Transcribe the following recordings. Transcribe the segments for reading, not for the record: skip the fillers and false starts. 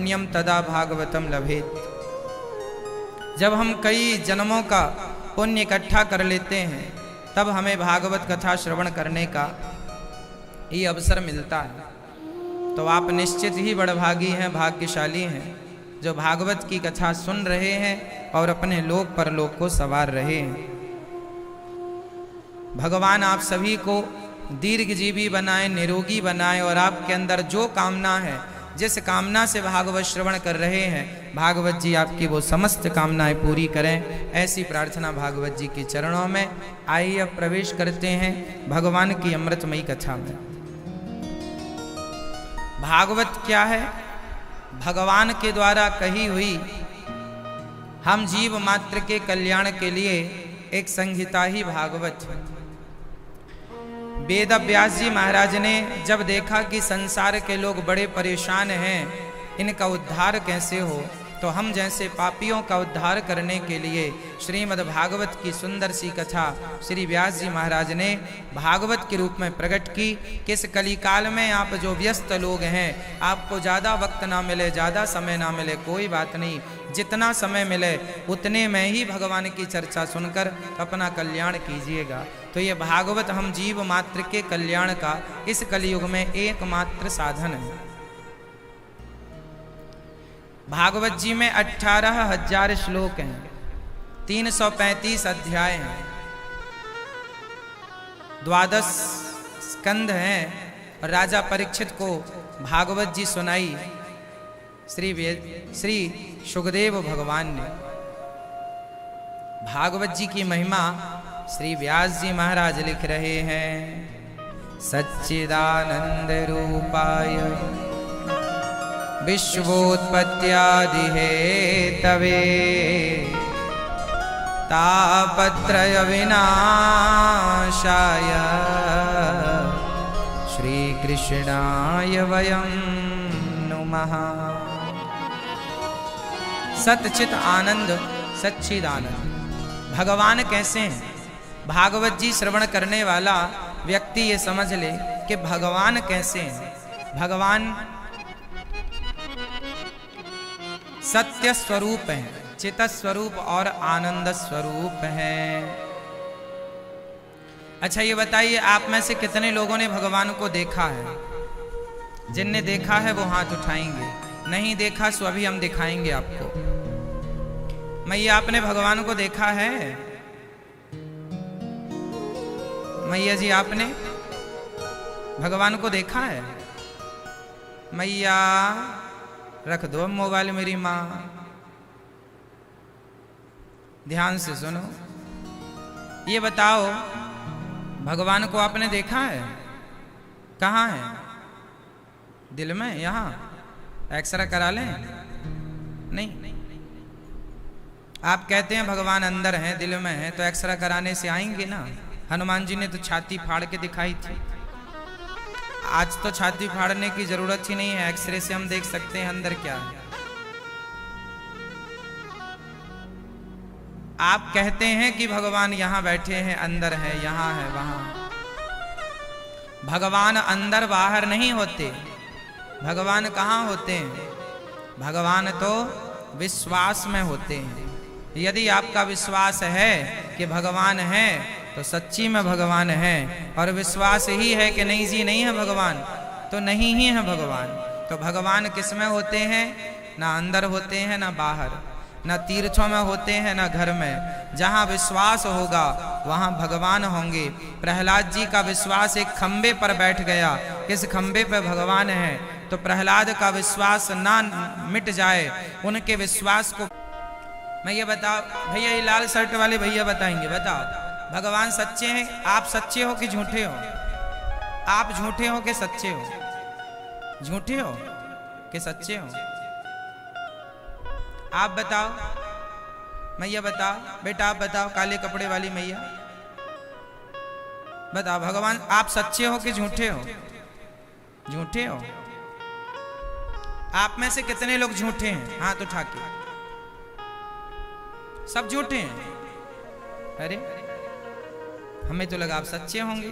पुण्यम तदा भागवतम लभेत। जब हम कई जन्मों का पुण्य इकट्ठा कर लेते हैं तब हमें भागवत कथा श्रवण करने का ये अवसर मिलता है। तो आप निश्चित ही बड़भागी हैं, भाग्यशाली हैं जो भागवत की कथा सुन रहे हैं और अपने लोक परलोक को संवार रहे हैं। भगवान आप सभी को दीर्घजीवी बनाए, निरोगी बनाए और आपके अंदर जो कामना है, जिस कामना से भागवत श्रवण कर रहे हैं, भागवत जी आपकी वो समस्त कामनाएं पूरी करें। ऐसी प्रार्थना भागवत जी के चरणों में। आइए अब प्रवेश करते हैं भगवान की अमृतमयी कथा में। भागवत क्या है? भगवान के द्वारा कही हुई हम जीव मात्र के कल्याण के लिए एक संहिता ही भागवत है। वेद व्यास जी महाराज ने जब देखा कि संसार के लोग बड़े परेशान हैं, इनका उद्धार कैसे हो, तो हम जैसे पापियों का उद्धार करने के लिए श्रीमद् भागवत की सुंदर सी कथा श्री व्यास जी महाराज ने भागवत के रूप में प्रकट की। किस कलिकाल में आप जो व्यस्त लोग हैं, आपको ज़्यादा वक्त ना मिले, ज़्यादा समय ना मिले, कोई बात नहीं, जितना समय मिले उतने में ही भगवान की चर्चा सुनकर अपना कल्याण कीजिएगा। तो ये भागवत हम जीव मात्र के कल्याण का इस कलयुग में एकमात्र साधन है। भागवत जी में 18,000 श्लोक हैं, 335 अध्याय हैं, 12 स्कंध हैं। राजा परीक्षित को भागवत जी सुनाई श्री सुखदेव भगवान ने। भागवत जी की महिमा श्री व्यास जी महाराज लिख रहे हैं। सच्चिदानंद रूपाय विश्वोत्पत्त्यादि हेतवे तापत्रय विनाशाय श्री कृष्णाय वयं नुमः। सच्चित आनंद, सच्चिदानंद भगवान कैसे हैं? भागवत जी श्रवण करने वाला व्यक्ति ये समझ ले कि भगवान कैसे हैं। भगवान सत्य स्वरूप है, चित स्वरूप और आनंद स्वरूप है। अच्छा ये बताइए, आप में से कितने लोगों ने भगवान को देखा है? जिनने देखा है वो हाथ उठाएंगे, नहीं देखा सो अभी हम दिखाएंगे आपको। मैया आपने भगवान को देखा है? मैया जी आपने भगवान को देखा है? मैया रख दो मोबाइल, मेरी माँ ध्यान से सुनो। ये बताओ भगवान को आपने देखा है? कहाँ है? दिल में? यहाँ एक्सरे करा लें? नहीं। आप कहते हैं भगवान अंदर हैं, दिल में हैं, तो एक्सरे कराने से आएंगे ना। हनुमान जी ने तो छाती फाड़ के दिखाई थी। आज तो छाती फाड़ने की जरूरत ही नहीं है, एक्सरे से हम देख सकते हैं अंदर क्या है। आप कहते हैं कि भगवान यहां बैठे हैं, अंदर है, यहां है, वहां। भगवान अंदर बाहर नहीं होते। भगवान कहां होते हैं? भगवान तो विश्वास में होते हैं। यदि आपका विश्वास है कि भगवान है तो सच्ची में भगवान है, और विश्वास ही है कि नहीं जी नहीं है भगवान, तो नहीं ही है भगवान। तो भगवान किस में होते हैं? ना अंदर होते हैं, ना बाहर, ना तीर्थों में होते हैं, ना घर में। जहाँ विश्वास होगा वहाँ भगवान होंगे। प्रहलाद जी का विश्वास एक खंबे पर बैठ गया, किस खंबे पर भगवान है, तो प्रहलाद का विश्वास ना मिट जाए, उनके विश्वास को। मैं ये बताओ भैया, ये लाल शर्ट वाले भैया बताएंगे, बताओ भगवान सच्चे हैं? आप सच्चे हो कि झूठे हो? आप झूठे हो कि सच्चे हो? झूठे हो कि सच्चे हो? आप बताओ मैया, बताओ बेटा, आप बताओ, काले कपड़े वाली मैया बताओ, भगवान आप सच्चे हो कि झूठे हो? झूठे हो। आप में से कितने लोग झूठे हैं? हाथ उठा के। सब झूठे हैं? अरे हमें तो लगा आप सच्चे होंगे।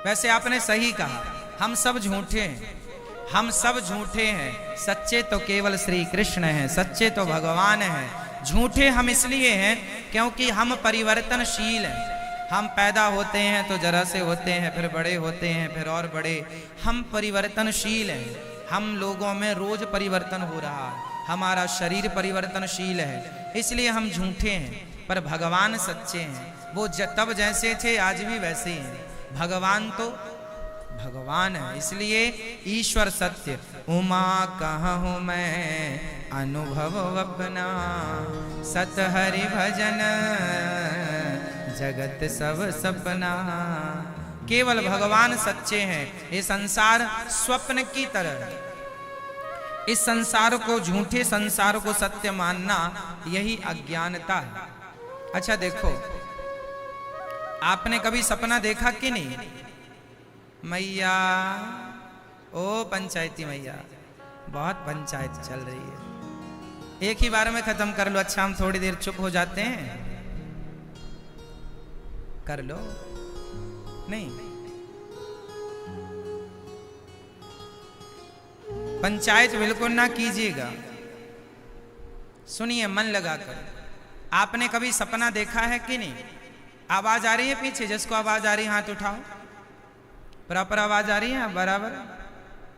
वैसे आपने सही कहा, हम सब झूठे हैं, हम सब झूठे हैं, सच्चे तो केवल श्री कृष्ण हैं, सच्चे तो भगवान हैं। झूठे हम इसलिए हैं क्योंकि हम परिवर्तनशील हैं। हम पैदा होते हैं तो जरा से होते हैं, फिर बड़े होते हैं, फिर और बड़े। हम परिवर्तनशील हैं। हम लोगों में रोज परिवर्तन हो रहा है, हमारा शरीर परिवर्तनशील है, इसलिए हम झूठे हैं। पर भगवान सच्चे हैं। वो तब जैसे थे आज भी वैसे ही हैं। भगवान तो भगवान है, इसलिए ईश्वर सत्य। उमा कहूँ मैं अनुभव अपना, सत हरि भजन जगत सब सपना। केवल भगवान सच्चे हैं। ये संसार स्वप्न की तरह है। इस संसार को, झूठे संसार को सत्य मानना, यही अज्ञानता है। अच्छा देखो, आपने कभी सपना देखा कि नहीं? मैया, ओ पंचायती मैया, बहुत पंचायत चल रही है, एक ही बार में खत्म कर लो। अच्छा हम थोड़ी देर चुप हो जाते हैं, कर लो। नहीं, पंचायत बिल्कुल ना कीजिएगा। सुनिए मन लगाकर। आपने कभी सपना देखा है कि नहीं? आवाज आ रही है पीछे? जिसको आवाज आ रही है हाथ उठाओ। प्रॉपर आवाज आ रही है? बराबर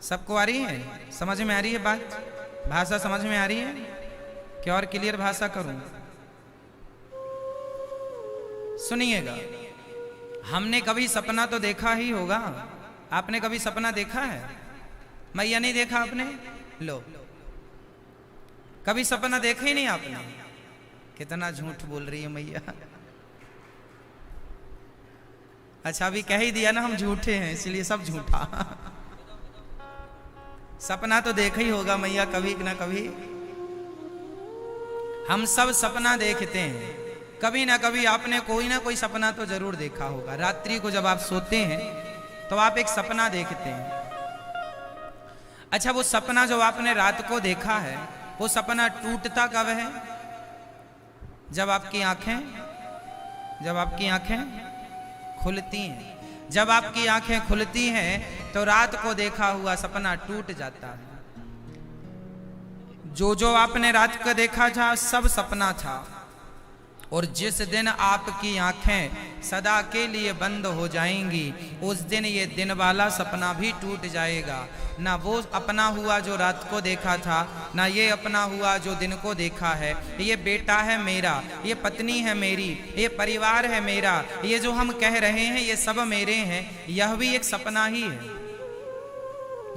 सबको आ रही है? समझ में आ रही है बात? भाषा समझ में आ रही है? क्या और क्लियर भाषा करूं? सुनिएगा, हमने कभी सपना तो देखा ही होगा। आपने कभी सपना देखा है? मैया नहीं देखा आपने? लो, कभी सपना देखा ही नहीं आपने? कितना झूठ बोल रही है मैया। अच्छा अभी कह ही दिया ना हम झूठे हैं, इसलिए सब झूठा। सपना तो देखा ही होगा मैया कभी ना कभी। हम सब सपना देखते हैं, कभी ना कभी आपने कोई ना कोई सपना तो जरूर देखा होगा। रात्रि को जब आप सोते हैं तो आप एक सपना देखते हैं। अच्छा वो सपना जो आपने रात को देखा है, वो सपना टूटता कब है? जब आपकी आंखें खुलती हैं। जब आपकी आंखें खुलती हैं तो रात को देखा हुआ सपना टूट जाता है। जो आपने रात को देखा था सब सपना था। और जिस दिन आपकी आंखें सदा के लिए बंद हो जाएंगी, उस दिन ये दिन वाला सपना भी टूट जाएगा। ना वो अपना हुआ जो रात को देखा था, ना ये अपना हुआ जो दिन को देखा है। ये बेटा है मेरा, ये पत्नी है मेरी, ये परिवार है मेरा, ये जो हम कह रहे हैं ये सब मेरे हैं। यह भी एक सपना ही है।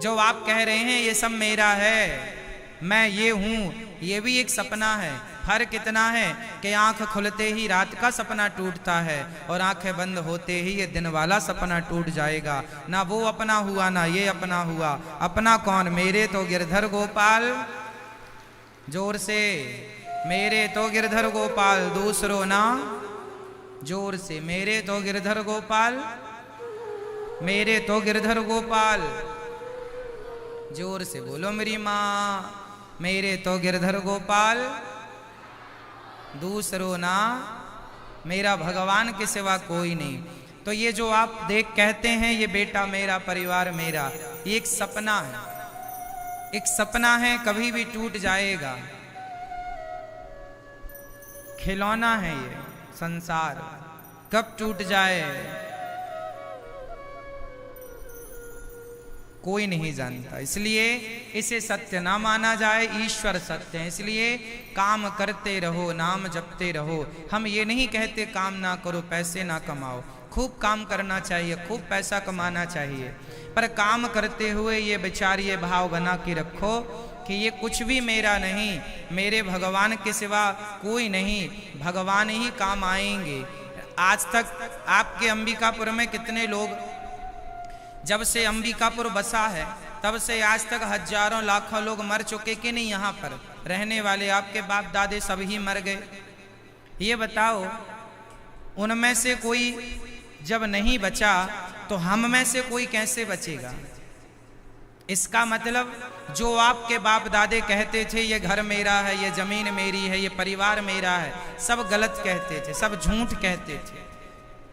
जो आप कह रहे हैं ये सब मेरा है, मैं ये हूं, ये भी एक सपना है। फर्क कितना है कि आंख खुलते ही रात का सपना टूटता है और आंखें बंद होते ही ये दिन वाला सपना टूट जाएगा। ना वो अपना हुआ ना ये अपना हुआ। अपना कौन? मेरे तो गिरधर गोपाल। जोर से, मेरे तो गिरधर गोपाल। दूसरो ना, जोर से, मेरे तो गिरधर गोपाल, मेरे तो गिरधर गोपाल। जोर से बोलो मेरी माँ, मेरे तो गिरधर गोपाल, दूसरो ना, मेरा भगवान के सिवा कोई नहीं। तो ये जो आप देख कहते हैं ये बेटा मेरा, परिवार मेरा, ये एक सपना है। एक सपना है, कभी भी टूट जाएगा। खिलौना है ये संसार, कब टूट जाए कोई नहीं जानता। इसलिए इसे सत्य ना माना जाए। ईश्वर सत्य है, इसलिए काम करते रहो, नाम जपते रहो। हम ये नहीं कहते काम ना करो, पैसे ना कमाओ। खूब काम करना चाहिए, खूब पैसा कमाना चाहिए, पर काम करते हुए ये विचार, ये भाव बना के रखो कि ये कुछ भी मेरा नहीं, मेरे भगवान के सिवा कोई नहीं, भगवान ही काम आएंगे। आज तक आपके अंबिकापुर में कितने लोग, जब से अंबिकापुर बसा है तब से आज तक हजारों लाखों लोग मर चुके कि नहीं? यहाँ पर रहने वाले आपके बाप दादे सब ही मर गए। ये बताओ, उनमें से कोई जब नहीं बचा तो हम में से कोई कैसे बचेगा? इसका मतलब जो आपके बाप दादे कहते थे ये घर मेरा है, ये जमीन मेरी है, ये परिवार मेरा है, सब गलत कहते थे, सब झूठ कहते थे।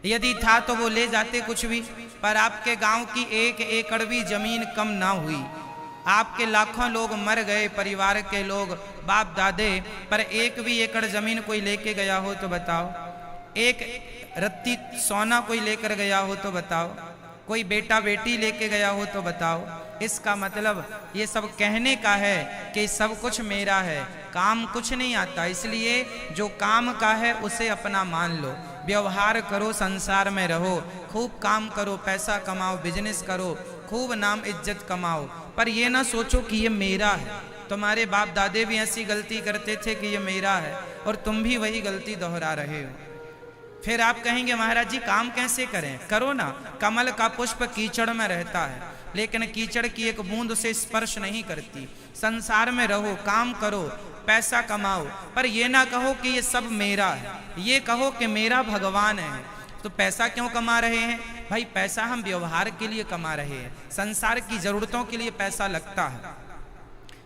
यदि था तो वो ले जाते कुछ भी, पर आपके गांव की 1 एकड़ भी जमीन कम ना हुई। आपके लाखों लोग मर गए, परिवार के लोग, बाप दादे, पर 1 एकड़ जमीन कोई लेके गया हो तो बताओ, 1 रत्ती सोना कोई लेकर गया हो तो बताओ, कोई बेटा बेटी लेके गया हो तो बताओ। इसका मतलब ये सब कहने का है कि सब कुछ मेरा है, काम कुछ नहीं आता। इसलिए जो काम का है उसे अपना मान लो, व्यवहार करो, संसार में रहो, खूब काम करो, पैसा कमाओ, बिजनेस करो, खूब नाम इज्जत कमाओ, पर ये ना सोचो कि ये मेरा है। तुम्हारे बाप दादे भी ऐसी गलती करते थे कि ये मेरा है, और तुम भी वही गलती दोहरा रहे हो। फिर आप कहेंगे महाराज जी काम कैसे करें? करो ना। कमल का पुष्प कीचड़ में रहता है, लेकिन कीचड़ की एक बूंद उसे स्पर्श नहीं करती। संसार में रहो, काम करो, पैसा कमाओ, पर ये ना कहो कि ये सब मेरा है, ये कहो कि मेरा भगवान है। तो पैसा क्यों कमा रहे हैं भाई? पैसा हम व्यवहार के लिए कमा रहे हैं, संसार की जरूरतों के लिए पैसा लगता है।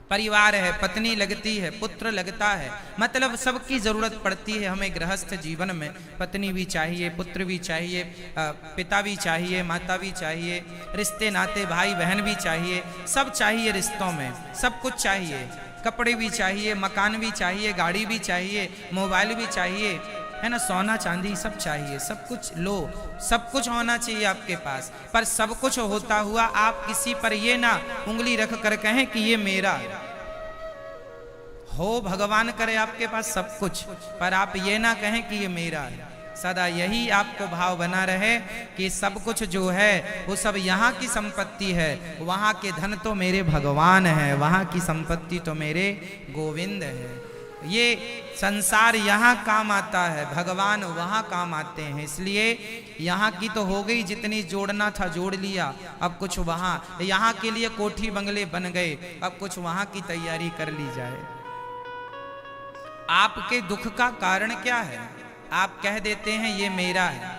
परिवार है, पत्नी लगती है, पुत्र लगता है, मतलब सबकी जरूरत पड़ती है हमें गृहस्थ जीवन में। पत्नी भी चाहिए, पुत्र भी चाहिए, पिता भी चाहिए, माता भी चाहिए, रिश्ते नाते भाई बहन भी चाहिए, सब चाहिए रिश्तों में, सब कुछ चाहिए। कपड़े भी चाहिए, मकान भी चाहिए, गाड़ी भी चाहिए, मोबाइल भी चाहिए, है ना, सोना चांदी सब चाहिए, सब कुछ लो, सब कुछ होना चाहिए आपके पास। पर सब कुछ होता हुआ आप किसी पर ये ना उंगली रख कर कहें कि ये मेरा हो। भगवान करे आपके पास सब कुछ, पर आप ये ना कहें कि ये मेरा है। सदा यही आपको भाव बना रहे कि सब कुछ जो है वो सब यहाँ की संपत्ति है, वहाँ के धन तो मेरे भगवान है, वहाँ की संपत्ति तो मेरे गोविंद है। ये संसार यहाँ काम आता है, भगवान वहाँ काम आते हैं। इसलिए यहाँ की तो हो गई, जितनी जोड़ना था जोड़ लिया, अब कुछ वहाँ, यहाँ के लिए कोठी बंगले बन गए, अब कुछ वहाँ की तैयारी कर ली जाए। आपके दुख का कारण क्या है? आप कह देते हैं ये मेरा है,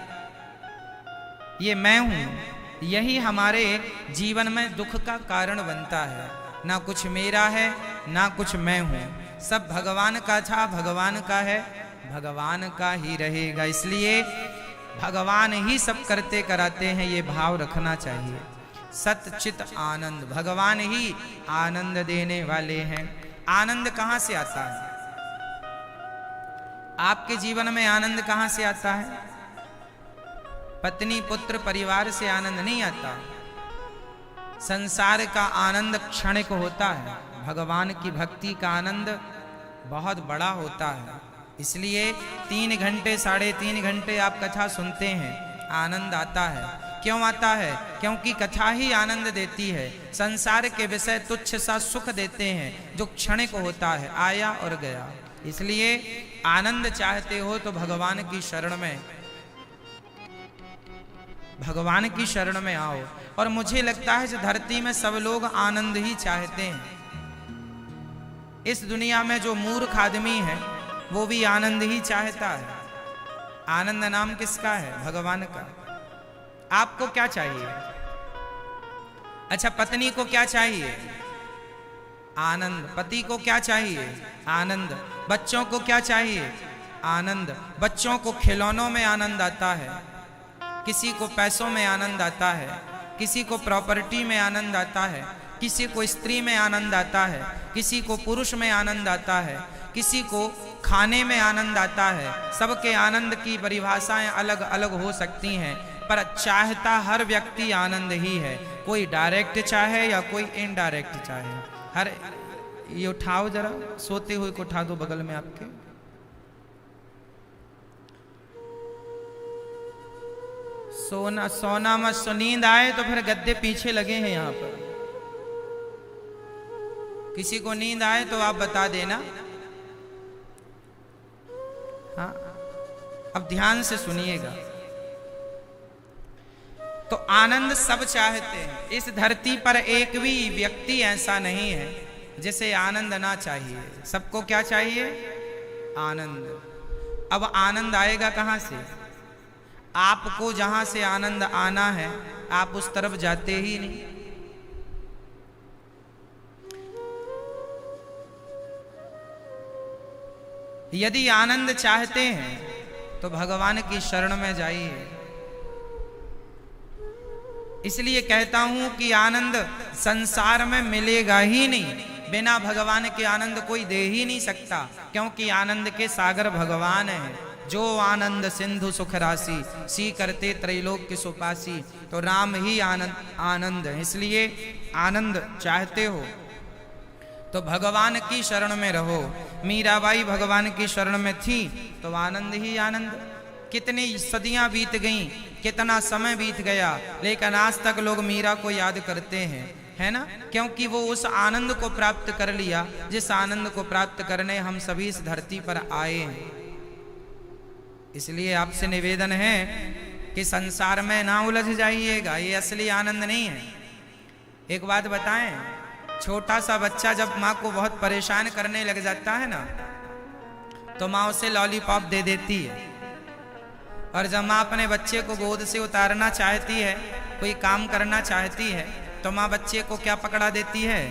ये मैं हूं। यही हमारे जीवन में दुख का कारण बनता है। ना कुछ मेरा है, ना कुछ मैं हूं, सब भगवान का था, भगवान का है, भगवान का ही रहेगा। इसलिए भगवान ही सब करते कराते हैं, ये भाव रखना चाहिए। सत चित आनंद, भगवान ही आनंद देने वाले हैं। आनंद कहां से आता है? आपके जीवन में आनंद कहां से आता है? पत्नी पुत्र परिवार से आनंद नहीं आता। संसार का आनंद क्षणिक होता है, भगवान की भक्ति का आनंद बहुत बड़ा होता है। इसलिए 3 घंटे 3.5 घंटे आप कथा सुनते हैं, आनंद आता है। क्यों आता है? क्योंकि कथा ही आनंद देती है। संसार के विषय तुच्छ सा सुख देते हैं जो क्षणिक होता है, आया और गया। इसलिए आनंद चाहते हो तो भगवान की शरण में, भगवान की शरण में आओ। और मुझे लगता है इस धरती में सब लोग आनंद ही चाहते हैं। इस दुनिया में जो मूर्ख आदमी है वो भी आनंद ही चाहता है। आनंद नाम किसका है? भगवान का। आपको क्या चाहिए? अच्छा, पत्नी को क्या चाहिए? आनंद। पति को क्या चाहिए? आनंद। बच्चों को क्या चाहिए? आनंद। बच्चों को खिलौनों में आनंद आता है, किसी को पैसों में आनंद आता है, किसी को प्रॉपर्टी में आनंद आता है, किसी को स्त्री में आनंद आता है, किसी को पुरुष में आनंद आता है, किसी को खाने में आनंद आता है। सबके आनंद की परिभाषाएं अलग अलग हो सकती हैं, पर चाहता हर व्यक्ति आनंद ही है। कोई डायरेक्ट चाहे या कोई इनडायरेक्ट चाहे, हर ये उठाओ जरा, सोते हुए को उठा दो बगल में आपके। सोना मत, नींद आए तो फिर गद्दे पीछे लगे हैं यहाँ पर। किसी को नींद आए तो आप बता देना। हाँ, अब ध्यान से सुनिएगा। तो आनंद सब चाहते हैं। इस धरती पर एक भी व्यक्ति ऐसा नहीं है जिसे आनंद ना चाहिए। सबको क्या चाहिए? आनंद। अब आनंद आएगा कहां से? आपको जहां से आनंद आना है आप उस तरफ जाते ही नहीं। यदि आनंद चाहते हैं तो भगवान की शरण में जाइए। इसलिए कहता हूं कि आनंद संसार में मिलेगा ही नहीं, बिना भगवान के आनंद कोई दे ही नहीं सकता, क्योंकि आनंद के सागर भगवान हैं। जो आनंद सिंधु सुख राशि, सी करते त्रैलोक्य सुपासी। तो राम ही आनंद है। इसलिए आनंद चाहते हो तो भगवान की शरण में रहो। मीराबाई भगवान की शरण में थी तो आनंद ही आनंद। कितनी सदियां बीत गईं, कितना समय बीत गया, लेकिन आज तक लोग मीरा को याद करते हैं, है ना? क्योंकि वो उस आनंद को प्राप्त कर लिया जिस आनंद को प्राप्त करने हम सभी इस धरती पर आए हैं। इसलिए आपसे निवेदन है कि संसार में ना उलझ जाइएगा, ये असली आनंद नहीं है। एक बात बताएं, छोटा सा बच्चा जब माँ को बहुत परेशान करने लग जाता है ना, तो माँ उसे लॉलीपॉप दे देती है। और जब माँ अपने बच्चे को गोद से उतारना चाहती है, कोई काम करना चाहती है, तो माँ बच्चे को क्या पकड़ा देती है?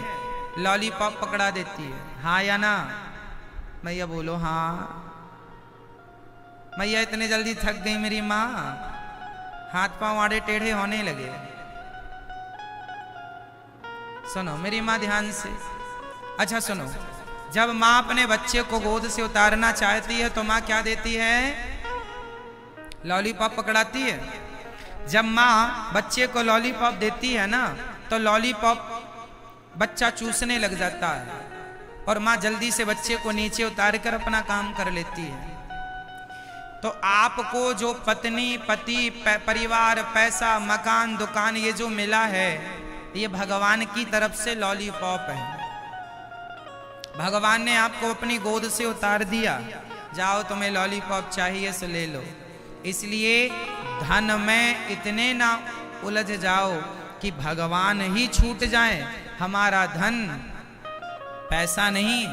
लॉलीपॉप पकड़ा देती है। हाँ या ना? मैया बोलो हाँ। मैया इतने जल्दी थक गई मेरी माँ, हाथ पांव आड़े टेढ़े होने लगे। सुनो मेरी माँ ध्यान से, अच्छा सुनो, जब माँ अपने बच्चे को गोद से उतारना चाहती है तो माँ क्या देती है? लॉलीपॉप पकड़ाती है। जब माँ बच्चे को लॉलीपॉप देती है ना, तो लॉलीपॉप बच्चा चूसने लग जाता है और माँ जल्दी से बच्चे को नीचे उतार कर अपना काम कर लेती है। तो आपको जो पत्नी, पति, परिवार, पैसा, मकान, दुकान ये जो मिला है, ये भगवान की तरफ से लॉलीपॉप है। भगवान ने आपको अपनी गोद से उतार दिया, जाओ तुम्हें लॉलीपॉप चाहिए सो ले लो। इसलिए धन में इतने ना उलझ जाओ कि भगवान ही छूट जाए। हमारा धन पैसा नहीं,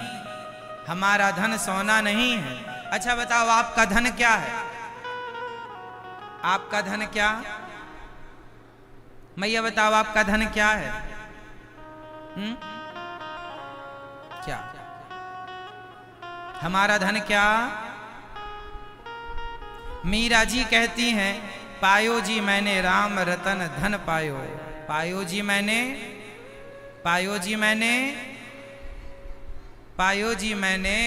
हमारा धन सोना नहीं है। अच्छा बताओ आपका धन क्या है? आपका धन क्या? मैया बताओ आपका धन क्या है? क्या हमारा धन क्या? मीरा जी कहती हैं, पायो जी मैंने राम रतन धन पायो। पायो जी मैंने, पायो जी मैंने, पायो जी मैंने,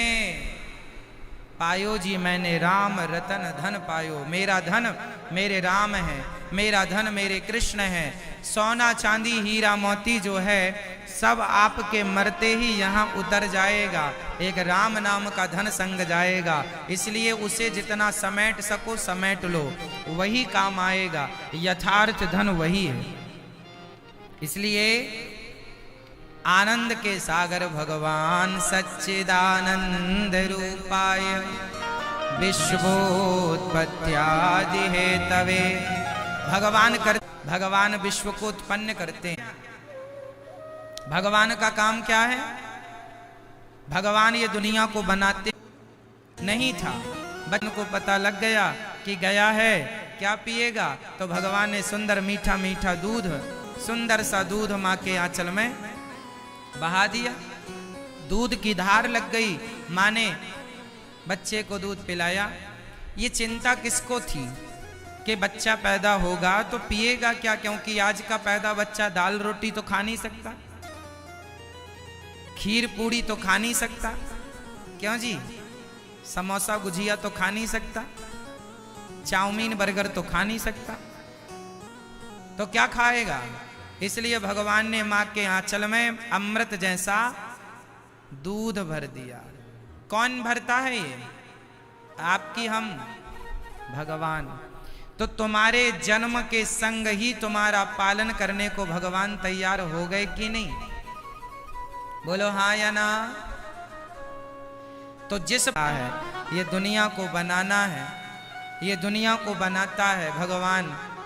पायो जी मैंने राम रतन धन पायो। मेरा धन मेरे राम है, मेरा धन मेरे कृष्ण है। सोना चांदी हीरा मोती जो है सब आपके मरते ही यहाँ उतर जाएगा, एक राम नाम का धन संग जाएगा। इसलिए उसे जितना समेट सको समेट लो, वही काम आएगा। यथार्थ धन वही है। इसलिए आनंद के सागर भगवान सच्चिदानंद रूपाय विश्वोत्पत्त्यादि हेतवे। भगवान विश्व को उत्पन्न करते हैं। भगवान का काम क्या है? भगवान ये दुनिया को बनाते नहीं था। बच्चों को पता लग गया कि गया है, क्या पिएगा? तो भगवान ने सुंदर मीठा मीठा दूध, सुंदर सा दूध माँ के आंचल में बहा दिया। दूध की धार लग गई, माँ ने बच्चे को दूध पिलाया। ये चिंता किसको थी कि बच्चा पैदा होगा तो पिएगा क्या? क्योंकि आज का पैदा बच्चा दाल रोटी तो खा नहीं सकता, खीर पूड़ी तो खा नहीं सकता, क्यों जी? समोसा गुजिया तो खा नहीं सकता, चाउमीन बर्गर तो खा नहीं सकता, तो क्या खाएगा? इसलिए भगवान ने माँ के आंचल में अमृत जैसा दूध भर दिया। कौन भरता है ये? आपकी हम भगवान। तो तुम्हारे जन्म के संग ही तुम्हारा पालन करने को भगवान तैयार हो गए कि नहीं? बोलो हाँ या ना? तो जिस है ये दुनिया को बनाना है, ये दुनिया को बनाता है भगवान,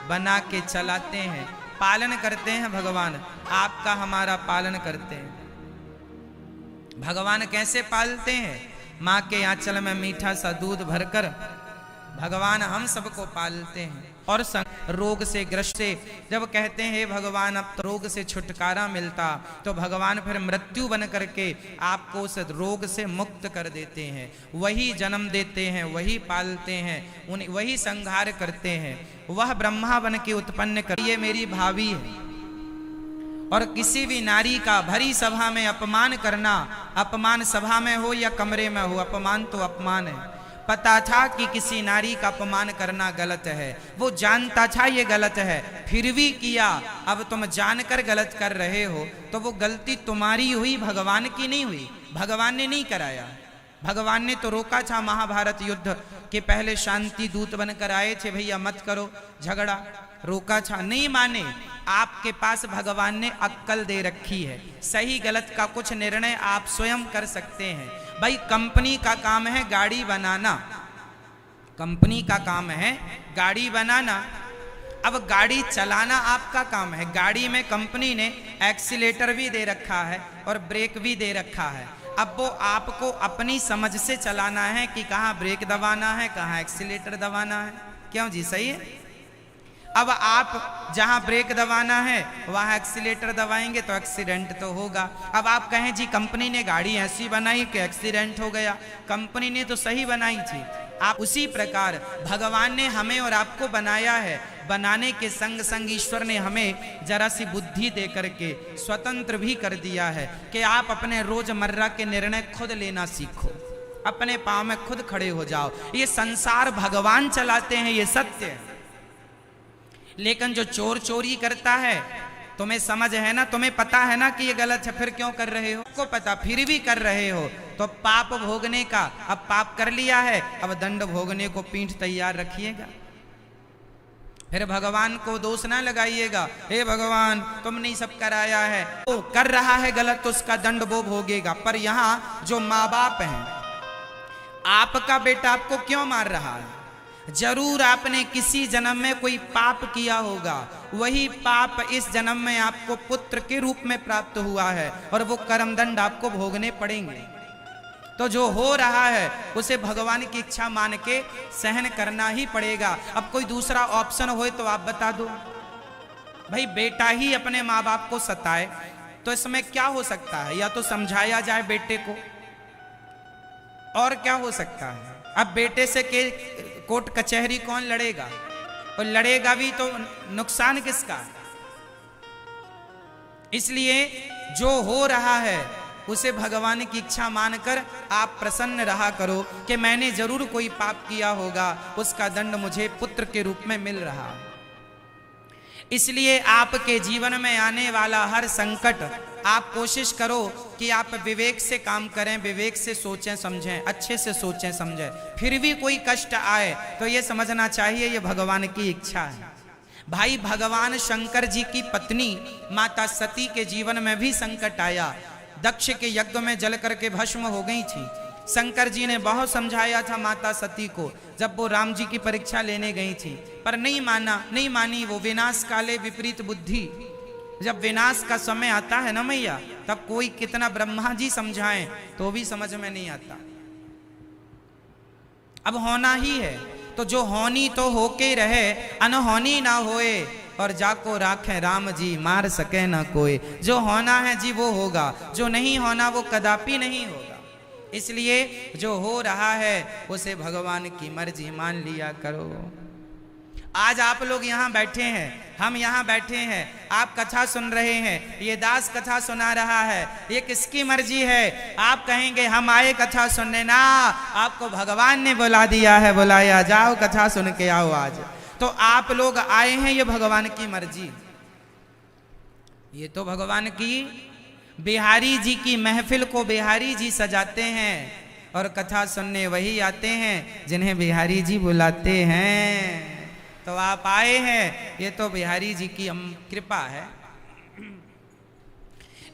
बना के चलाते हैं, पालन करते हैं भगवान। आपका हमारा पालन करते हैं। भगवान कैसे पालते हैं? माँ के आंचल में मीठा सा दूध भरकर भगवान हम सबको पालते हैं। और रोग से ग्रस्त से जब कहते हैं हे भगवान अब तो रोग से छुटकारा मिलता, तो भगवान फिर मृत्यु बन करके आपको उस रोग से मुक्त कर देते हैं। वही जन्म देते हैं, वही पालते हैं, वही संहार करते हैं। वह ब्रह्मा बन के उत्पन्न कर, ये मेरी भाभी है। और किसी भी नारी का भरी सभा में अपमान करना, अपमान सभा में हो या कमरे में हो, अपमान तो अपमान है। पता था कि किसी नारी का अपमान करना गलत है, वो जानता था ये गलत है, फिर भी किया। अब तुम जानकर गलत कर रहे हो तो वो गलती तुम्हारी हुई, भगवान की नहीं हुई। भगवान ने नहीं कराया, भगवान ने तो रोका था। महाभारत युद्ध के पहले शांति दूत बनकर आए थे, भैया मत करो झगड़ा, रोका था, नहीं माने। आपके पास भगवान ने अक्कल दे रखी है, सही गलत का कुछ निर्णय आप स्वयं कर सकते हैं। भाई कंपनी का काम है गाड़ी बनाना, कंपनी का काम है गाड़ी बनाना। अब गाड़ी चलाना आपका काम है। गाड़ी में कंपनी ने एक्सीलेटर भी दे रखा है और ब्रेक भी दे रखा है। अब वो आपको अपनी समझ से चलाना है कि कहाँ ब्रेक दबाना है, कहाँ एक्सीलेटर दबाना है। क्यों जी, सही है। अब आप जहां ब्रेक दबाना है वहां एक्सीलेटर दबाएंगे तो एक्सीडेंट तो होगा। अब आप कहें जी कंपनी ने गाड़ी ऐसी बनाई कि एक्सीडेंट हो गया, कंपनी ने तो सही बनाई थी। आप उसी प्रकार भगवान ने हमें और आपको बनाया है, बनाने के संग संग ईश्वर ने हमें जरा सी बुद्धि दे करके स्वतंत्र भी कर दिया है कि आप अपने रोजमर्रा के निर्णय खुद लेना सीखो, अपने पांव में खुद खड़े हो जाओ। ये संसार भगवान चलाते हैं, ये सत्य है। लेकिन जो चोर चोरी करता है, तुम्हें समझ है ना, तुम्हें पता है ना कि ये गलत है, फिर क्यों कर रहे हो? आपको पता फिर भी कर रहे हो, तो पाप भोगने का, अब पाप कर लिया है, अब दंड भोगने को पीठ तैयार रखिएगा। फिर भगवान को दोष ना लगाइएगा, हे भगवान तुमने सब कराया है, वो कर रहा है गलत तो उसका दंड वो भोगेगा। पर यहाँ जो माँ बाप हैं, आपका बेटा आपको क्यों मार रहा है? जरूर आपने किसी जन्म में कोई पाप किया होगा, वही पाप इस जन्म में आपको पुत्र के रूप में प्राप्त हुआ है और वो कर्मदंड आपको भोगने पड़ेंगे। तो जो हो रहा है उसे भगवान की इच्छा मान के सहन करना ही पड़ेगा। अब कोई दूसरा ऑप्शन हो तो आप बता दो। भाई बेटा ही अपने माँ बाप को सताए तो इसमें क्या हो सकता है? या तो समझाया जाए बेटे को, और क्या हो सकता है? अब बेटे से के कोर्ट कचहरी कौन लड़ेगा? और लड़ेगा भी तो नुकसान किसका? इसलिए जो हो रहा है उसे भगवान की इच्छा मानकर आप प्रसन्न रहा करो कि मैंने जरूर कोई पाप किया होगा, उसका दंड मुझे पुत्र के रूप में मिल रहा है। इसलिए आपके जीवन में आने वाला हर संकट आप कोशिश करो कि आप विवेक से काम करें, विवेक से सोचें समझें, अच्छे से सोचें समझें। फिर भी कोई कष्ट आए तो ये समझना चाहिए ये भगवान की इच्छा है। भाई भगवान शंकर जी की पत्नी माता सती के जीवन में भी संकट आया। दक्ष के यज्ञ में जल करके भस्म हो गई थी। शंकर जी ने बहुत समझाया था माता सती को, जब वो राम जी की परीक्षा लेने गई थी, पर नहीं मानी। वो विनाश काले विपरीत बुद्धि, जब विनाश का समय आता है ना मैया, तब कोई कितना ब्रह्मा जी समझाएं तो भी समझ में नहीं आता। अब होना ही है तो जो होनी तो होके रहे, अनहोनी ना होए, और जाको राखें राम जी मार सके ना कोई। जो होना है जी वो होगा, जो नहीं होना वो कदापि नहीं होगा। इसलिए जो हो रहा है उसे भगवान की मर्जी मान लिया करो। आज आप लोग यहाँ बैठे हैं, हम यहाँ बैठे हैं, आप कथा सुन रहे हैं, ये दास कथा सुना रहा है, ये किसकी मर्जी है? आप कहेंगे हम आए कथा सुनने, ना, आपको भगवान ने बुला दिया है, बुलाया जाओ कथा सुन के आओ आज। तो आप लोग आए हैं, ये भगवान की मर्जी। ये तो भगवान की, बिहारी जी की महफिल को बिहारी जी सजाते हैं और कथा सुनने वही आते हैं जिन्हें बिहारी जी बुलाते हैं। तो आप आए हैं, ये तो बिहारी जी की कृपा है।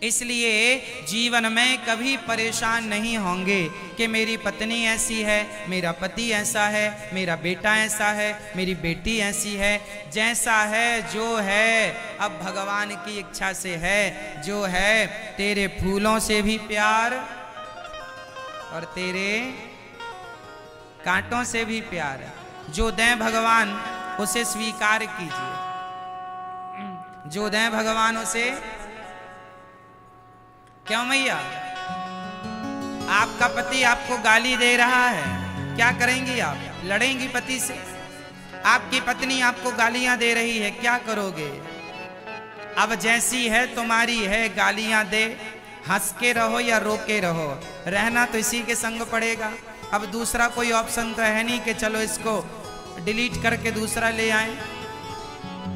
इसलिए जीवन में कभी परेशान नहीं होंगे कि मेरी पत्नी ऐसी है, मेरा पति ऐसा है, मेरा बेटा ऐसा है, मेरी बेटी ऐसी है। जैसा है जो है अब भगवान की इच्छा से है जो है। तेरे फूलों से भी प्यार और तेरे कांटों से भी प्यार, जो दें भगवान उसे स्वीकार कीजिए। जो दें भगवान उसे। क्यों मैया? आपका पति आपको गाली दे रहा है, क्या करेंगी आप? लड़ेंगी पति से? आपकी पत्नी आपको गालियां दे रही है, क्या करोगे? अब जैसी है तुम्हारी है, गालियां दे, हंस के रहो या रो के रहो, रहना तो इसी के संग पड़ेगा। अब दूसरा कोई ऑप्शन तो है नहीं कि चलो इसको डिलीट करके दूसरा ले आए।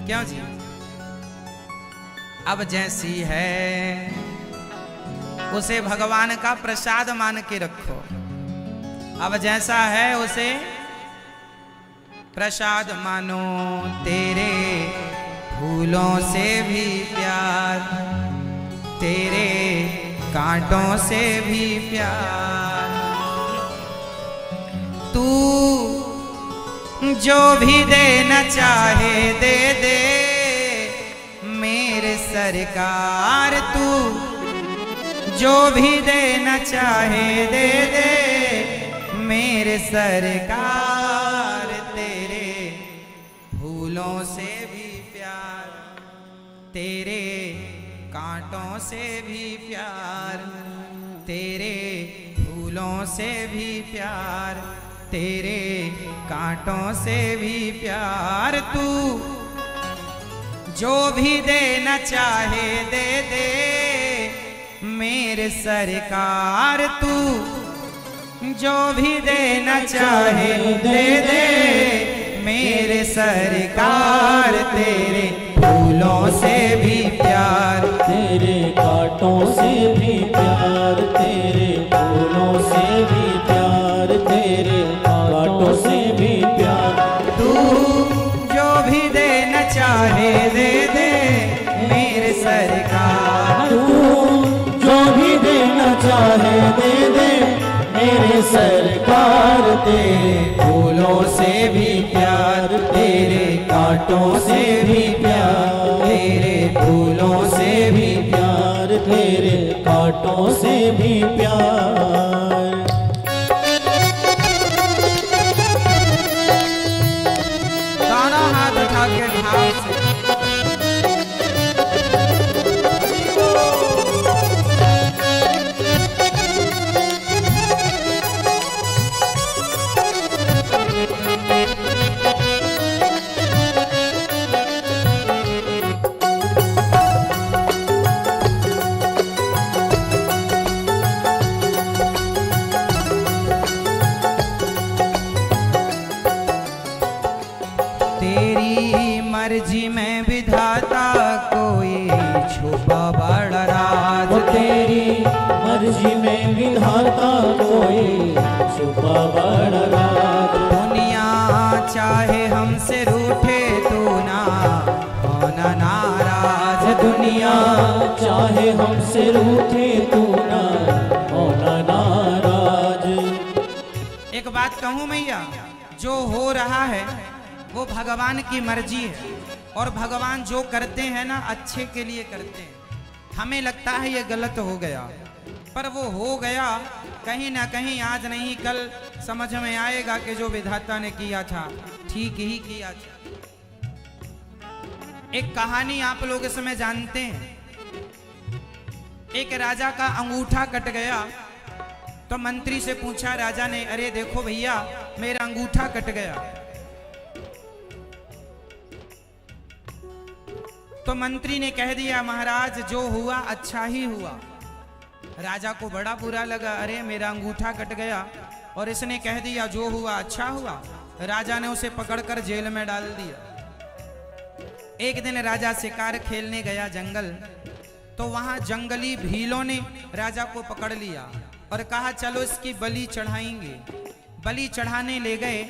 क्यों जी? अब जैसी है उसे भगवान का प्रसाद मान के रखो। अब जैसा है उसे प्रसाद मानो। तेरे फूलों से भी प्यार, तेरे कांटों से भी प्यार, तू जो भी देना चाहे दे दे मेरे सरकार, तू जो भी देना चाहे दे दे मेरे सरकार। तेरे फूलों से भी प्यार, तेरे कांटों से भी प्यार, तेरे फूलों से भी प्यार, तेरे कांटों से भी प्यार, तू जो भी देना चाहे दे दे मेरे सरकार, तू जो भी देना चाहे दे दे मेरे सरकार। तेरे फूलों से भी प्यार, तेरे कांटों से भी प्यार, तेरे फूलों से भी प्यार, तेरे कांटों से भी प्यार, तू जो भी देना चाहे दे दे मेरे सरकार। तू जो भी देना चाहे दे दे मेरे सरकार। तेरे फूलों से भी प्यार, तेरे कांटों से भी प्यार, तेरे फूलों से भी प्यार, तेरे कांटों से भी प्यार। दोनों हाथ उठा के भाव से मर्जी में विधाता कोई छुपा बड़ा राज, तेरी मर्जी में विधाता कोई छुपा बड़ा राज। दुनिया चाहे हमसे रूठे तू ना होना नाराज, दुनिया चाहे हमसे रूठे तू ना होना नाराज। एक बात कहूँ मैया, जो हो रहा है वो भगवान की मर्जी है, और भगवान जो करते हैं ना अच्छे के लिए करते हैं। हमें लगता है ये गलत हो गया, पर वो हो गया कहीं ना कहीं आज नहीं कल समझ में आएगा कि जो विधाता ने किया था ठीक ही किया था। एक कहानी आप लोग इसमें जानते हैं। एक राजा का अंगूठा कट गया तो मंत्री से पूछा राजा ने, अरे देखो भैया मेरा अंगूठा कट गया। तो मंत्री ने कह दिया, महाराज जो हुआ अच्छा ही हुआ। राजा को बड़ा बुरा लगा, अरे मेरा अंगूठा कट गया और इसने कह दिया जो हुआ अच्छा हुआ। राजा ने उसे पकड़कर जेल में डाल दिया। एक दिन राजा शिकार खेलने गया जंगल, तो वहां जंगली भीलों ने राजा को पकड़ लिया और कहा चलो इसकी बलि चढ़ाएंगे। बलि चढ़ाने ले गए,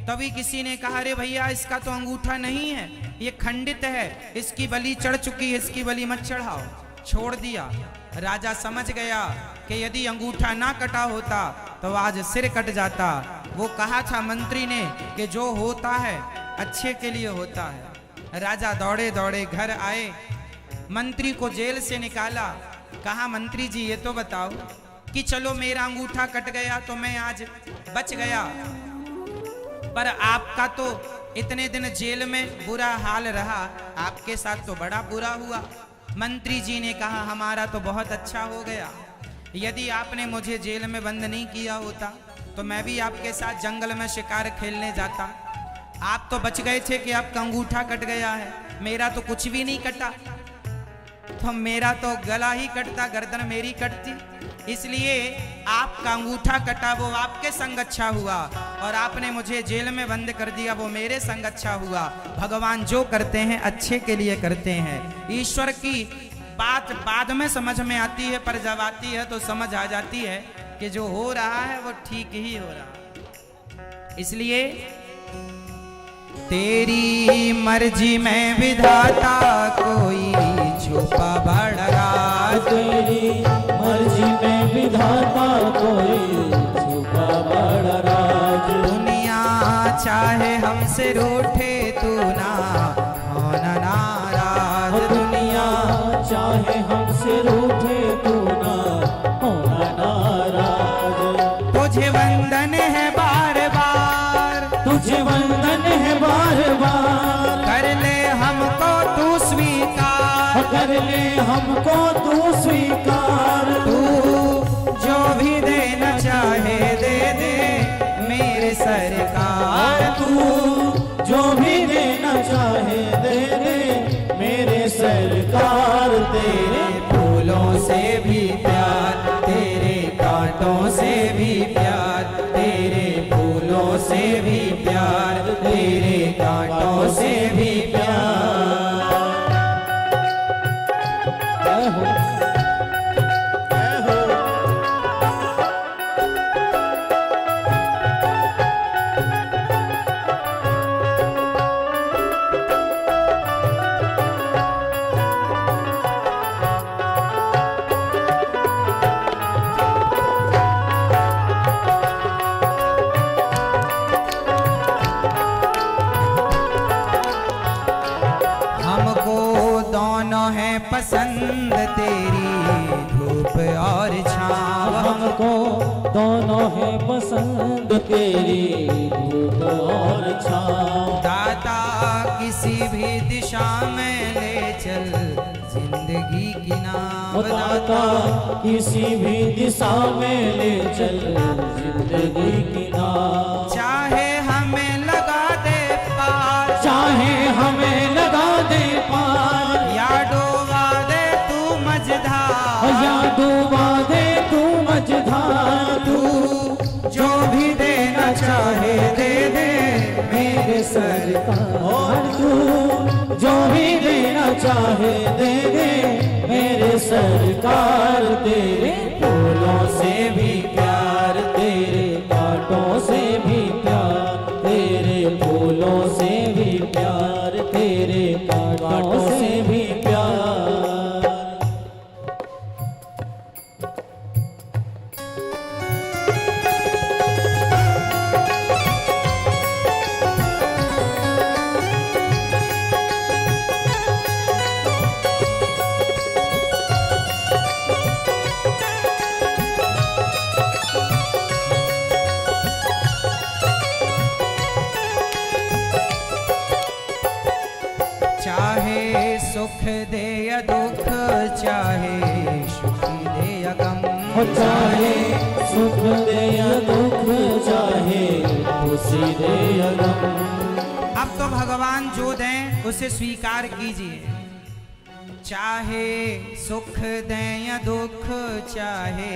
तभी किसी ने कहा, अरे भैया इसका तो अंगूठा नहीं है, ये खंडित है, इसकी बलि चढ़ चुकी है, इसकी बलि मत चढ़ाओ। छोड़ दिया। राजा समझ गया कि यदि अंगूठा ना कटा होता तो आज सिर कट जाता। वो कहा था मंत्री ने कि जो होता है अच्छे के लिए होता है। राजा दौड़े दौड़े घर आए, मंत्री को जेल से निकाला। कहा मंत्री जी ये तो बताओ कि चलो मेरा अंगूठा कट गया तो मैं आज बच गया, पर आपका तो इतने दिन जेल में बुरा हाल रहा, आपके साथ तो बड़ा बुरा हुआ। मंत्री जी ने कहा हमारा तो बहुत अच्छा हो गया, यदि आपने मुझे जेल में बंद नहीं किया होता तो मैं भी आपके साथ जंगल में शिकार खेलने जाता। आप तो बच गए थे कि आपका अंगूठा कट गया है, मेरा तो कुछ भी नहीं कटा, तो मेरा तो गला ही कटता, गर्दन मेरी कटती। इसलिए आपका अंगूठा कटा वो आपके संग अच्छा हुआ, और आपने मुझे जेल में बंद कर दिया वो मेरे संग अच्छा हुआ। भगवान जो करते हैं अच्छे के लिए करते हैं। ईश्वर की बात बाद में समझ में आती है, पर जब आती है तो समझ आ जाती है कि जो हो रहा है वो ठीक ही हो रहा है। इसलिए तेरी मर्जी में विधाता कोई छुपा बड़ा राज, तेरी मर्जी में विधाता कोई छुपा बड़ा राज। दुनिया चाहे हमसे रूठे तू ना होना नाराज, दुनिया चाहे हमसे रूठे तू ना होना नाराज। तुझे वंदन है बार बार, तुझे वंदन है बार बार, कर ले हमको तू स्वीकार, कर ले हमको तू स्वीकार। तू जो भी देना चाहे दे दे मेरे सरकार, तू जो भी देना चाहे दे दे मेरे सरकार। तेरे फूलों से भी प्यार, तेरे कांटों से भी प्यार, तेरे फूलों से भी प्यार, तेरे कांटों से भी प्यार। जय हो, जय हो। हमको दोनों है पसंद तेरी धूप और छाँव, हमको दोनों है पसंद तेरी धूप और छाँव। दाता किसी भी दिशा में ले चल जिंदगी की नाव, दाता किसी भी दिशा में ले चल जिंदगी की नाव। चाहे हमें लगा दे पार, चाहे हमें लगा दे पार, या डूबा दे तू मझधार, या डूबा दे तू मझधार। तू जो भी देना चाहे दे दे मेरे सरकार, तू जो भी देना चाहे दे दे मेरे सरकार। तेरे फूलों से भी प्यार, तेरे कांटों से भी प्यार, तेरे फूलों से भी प्यार, तेरे कांटों से भी प्यार। चाहे सुख दे या दुख, चाहे सुखी दे या गम, चाहे सुख दे या दुख, चाहे खुशी दे या गम। अब तो भगवान जो दें उसे स्वीकार कीजिए। चाहे सुख दे या दुख, चाहे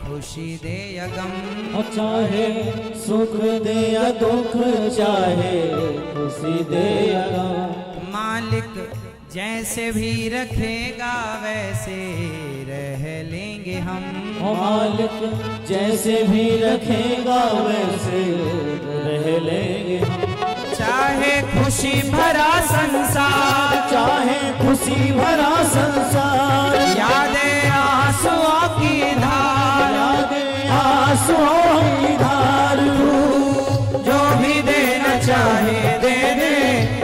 खुशी दे या गम, चाहे सुख दे या दुख, चाहे खुशी दे या गम। मालिक जैसे भी रखेगा वैसे रह लेंगे हम, मालिक जैसे भी रखेगा वैसे रह लेंगे हम। चाहे खुशी भरा संसार, चाहे खुशी भरा संसार, यादें आंसुओं की धार, यादें आंसुओं की धार। जो भी देना चाहे दे दे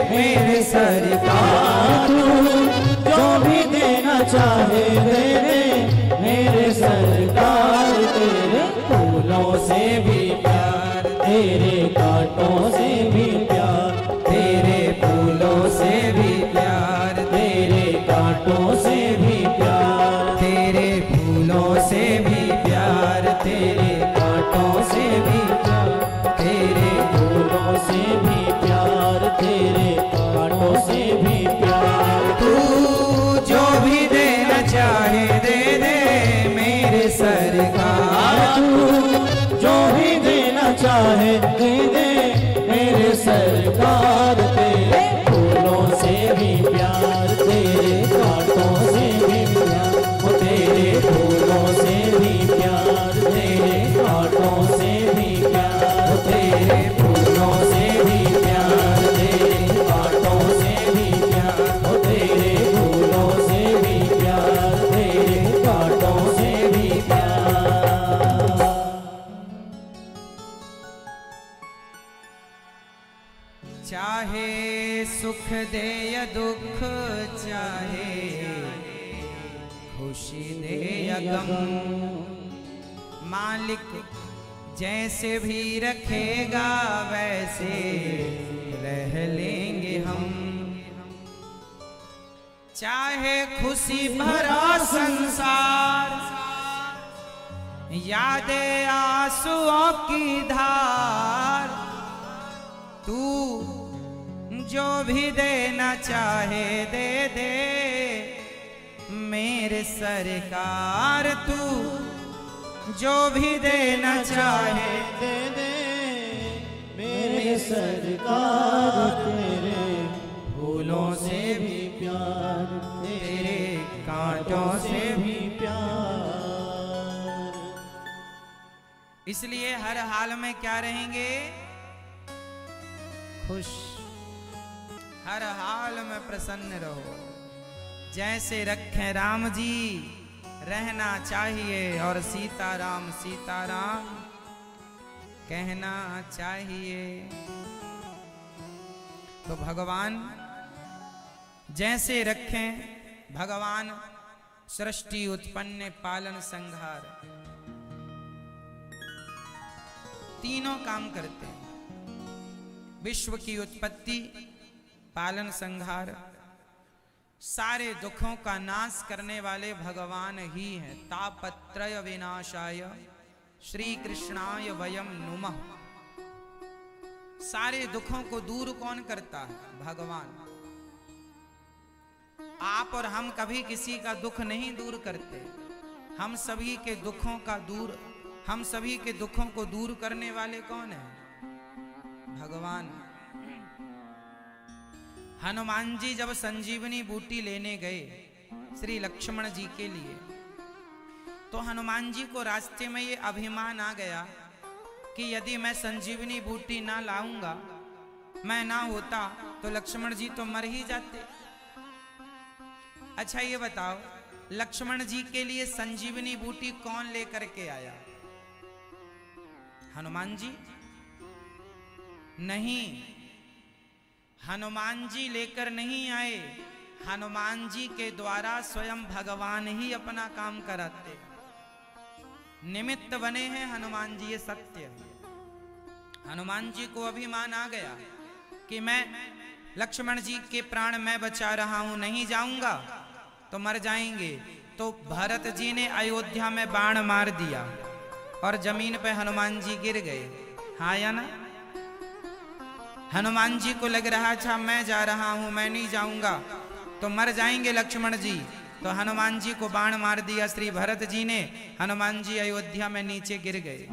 मेरे सरकार, जो भी देना चाहे दे दे मेरे सरकार। तेरे फूलों से भी प्यार, तेरे कांटों से भी प्यार, दे दे मेरे सरकार, तेरे फूलों से भी प्यार, तेरे कांटों से भी प्यार, वो तेरे फूलों से भी प्यार, तेरे कांटों से भी प्यार, तेरे फूलों से भी प्यार, तेरे कांटों से भी प्यार, वो तेरे फूलों से भी प्यार, तेरे कांटों से भी प्यार। चाहे सुख दे या दुख, चाहे खुशी दे या गम, मालिक जैसे भी रखेगा वैसे रह लेंगे हम। चाहे खुशी भरा संसार, यादें आंसुओं की धार, तू जो भी देना चाहे दे दे मेरे सरकार, तू जो भी देना चाहे दे दे मेरे सरकार, तेरे फूलों से भी प्यार, तेरे कांटों से भी प्यार। इसलिए हर हाल में क्या रहेंगे? खुश, हर हाल में प्रसन्न रहो। जैसे रखें राम जी रहना चाहिए, और सीताराम सीताराम कहना चाहिए। तो भगवान जैसे रखें, भगवान सृष्टि उत्पन्न पालन संहार तीनों काम करते हैं। विश्व की उत्पत्ति, पालन संहार, सारे दुखों का नाश करने वाले भगवान ही हैं। तापत्रय विनाशाय श्री कृष्णाय वयम नुमः। सारे दुखों को दूर कौन करता है? भगवान। आप और हम कभी किसी का दुख नहीं दूर करते। हम सभी के दुखों का दूर, हम सभी के दुखों को दूर करने वाले कौन है? भगवान। हनुमान जी जब संजीवनी बूटी लेने गए श्री लक्ष्मण जी के लिए, तो हनुमान जी को रास्ते में ये अभिमान आ गया कि यदि मैं संजीवनी बूटी ना लाऊंगा, मैं ना होता, तो लक्ष्मण जी तो मर ही जाते। अच्छा ये बताओ, लक्ष्मण जी के लिए संजीवनी बूटी कौन लेकर के आया? हनुमान जी? नहीं, हनुमान जी लेकर नहीं आए। हनुमान जी के द्वारा स्वयं भगवान ही अपना काम कराते, निमित्त बने हैं हनुमान जी, ये सत्य है। हनुमान जी को अभिमान आ गया कि मैं लक्ष्मण जी के प्राण मैं बचा रहा हूं, नहीं जाऊंगा तो मर जाएंगे। तो भरत जी ने अयोध्या में बाण मार दिया और जमीन पे हनुमान जी गिर गए। हाँ या ना? हनुमान जी को लग रहा था मैं जा रहा हूं, मैं नहीं जाऊंगा तो मर जाएंगे लक्ष्मण जी। तो हनुमान जी को बाण मार दिया श्री भरत जी ने, हनुमान जी अयोध्या में नीचे गिर गए।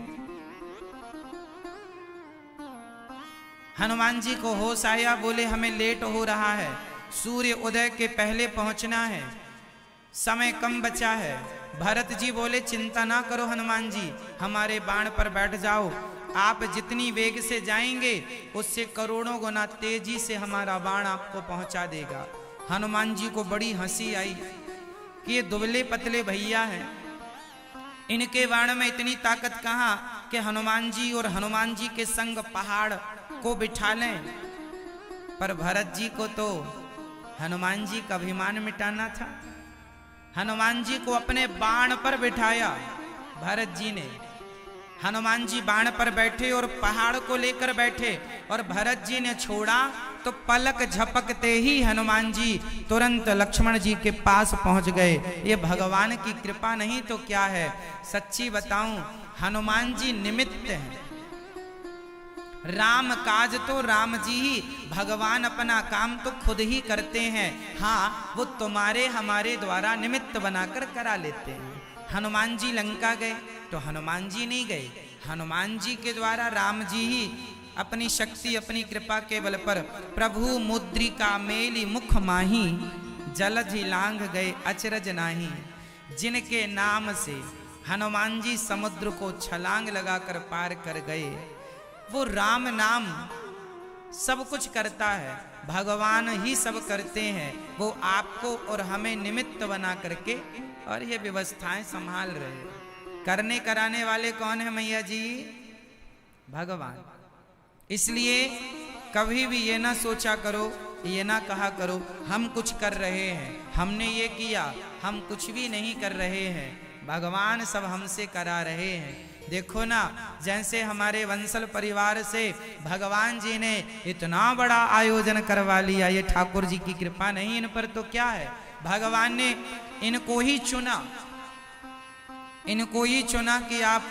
हनुमान जी को होश आया, बोले हमें लेट हो रहा है, सूर्य उदय के पहले पहुंचना है, समय कम बचा है। भरत जी बोले चिंता ना करो हनुमान जी, हमारे बाण पर बैठ जाओ, आप जितनी वेग से जाएंगे उससे करोड़ों गुना तेजी से हमारा बाण आपको पहुंचा देगा। हनुमान जी को बड़ी हंसी आई कि ये दुबले पतले भैया हैं, इनके बाण में इतनी ताकत कहाँ कि हनुमान जी और हनुमान जी के संग पहाड़ को बिठा लें। पर भरत जी को तो हनुमान जी का अभिमान मिटाना था। हनुमान जी को अपने बाण पर बिठाया भरत जी ने। हनुमान जी बाण पर बैठे और पहाड़ को लेकर बैठे, और भरत जी ने छोड़ा तो पलक झपकते ही हनुमान जी तुरंत लक्ष्मण जी के पास पहुंच गए। ये भगवान की कृपा नहीं तो क्या है। सच्ची बताऊं, हनुमान जी निमित्त हैं, राम काज तो राम जी ही, भगवान अपना काम तो खुद ही करते हैं। हाँ, वो तुम्हारे हमारे द्वारा निमित्त बनाकर करा लेते हैं। हनुमान जी लंका गए तो हनुमान जी नहीं गए, हनुमान जी के द्वारा राम जी ही अपनी शक्ति अपनी कृपा के बल पर प्रभु मुद्रिका मेली मुख माही जलधि लांघ गए अचरज नाही। जिनके नाम से हनुमान जी समुद्र को छलांग लगाकर पार कर गए, वो राम नाम सब कुछ करता है, भगवान ही सब करते हैं। वो आपको और हमें निमित्त बना करके और ये व्यवस्थाएं संभाल रहे हैं। करने कराने वाले कौन है मैया जी? भगवान। इसलिए कभी भी ये ना सोचा करो, ये ना कहा करो हम कुछ कर रहे हैं, हमने ये किया, हम कुछ भी नहीं कर रहे हैं, भगवान सब हमसे करा रहे हैं। देखो ना, जैसे हमारे वंशल परिवार से भगवान जी ने इतना बड़ा आयोजन करवा लिया, ये ठाकुर जी की कृपा नहीं इन पर तो क्या है? भगवान ने इनको ही चुना, इनको ही चुना कि आप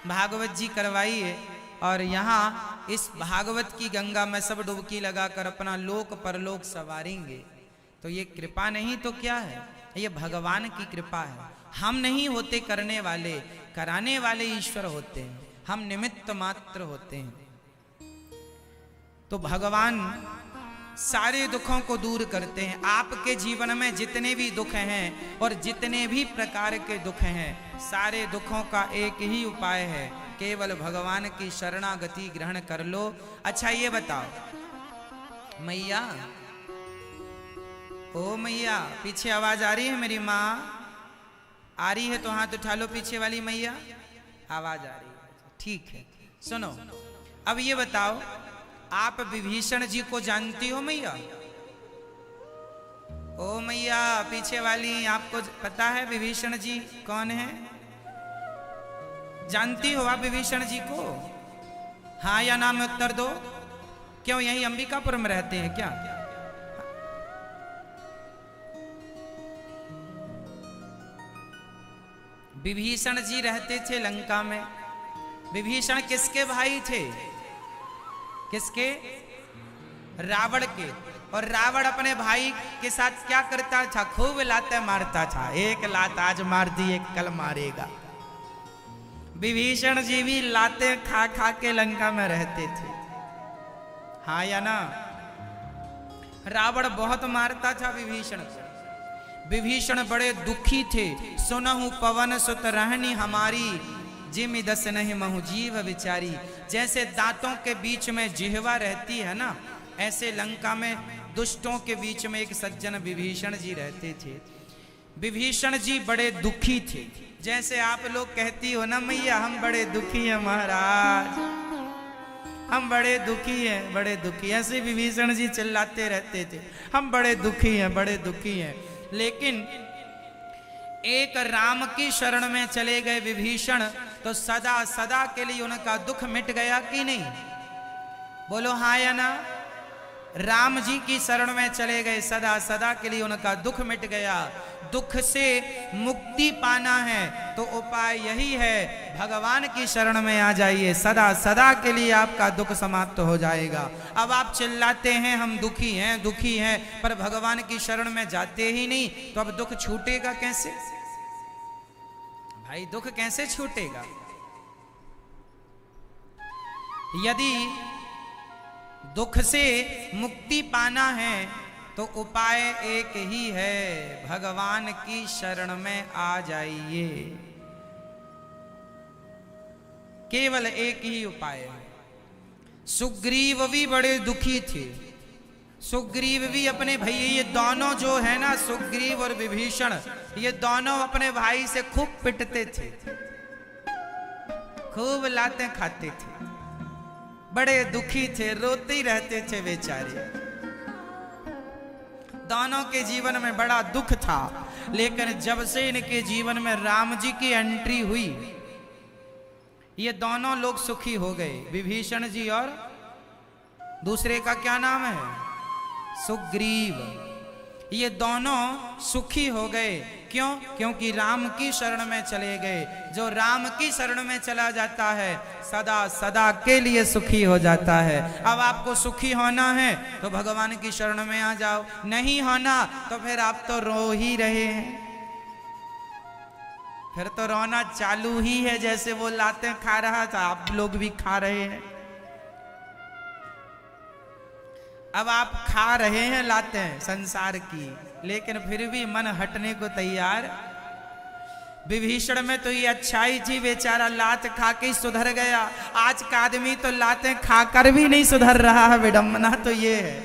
भागवत जी करवाइए और यहाँ इस भागवत की गंगा में सब डुबकी लगाकर अपना लोक परलोक सवारेंगे। तो ये कृपा नहीं तो क्या है? ये भगवान की कृपा है। हम नहीं होते करने वाले, कराने वाले ईश्वर होते हैं, हम निमित्त मात्र होते हैं। तो भगवान सारे दुखों को दूर करते हैं। आपके जीवन में जितने भी दुख हैं और जितने भी प्रकार के दुख हैं, सारे दुखों का एक ही उपाय है, केवल भगवान की शरणागति ग्रहण कर लो। अच्छा ये बताओ मैया, ओ मैया, पीछे आवाज आ रही है मेरी माँ? आ रही है तो हाथ उठा लो पीछे वाली मैया। आवाज आ रही है, ठीक है। सुनो, अब ये बताओ, आप विभीषण जी को जानती हो मैया? ओ मैया पीछे वाली, आपको पता है विभीषण जी कौन है? जानती हो आप विभीषण जी को? हाँ या ना में उत्तर दो। क्यों, यही अंबिकापुर में रहते हैं क्या? विभीषण जी रहते थे लंका में। विभीषण किसके भाई थे? किसके? रावण के। और रावण अपने भाई के साथ क्या करता था? खूब लातें मारता था। एक लात आज मार दी, एक कल मारेगा। विभीषण जी भी लातें खा खा के लंका में रहते थे, हाँ या ना? रावण बहुत मारता था विभीषण को। विभीषण बड़े दुखी थे। सुनहु पवन सुत रहनी हमारी, जिमि दस नहीं महु जीव विचारी। जैसे दांतों के बीच में जिह्वा रहती है ना, ऐसे लंका में दुष्टों के बीच में एक सज्जन विभीषण जी रहते थे। विभीषण जी बड़े दुखी थे। जैसे आप लोग कहती हो ना मैया, हम बड़े दुखी हैं महाराज, हम बड़े दुखी हैं, बड़े दुखी। ऐसे विभीषण जी चिल्लाते रहते थे, हम बड़े दुखी हैं, बड़े दुखी हैं। लेकिन एक राम की शरण में चले गए विभीषण, तो सदा सदा के लिए उनका दुख मिट गया कि नहीं? बोलो हाँ या ना? राम जी की शरण में चले गए, सदा सदा के लिए उनका दुख मिट गया। दुख से मुक्ति पाना है तो उपाय यही है, भगवान की शरण में आ जाइए, सदा सदा के लिए आपका दुख समाप्त हो जाएगा। अब आप चिल्लाते हैं हम दुखी हैं, दुखी हैं, पर भगवान की शरण में जाते ही नहीं, तो अब दुख छूटेगा कैसे? भाई दुख कैसे छूटेगा? यदि दुख से मुक्ति पाना है तो उपाय एक ही है, भगवान की शरण में आ जाइए। केवल एक ही उपाय है। सुग्रीव भी बड़े दुखी थे। सुग्रीव भी अपने भाई, ये दोनों जो है ना, सुग्रीव और विभीषण, ये दोनों अपने भाई से खूब पिटते थे, खूब लातें खाते थे, बड़े दुखी थे, रोते ही रहते थे बेचारे। दोनों के जीवन में बड़ा दुख था। लेकिन जब से इनके जीवन में राम जी की एंट्री हुई, ये दोनों लोग सुखी हो गए। विभीषण जी और दूसरे का क्या नाम है? सुग्रीव। ये दोनों सुखी हो गए। क्यों? क्योंकि राम की शरण में चले गए। जो राम की शरण में चला जाता है सदा सदा के लिए सुखी हो जाता है। अब आपको सुखी होना है तो भगवान की शरण में आ जाओ, नहीं होना तो फिर आप तो रो ही रहे हैं, फिर तो रोना चालू ही है। जैसे वो लातें खा रहा था, आप लोग भी खा रहे हैं। अब आप खा रहे हैं लातें संसार की, लेकिन फिर भी मन हटने को तैयार। विभीषण में तो ये अच्छाई थी, बेचारा लात खा के ही सुधर गया। आज का आदमी तो लातें खाकर भी नहीं सुधर रहा है। विडंबना तो ये है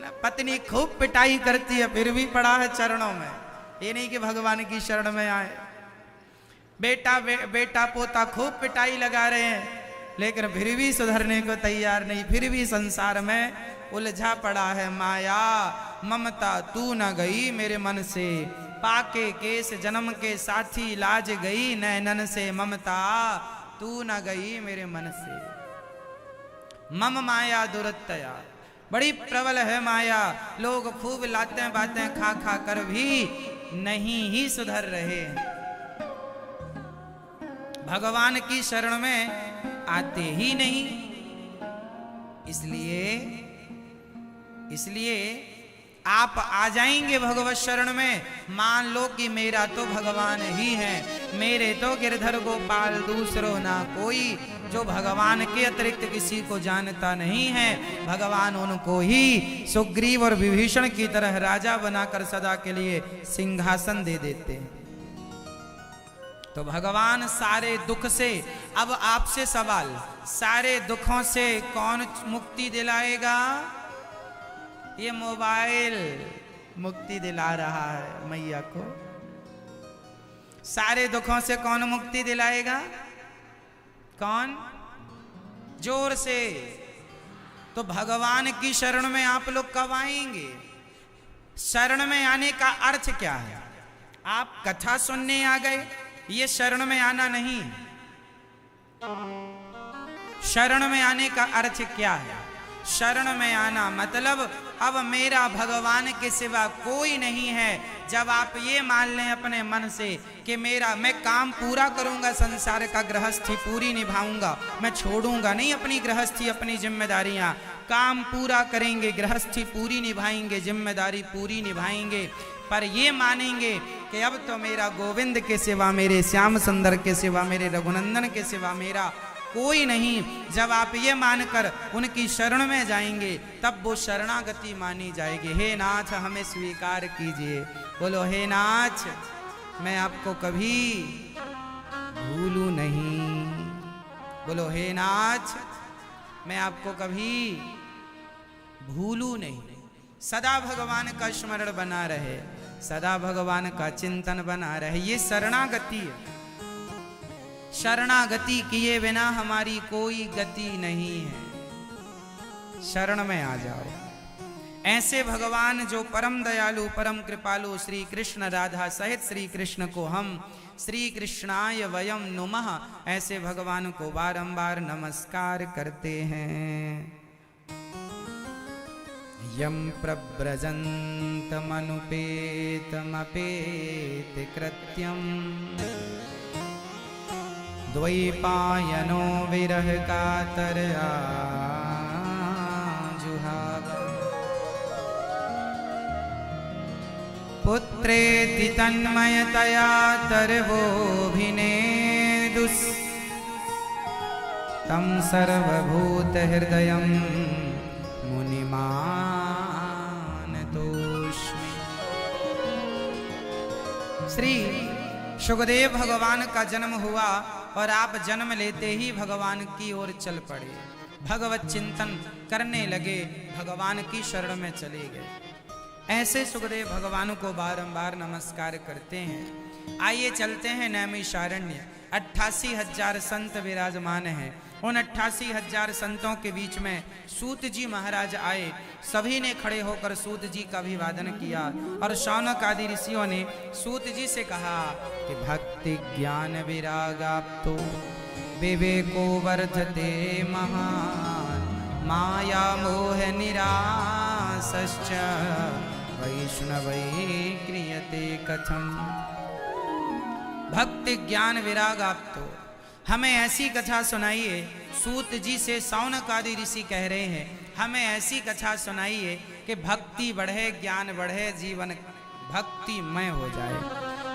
ना, पत्नी खूब पिटाई करती है फिर भी पड़ा है चरणों में। ये नहीं कि भगवान की शरण में आए। बेटा पोता खूब पिटाई लगा रहे हैं, लेकिन फिर भी सुधरने को तैयार नहीं। फिर भी संसार में उलझा पड़ा है। माया ममता तू न गई मेरे मन से, पाके केस जन्म के साथी लाज गई नैनन से। ममता तू न गई मेरे मन से, मम माया दुरत्तया। बड़ी प्रबल है माया। लोग खूब लातें बातें खा खा कर भी नहीं ही सुधर रहे। भगवान की शरण में आते ही नहीं। इसलिए आप आ जाएंगे भगवत शरण में। मान लो कि मेरा तो भगवान ही है, मेरे तो गिरधर गोपाल दूसरो ना कोई। जो भगवान के अतिरिक्त किसी को जानता नहीं है, भगवान उनको ही सुग्रीव और विभीषण की तरह राजा बनाकर सदा के लिए सिंहासन दे देते हैं। तो भगवान सारे दुख से, अब आपसे सवाल, सारे दुखों से कौन मुक्ति दिलाएगा? ये मोबाइल मुक्ति दिला रहा है मैया को। सारे दुखों से कौन मुक्ति दिलाएगा? कौन? जोर से। तो भगवान की शरण में आप लोग कब आएंगे? शरण में आने का अर्थ क्या है? आप कथा सुनने आ गए, ये शरण में आना नहीं। शरण में आने का अर्थ क्या है? शरण में आना मतलब अब मेरा भगवान के सिवा कोई नहीं है। जब आप ये मान लें अपने मन से कि मैं काम पूरा करूंगा, संसार का गृहस्थी पूरी निभाऊंगा, मैं छोड़ूंगा नहीं अपनी गृहस्थी, अपनी जिम्मेदारियां। काम पूरा करेंगे, गृहस्थी पूरी निभाएंगे, जिम्मेदारी पूरी निभाएंगे, पर ये मानेंगे कि अब तो मेरा गोविंद के सिवा, मेरे श्याम सुंदर के सिवा, मेरे रघुनंदन के सिवा मेरा कोई नहीं। जब आप ये मानकर उनकी शरण में जाएंगे, तब वो शरणागति मानी जाएगी। हे नाथ हमें स्वीकार कीजिए। बोलो हे नाथ मैं आपको कभी भूलूं नहीं। बोलो हे नाथ मैं आपको कभी भूलूं नहीं। सदा भगवान का स्मरण बना रहे, सदा भगवान का चिंतन बना रहे। ये शरणागति है। शरणागति किए बिना हमारी कोई गति नहीं है। शरण में आ जाओ। ऐसे भगवान जो परम दयालु परम कृपालु श्री कृष्ण राधा सहित श्री कृष्ण को हम श्री कृष्णाय वयम नुमः, ऐसे भगवान को बारंबार नमस्कार करते हैं। यम प्रव्रजन्तमनुपेतमपेत कृत्यम, द्वैपायनो विरह कातर जुहाव। पुत्रेति तन्मयतया तर्वोऽभिनेदुस्, तं सर्वभूतहृदयं मुनिमानतोऽस्मि। श्री सुखदेव भगवान का जन्म हुआ और आप जन्म लेते ही भगवान की ओर चल पड़े, भगवत चिंतन करने लगे, भगवान की शरण में चले गए। ऐसे सुखदेव भगवान को बारंबार नमस्कार करते हैं। आइए चलते हैं नैमिषारण्य। 88,000 संत विराजमान हैं। उन 88,000 संतों के बीच में सूत जी महाराज आए। सभी ने खड़े होकर सूत जी का अभिवादन किया और शौनक आदि ऋषियों ने सूत जी से कहा कि भक्ति ज्ञान विरागाप्तो विवेको वर्धते महान, माया मोह निरासश्च वैष्णवै क्रियते कथम। भक्ति ज्ञान विरागाप्तो, हमें ऐसी कथा सुनाइए। सूत जी से शौनक आदि ऋषि कह रहे हैं हमें ऐसी कथा सुनाइए कि भक्ति बढ़े, ज्ञान बढ़े, जीवन भक्तिमय हो जाए।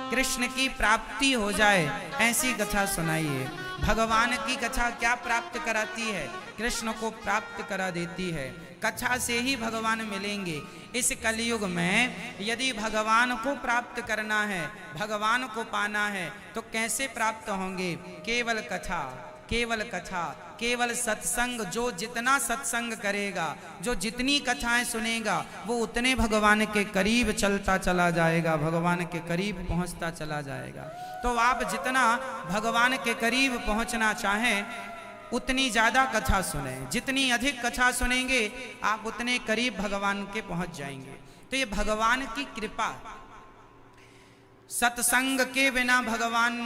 कृष्ण की प्राप्ति हो जाए ऐसी कथा सुनाइए। भगवान की कथा क्या प्राप्त कराती है? कृष्ण को प्राप्त करा देती है। कथा से ही भगवान मिलेंगे। इस कलयुग में यदि भगवान को प्राप्त करना है, भगवान को पाना है, तो कैसे प्राप्त होंगे? केवल कथा, केवल कथा, केवल सत्संग। जो जितना सत्संग करेगा, जो जितनी कथाएं सुनेगा, वो उतने भगवान के करीब चलता चला जाएगा, भगवान के करीब पहुंचता चला जाएगा। तो आप जितना भगवान के करीब पहुंचना चाहें, उतनी ज़्यादा कथा सुने। जितनी अधिक कथा सुनेंगे, आप उतने करीब भगवान के पहुंच जाएंगे। तो ये भगवान की कृपा। सत्संग के बिना भगवान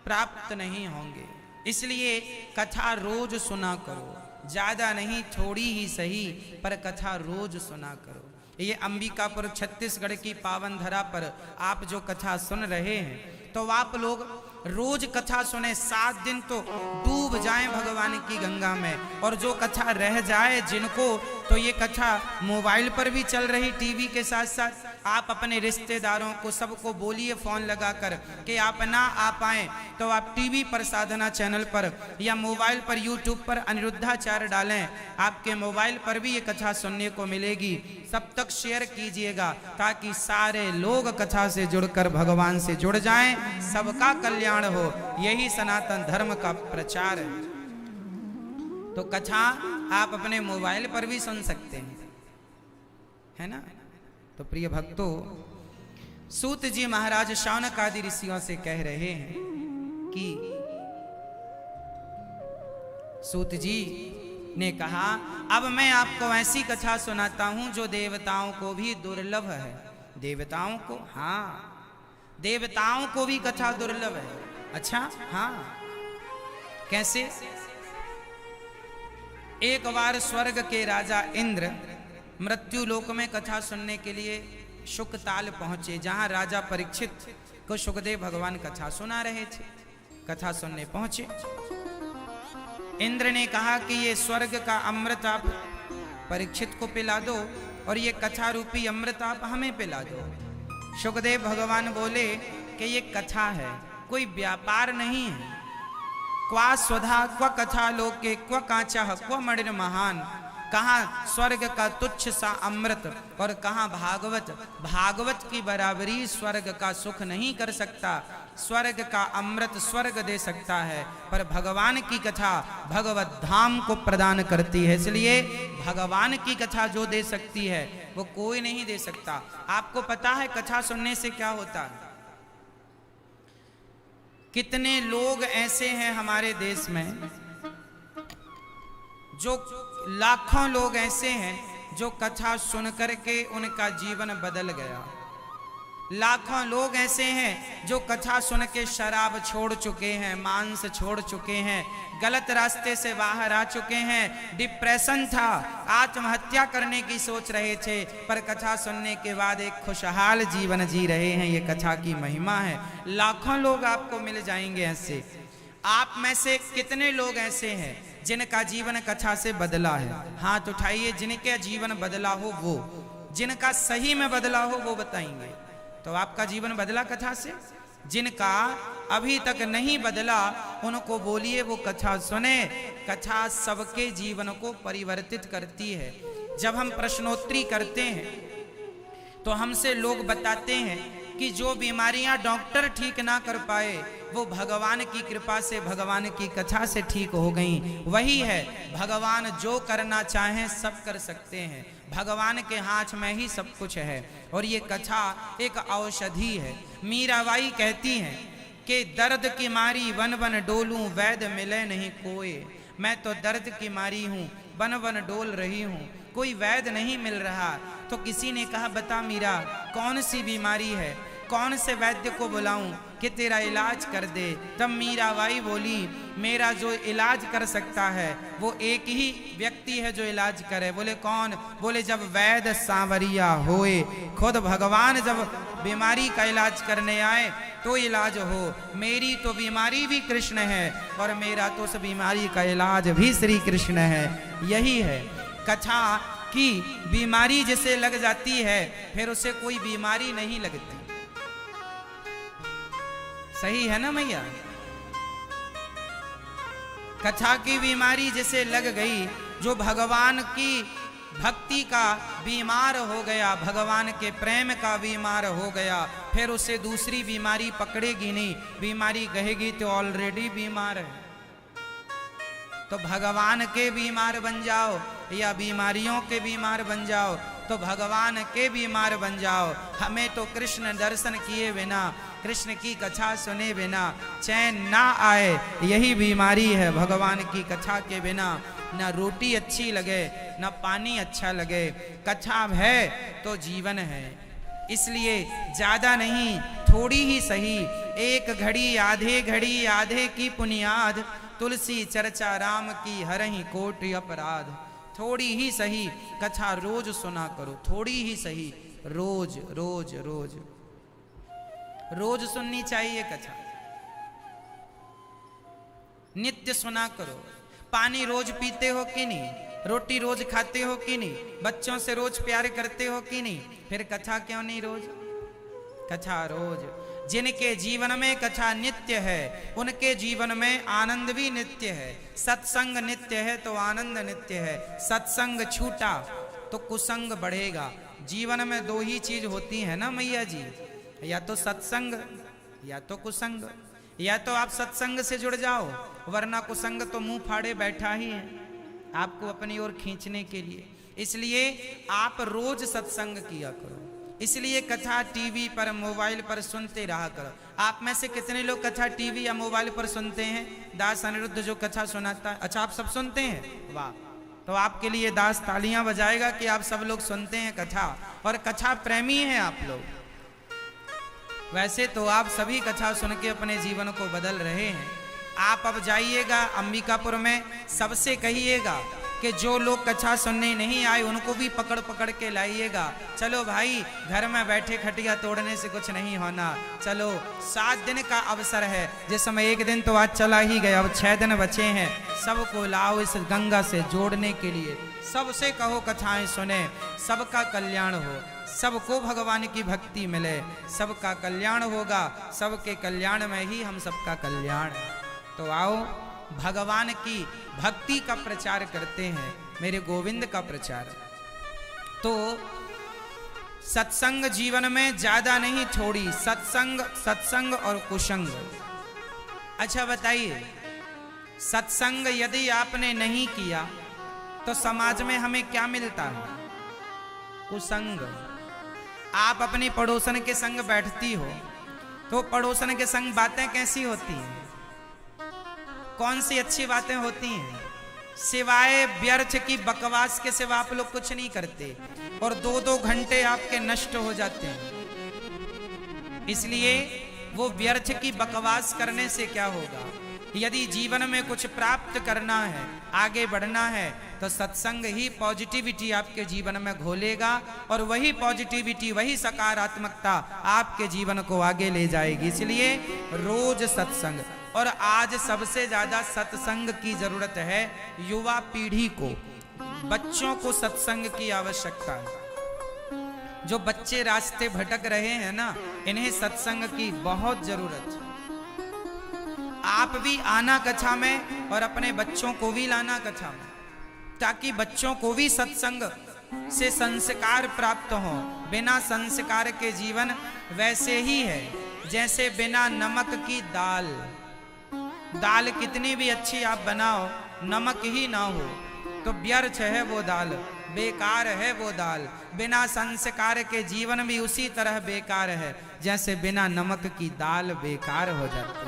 प्राप्त नहीं होंगे। इसलिए कथा रोज सुना करो, ज्यादा नहीं, थोड़ी ही सही, पर कथा रोज सुना करो। ये अंबिकापुर छत्तीसगढ़ की पावन धरा पर आप जो कथा सुन रहे हैं, तो आप लोग रोज कथा सुने। 7 दिन तो डूब जाएं भगवान की गंगा में। और जो कथा रह जाए जिनको, तो ये कथा मोबाइल पर भी चल रही, टीवी के साथ साथ आप अपने रिश्तेदारों को सबको बोलिए फोन लगाकर कि आप ना आ पाएं तो आप टीवी पर साधना चैनल पर या मोबाइल पर यूट्यूब पर अनिरुद्धाचार्य डालें। आपके मोबाइल पर भी ये कथा सुनने को मिलेगी। सब तक शेयर कीजिएगा ताकि सारे लोग कथा से जुड़कर भगवान से जुड़ जाएं, सबका कल्याण हो। यही सनातन धर्म का प्रचार है। तो कथा आप अपने मोबाइल पर भी सुन सकते हैं, है ना। तो प्रिय भक्तों, सूत जी महाराज शौनक आदि ऋषियों से कह रहे हैं कि सूत जी ने कहा, अब मैं आपको ऐसी कथा सुनाता हूं जो देवताओं को भी दुर्लभ है। देवताओं को, हाँ, देवताओं को भी कथा दुर्लभ है। अच्छा, हाँ, कैसे? एक बार स्वर्ग के राजा इंद्र मृत्यु लोक में कथा सुनने के लिए शुकताल पहुंचे, जहां राजा परीक्षित को सुखदेव भगवान कथा सुना रहे थे। कथा सुनने पहुंचे। इंद्र ने कहा कि ये स्वर्ग का अमृत आप परीक्षित को पिला दो और ये कथा रूपी अमृत आप हमें पिला दो। सुखदेव भगवान बोले कि ये कथा है, कोई व्यापार नहीं है। क्वा स्वधा क्व कथा लोके क्व कांचा क्व मणिर महान। कहाँ स्वर्ग का तुच्छ सा अमृत और कहाँ भागवत। भागवत की बराबरी स्वर्ग का सुख नहीं कर सकता। स्वर्ग का अमृत स्वर्ग दे सकता है, पर भगवान की कथा भगवत धाम को प्रदान करती है। इसलिए भगवान की कथा जो दे सकती है वो कोई नहीं दे सकता। आपको पता है कथा सुनने से क्या होता है? कितने लोग ऐसे हैं हमारे देश में, जो लाखों लोग ऐसे हैं जो कथा सुन करके उनका जीवन बदल गया। लाखों लोग ऐसे हैं जो कथा सुन के शराब छोड़ चुके हैं, मांस छोड़ चुके हैं, गलत रास्ते से बाहर आ चुके हैं। डिप्रेशन था, आत्महत्या करने की सोच रहे थे, पर कथा सुनने के बाद एक खुशहाल जीवन जी रहे हैं। ये कथा की महिमा है। लाखों लोग आपको मिल जाएंगे ऐसे। आप में से कितने लोग ऐसे हैं जिनका जीवन कथा से बदला है? हाथ उठाइए। जिनके जीवन बदला हो वो, जिनका सही में बदला हो वो बताएंगे। तो आपका जीवन बदला कथा से? जिनका अभी तक नहीं बदला उनको बोलिए वो कथा सुने। कथा सबके जीवन को परिवर्तित करती है। जब हम प्रश्नोत्तरी करते हैं तो हमसे लोग बताते हैं कि जो बीमारियां डॉक्टर ठीक ना कर पाए वो भगवान की कृपा से, भगवान की कथा से ठीक हो गई। वही है, भगवान जो करना चाहें सब कर सकते हैं। भगवान के हाथ में ही सब कुछ है। और ये कथा एक औषधि है। मीराबाई कहती हैं कि दर्द की मारी वन वन डोलूं, वैद्य मिले नहीं कोई। मैं तो दर्द की मारी हूँ, वन वन डोल रही हूँ, कोई वैद्य नहीं मिल रहा। तो किसी ने कहा, बता मीरा कौन सी बीमारी है, कौन से वैद्य को बुलाऊं कि तेरा इलाज कर दे? तब मीराबाई बोली, मेरा जो इलाज कर सकता है वो एक ही व्यक्ति है जो इलाज करे। बोले कौन? बोले जब वैद्य सांवरिया होए। खुद भगवान जब बीमारी का इलाज करने आए तो इलाज हो। मेरी तो बीमारी भी कृष्ण है और मेरा तो उस बीमारी का इलाज भी श्री कृष्ण है। यही है कथा की। बीमारी जिसे लग जाती है फिर उसे कोई बीमारी नहीं लगती। सही है ना मैया? कथा की बीमारी जिसे लग गई, जो भगवान की भक्ति का बीमार हो गया, भगवान के प्रेम का बीमार हो गया, फिर उसे दूसरी बीमारी पकड़ेगी नहीं। बीमारी कहेगी तो ऑलरेडी बीमार है। तो भगवान के बीमार बन जाओ या बीमारियों के बीमार बन जाओ, तो भगवान के बीमार बन जाओ। हमें तो कृष्ण दर्शन किए बिना, कृष्ण की कथा सुने बिना चैन ना आए, यही बीमारी है। भगवान की कथा के बिना ना रोटी अच्छी लगे, ना पानी अच्छा लगे। कथा है तो जीवन है। इसलिए ज्यादा नहीं, थोड़ी ही सही, एक घड़ी आधे की पुनियाद, तुलसी चर्चा राम की हरहि कोटि अपराध। थोड़ी ही सही कथा रोज सुना करो, थोड़ी ही सही, रोज रोज रोज रोज सुननी चाहिए कथा, नित्य सुना करो। पानी रोज पीते हो कि नहीं? रोटी रोज खाते हो कि नहीं? बच्चों से रोज प्यार करते हो कि नहीं? फिर कथा क्यों नहीं रोज? कथा रोज। जिनके जीवन में कथा नित्य है, उनके जीवन में आनंद भी नित्य है। सत्संग नित्य है तो आनंद नित्य है। सत्संग छूटा तो कुसंग बढ़ेगा। जीवन में दो ही चीज होती है ना मैया जी, या तो सत्संग या तो कुसंग। या तो आप सत्संग से जुड़ जाओ, वरना कुसंग तो मुंह फाड़े बैठा ही है आपको अपनी ओर खींचने के लिए। इसलिए आप रोज सत्संग किया करो। इसलिए कथा टीवी पर, मोबाइल पर सुनते रहा करो। आप में से कितने लोग कथा टीवी या मोबाइल पर सुनते हैं? दास अनिरुद्ध जो कथा सुनाता है, अच्छा आप सब सुनते हैं? वाह, तो आपके लिए दास तालियां बजाएगा कि आप सब लोग सुनते हैं कथा, और कथा प्रेमी हैं आप लोग। वैसे तो आप सभी कथा सुन के अपने जीवन को बदल रहे हैं। आप अब जाइएगा अंबिकापुर में, सबसे कहिएगा कि जो लोग कथा सुनने नहीं आए उनको भी पकड़ पकड़ के लाइएगा। चलो भाई, घर में बैठे खटिया तोड़ने से कुछ नहीं होना। चलो, 7 दिन का अवसर है, जिसमें एक दिन तो आज चला ही गया, अब 6 दिन बचे हैं। सबको लाओ इस गंगा से जोड़ने के लिए। सबसे कहो कथाएं सुने, सबका कल्याण हो, सबको भगवान की भक्ति मिले, सबका कल्याण होगा। सबके कल्याण में ही हम सबका कल्याण है। तो आओ भगवान की भक्ति का प्रचार करते हैं, मेरे गोविंद का प्रचार। तो सत्संग जीवन में ज्यादा नहीं, थोड़ी सत्संग, सत्संग और कुसंग। अच्छा बताइए, सत्संग यदि आपने नहीं किया तो समाज में हमें क्या मिलता है? कुसंग। आप अपनी पड़ोसन के संग बैठती हो तो पड़ोसन के संग बातें कैसी होती हैं? कौन सी अच्छी बातें होती हैं? सिवाय व्यर्थ की बकवास के सिवा आप लोग कुछ नहीं करते, और 2-2 घंटे आपके नष्ट हो जाते हैं। इसलिए वो व्यर्थ की बकवास करने से क्या होगा? यदि जीवन में कुछ प्राप्त करना है, आगे बढ़ना है, तो सत्संग ही पॉजिटिविटी आपके जीवन में घोलेगा, और वही पॉजिटिविटी, वही सकारात्मकता आपके जीवन को आगे ले जाएगी। इसलिए रोज सत्संग। और आज सबसे ज्यादा सत्संग की जरूरत है युवा पीढ़ी को, बच्चों को सत्संग की आवश्यकता है। जो बच्चे रास्ते भटक रहे हैं ना, इन्हें सत्संग की बहुत जरूरत है। आप भी आना कथा में, और अपने बच्चों को भी लाना कथा में, ताकि बच्चों को भी सत्संग से संस्कार प्राप्त हो। बिना संस्कार के जीवन वैसे ही है जैसे बिना नमक की दाल। दाल कितनी भी अच्छी आप बनाओ, नमक ही ना हो तो व्यर्थ है वो दाल, बेकार है वो दाल। बिना संस्कार के जीवन भी उसी तरह बेकार है जैसे बिना नमक की दाल बेकार हो जाती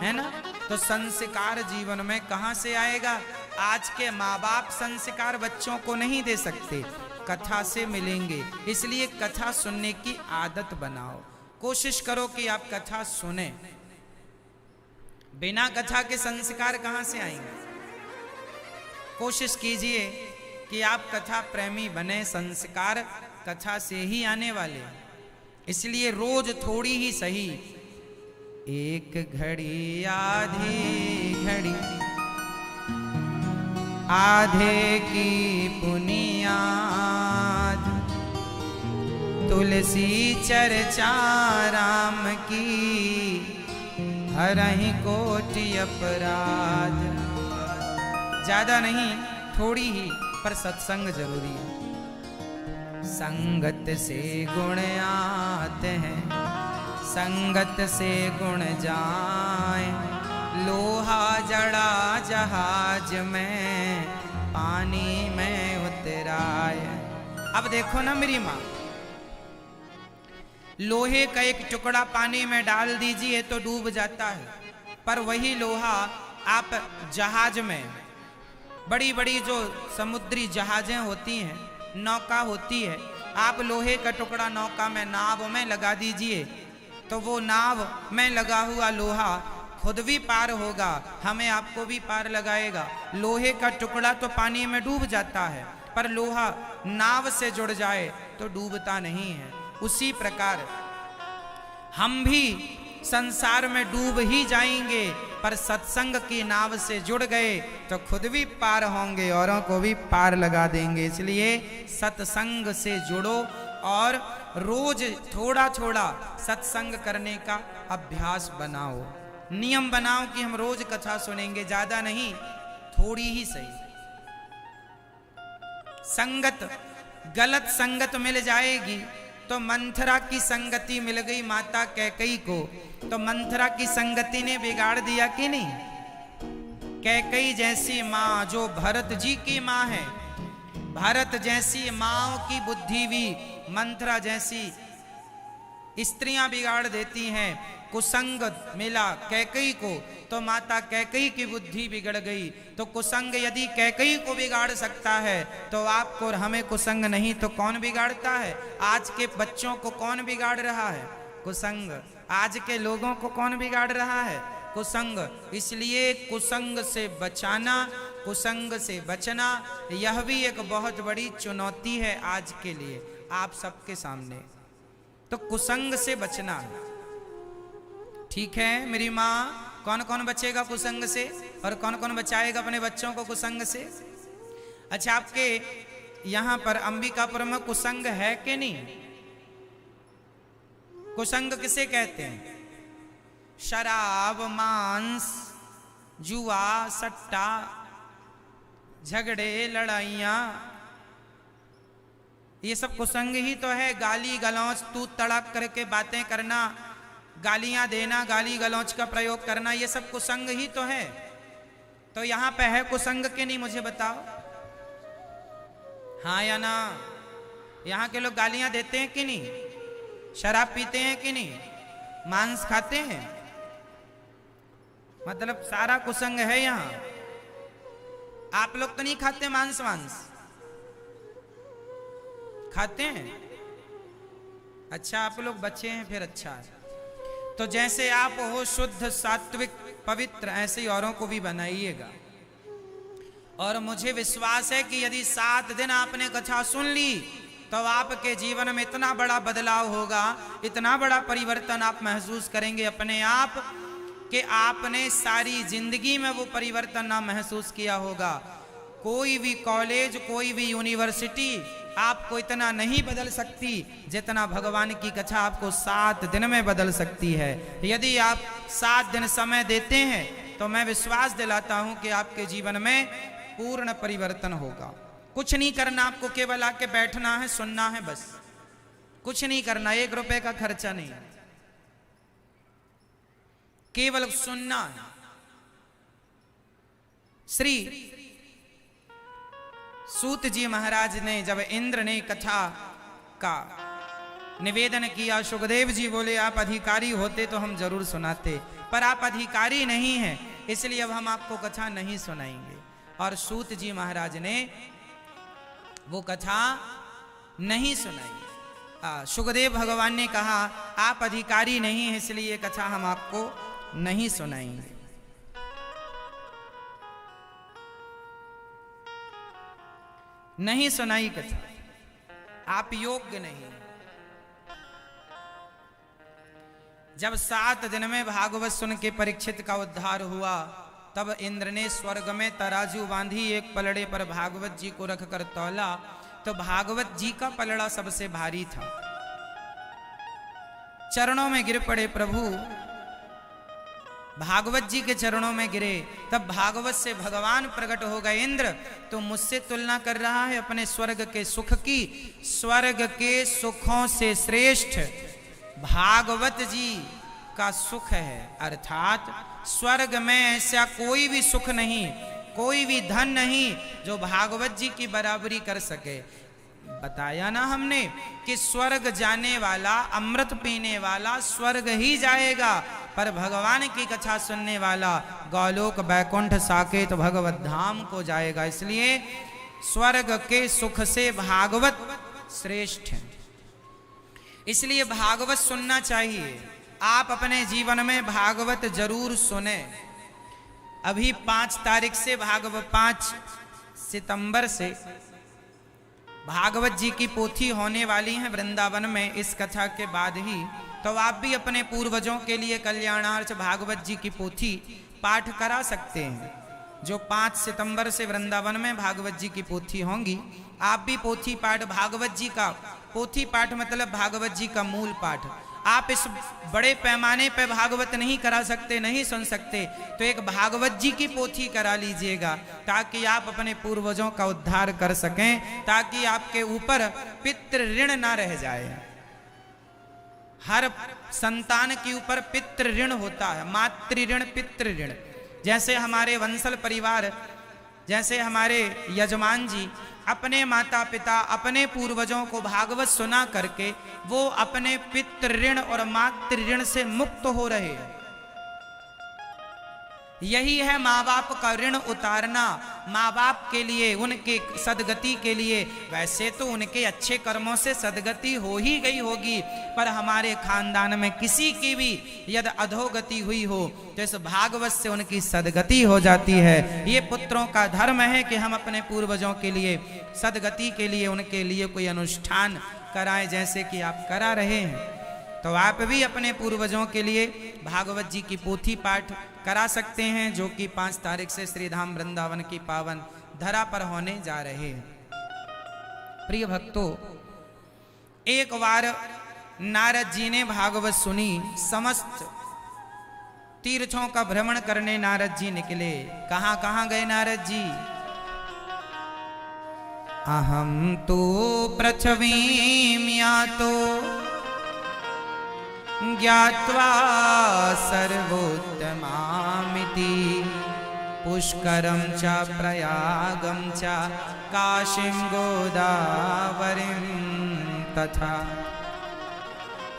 है ना। तो संस्कार जीवन में कहां से आएगा? आज के माँ बाप संस्कार बच्चों को नहीं दे सकते, कथा से मिलेंगे। इसलिए कथा सुनने की आदत बनाओ, कोशिश करो कि आप कथा सुने। बिना कथा के संस्कार कहां से आएंगे? कोशिश कीजिए कि आप कथा प्रेमी बने, संस्कार कथा से ही आने वाले। इसलिए रोज थोड़ी ही सही, एक घड़ी आधे की पुनियाद, तुलसी चर्चा राम की हरहि कोटि अपराध। ज्यादा नहीं, थोड़ी ही, पर सत्संग जरूरी है। संगत से गुण आते हैं, संगत से गुण जाए। लोहा जड़ा जहाज में, पानी में उतराए। अब देखो ना मेरी माँ, लोहे का एक टुकड़ा पानी में डाल दीजिए तो डूब जाता है, पर वही लोहा आप जहाज में, बड़ी बड़ी जो समुद्री जहाजें होती हैं, नौका होती है, आप लोहे का टुकड़ा नौका में, नाव में लगा दीजिए तो वो नाव में लगा हुआ लोहा खुद भी पार होगा, हमें आपको भी पार लगाएगा। लोहे का टुकड़ा तो पानी में डूब जाता है, पर लोहा नाव से जुड़ जाए तो डूबता नहीं है। उसी प्रकार हम भी संसार में डूब ही जाएंगे, पर सत्संग की नाव से जुड़ गए तो खुद भी पार होंगे, औरों को भी पार लगा देंगे। इसलिए सत्संग से जुड़ो और रोज थोड़ा थोड़ा सत्संग करने का अभ्यास बनाओ, नियम बनाओ कि हम रोज कथा सुनेंगे, ज्यादा नहीं, थोड़ी ही सही। संगत, गलत संगत मिल जाएगी तो मंथरा की संगति मिल गई माता कैकई को, तो मंथरा की संगति ने बिगाड़ दिया कि नहीं? कैकई जैसी माँ जो भरत जी की माँ है, भरत जैसी माँओं की बुद्धि भी मंथरा जैसी स्त्रियां बिगाड़ देती हैं। कुसंग मिला कैकई को तो माता कैकई की बुद्धि बिगड़ गई। तो कुसंग यदि कैकई को बिगाड़ सकता है तो आपको और हमें कुसंग नहीं तो कौन बिगाड़ता है? आज के बच्चों को कौन बिगाड़ रहा है? कुसंग। आज के लोगों को कौन बिगाड़ रहा है? कुसंग। इसलिए कुसंग से बचाना, कुसंग से बचना, यह भी एक बहुत बड़ी चुनौती है आज के लिए आप सबके सामने। तो कुसंग से बचना, ठीक है मेरी माँ? कौन कौन बचेगा कुसंग से और कौन कौन बचाएगा अपने बच्चों को कुसंग से? अच्छा, आपके यहां पर अंबिकापुर में कुसंग है कि नहीं? कुसंग किसे कहते हैं? शराब, मांस, जुआ, सट्टा, झगड़े, लड़ाइयां, ये सब कुसंग ही तो है। गाली गलौच, तू तड़क करके बातें करना, गालियां देना, गाली गलौच का प्रयोग करना, ये सब कुसंग ही तो है। तो यहां पे है कुसंग के नहीं? मुझे बताओ, हाँ या ना? यहां के लोग गालियां देते हैं कि नहीं? शराब पीते हैं कि नहीं? मांस खाते हैं? मतलब सारा कुसंग है यहां। आप लोग तो नहीं खाते मांस? वांस खाते हैं? अच्छा, आप लोग बचे हैं, फिर अच्छा है। तो जैसे आप हो शुद्ध, सात्विक, पवित्र, ऐसे ही औरों को भी बनाइएगा। और मुझे विश्वास है कि यदि 7 दिन आपने कथा सुन ली तो आपके जीवन में इतना बड़ा बदलाव होगा, इतना बड़ा परिवर्तन आप महसूस करेंगे अपने आप कि आपने सारी जिंदगी में वो परिवर्तन ना महसूस किया होगा। कोई भी कॉलेज, कोई भी यूनिवर्सिटी आपको इतना नहीं बदल सकती जितना भगवान की कथा आपको 7 दिन में बदल सकती है। यदि आप 7 दिन समय देते हैं तो मैं विश्वास दिलाता हूं कि आपके जीवन में पूर्ण परिवर्तन होगा। कुछ नहीं करना, आपको केवल आके बैठना है, सुनना है, बस कुछ नहीं करना। 1 रुपए का खर्चा नहीं, केवल सुनना है। श्री सूत जी महाराज ने जब इंद्र ने कथा का निवेदन किया, सुखदेव जी बोले आप अधिकारी होते तो हम जरूर सुनाते, पर आप अधिकारी नहीं हैं, इसलिए अब हम आपको कथा नहीं सुनाएंगे। और सूत जी महाराज ने वो कथा नहीं सुनाई। सुखदेव भगवान ने कहा आप अधिकारी नहीं हैं, इसलिए ये कथा हम आपको नहीं सुनाएंगे। नहीं सुनाई कथा, आप योग्य नहीं। जब 7 दिन में भागवत सुन के परीक्षित का उद्धार हुआ, तब इंद्र ने स्वर्ग में तराजू बांधी, एक पलड़े पर भागवत जी को रखकर तौला तो भागवत जी का पलड़ा सबसे भारी था। चरणों में गिर पड़े प्रभु, भागवत जी के चरणों में गिरे, तब भागवत से भगवान प्रकट हो गए। इंद्र तो मुझसे तुलना कर रहा है अपने स्वर्ग के सुख की। स्वर्ग के सुखों से श्रेष्ठ भागवत जी का सुख है, अर्थात स्वर्ग में ऐसा कोई भी सुख नहीं, कोई भी धन नहीं जो भागवत जी की बराबरी कर सके। बताया ना हमने कि स्वर्ग जाने वाला, अमृत पीने वाला स्वर्ग ही जाएगा, पर भगवान की कथा सुनने वाला गौलोक बैकुंठ साकेत भगवत धाम को जाएगा। इसलिए स्वर्ग के सुख से भागवत श्रेष्ठ है। इसलिए भागवत सुनना चाहिए। आप अपने जीवन में भागवत जरूर सुने। अभी 5 तारीख से 5 सितंबर से भागवत जी की पोथी होने वाली है वृंदावन में। इस कथा के बाद ही तो आप भी अपने पूर्वजों के लिए कल्याणार्थ भागवत जी की पोथी पाठ करा सकते हैं। जो 5 सितंबर से वृंदावन में भागवत जी की पोथी होंगी, आप भी पोथी पाठ, भागवत जी का पोथी पाठ मतलब भागवत जी का मूल पाठ। आप इस बड़े पैमाने पर भागवत नहीं करा सकते, नहीं सुन सकते, तो एक भागवत जी की पोथी करा लीजिएगा, ताकि आप अपने पूर्वजों का उद्धार कर सकें, ताकि आपके ऊपर पितृ ऋण ना रह जाए। हर संतान के ऊपर पितृ ऋण होता है, मातृ ऋण, पितृ ऋण। जैसे हमारे वंशल परिवार, जैसे हमारे यजमान जी अपने माता पिता, अपने पूर्वजों को भागवत सुना करके वो अपने पितृ ऋण और मातृ ऋण से मुक्त हो रहे हैं। यही है माँ बाप का ऋण उतारना, माँ बाप के लिए, उनके सदगति के लिए। वैसे तो उनके अच्छे कर्मों से सदगति हो ही गई होगी, पर हमारे खानदान में किसी की भी यदि अधोगति हुई हो तो इस भागवत से उनकी सदगति हो जाती है। ये पुत्रों का धर्म है कि हम अपने पूर्वजों के लिए, सदगति के लिए, उनके लिए कोई अनुष्ठान कराएं, जैसे कि आप करा रहे हैं। तो आप भी अपने पूर्वजों के लिए भागवत जी की पोथी पाठ करा सकते हैं, जो कि 5 तारीख से श्री धाम वृंदावन की पावन धरा पर होने जा रहे हैं। प्रिय भक्तों, एक बार नारद जी ने भागवत सुनी। समस्त तीर्थों का भ्रमण करने नारद जी निकले। कहां कहां गए नारद जी? अहम तो पृथ्वीं यातो ज्ञात्वा सर्वोत्तमामिति पुष्करं च प्रयागं च काशीं गोदावरीं तथा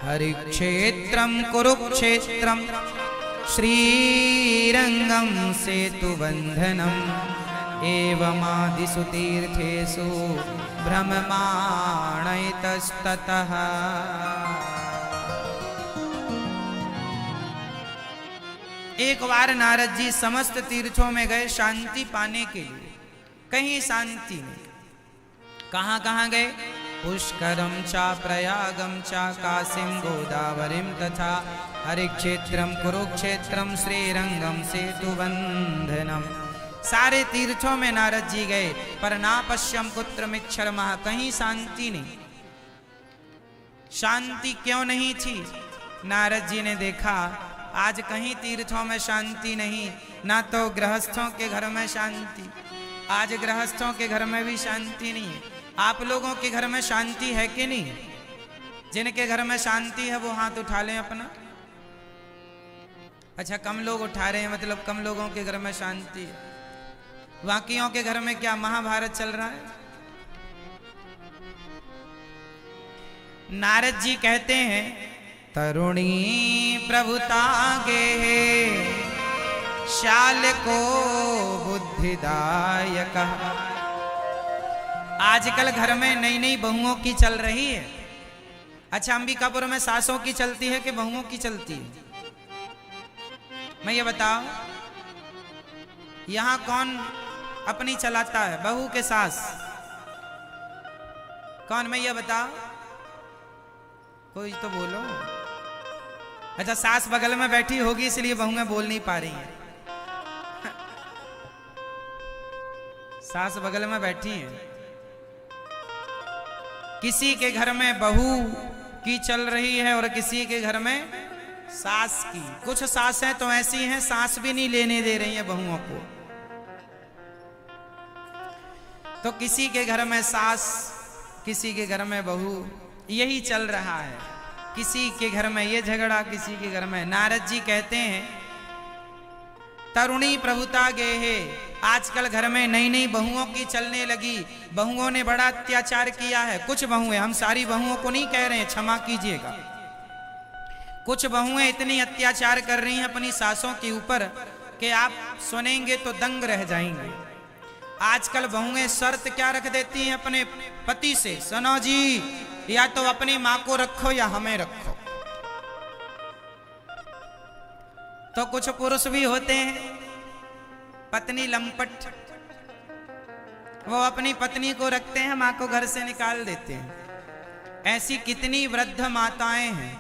हरिक्षेत्रं कुरुक्षेत्रं श्रीरंगं सेतुबन्धनम् एवमादिषु तीर्थेषु भ्रममाणैतस्ततः। एक बार नारद जी समस्त तीर्थों में गए शांति पाने के लिए। कहीं शांति नहीं। कहां कहां गए? पुष्करम चा प्रयागम चा काशीं गोदावरीं तथा हरिक्षेत्रम कुरुक्षेत्रम श्रीरंगम सेतुबंधनम। सारे तीर्थों में नारद जी गए, पर ना पश्यम कुत्रमिच्छर्मः, कहीं शांति नहीं। शांति क्यों नहीं थी? नारद जी ने देखा आज कहीं तीर्थों में शांति नहीं, ना तो गृहस्थों के घर में शांति। आज गृहस्थों के घर में भी शांति नहीं है। आप लोगों के घर में शांति है कि नहीं? जिनके घर में शांति है वो हाथ उठा लें अपना। अच्छा, कम लोग उठा रहे हैं, मतलब कम लोगों के घर में शांति है। बाकियों के घर में क्या महाभारत चल रहा है? नारद जी कहते हैं तरुणी प्रभुतागे शाल को बुद्धिदायक। आजकल घर में नई नई बहुओं की चल रही है। अच्छा, अंबिकापुर में सासों की चलती है कि बहुओं की चलती है? मैं ये बताओ, यहां कौन अपनी चलाता है, बहू के सास? कौन? मैं ये बताओ, कोई तो बोलो। अच्छा, सास बगल में बैठी होगी इसलिए बहुएं बोल नहीं पा रही हैं। सास बगल में बैठी हैं। किसी के घर में बहू की चल रही है और किसी के घर में सास की। कुछ सासें तो ऐसी हैं सांस भी नहीं लेने दे रही हैं बहुओं को। तो किसी के घर में सास, किसी के घर में बहू, यही चल रहा है। किसी के घर में ये झगड़ा, किसी के घर में। नारद जी कहते हैं तरुणी प्रभुता गे है। आजकल घर में नई नई बहुओं की चलने लगी। बहुओं ने बड़ा अत्याचार किया है। कुछ बहुएं, हम सारी बहुओं को नहीं कह रहे हैं, क्षमा कीजिएगा। कुछ बहुएं इतनी अत्याचार कर रही हैं अपनी सासों के ऊपर कि आप सुनेंगे तो दंग रह जाएंगे। आजकल बहुएं शर्त क्या रख देती हैं अपने पति से, सुनो जी, या तो अपनी मां को रखो या हमें रखो। तो कुछ पुरुष भी होते हैं पत्नी लंपट, वो अपनी पत्नी को रखते हैं, मां को घर से निकाल देते हैं। ऐसी कितनी वृद्ध माताएं हैं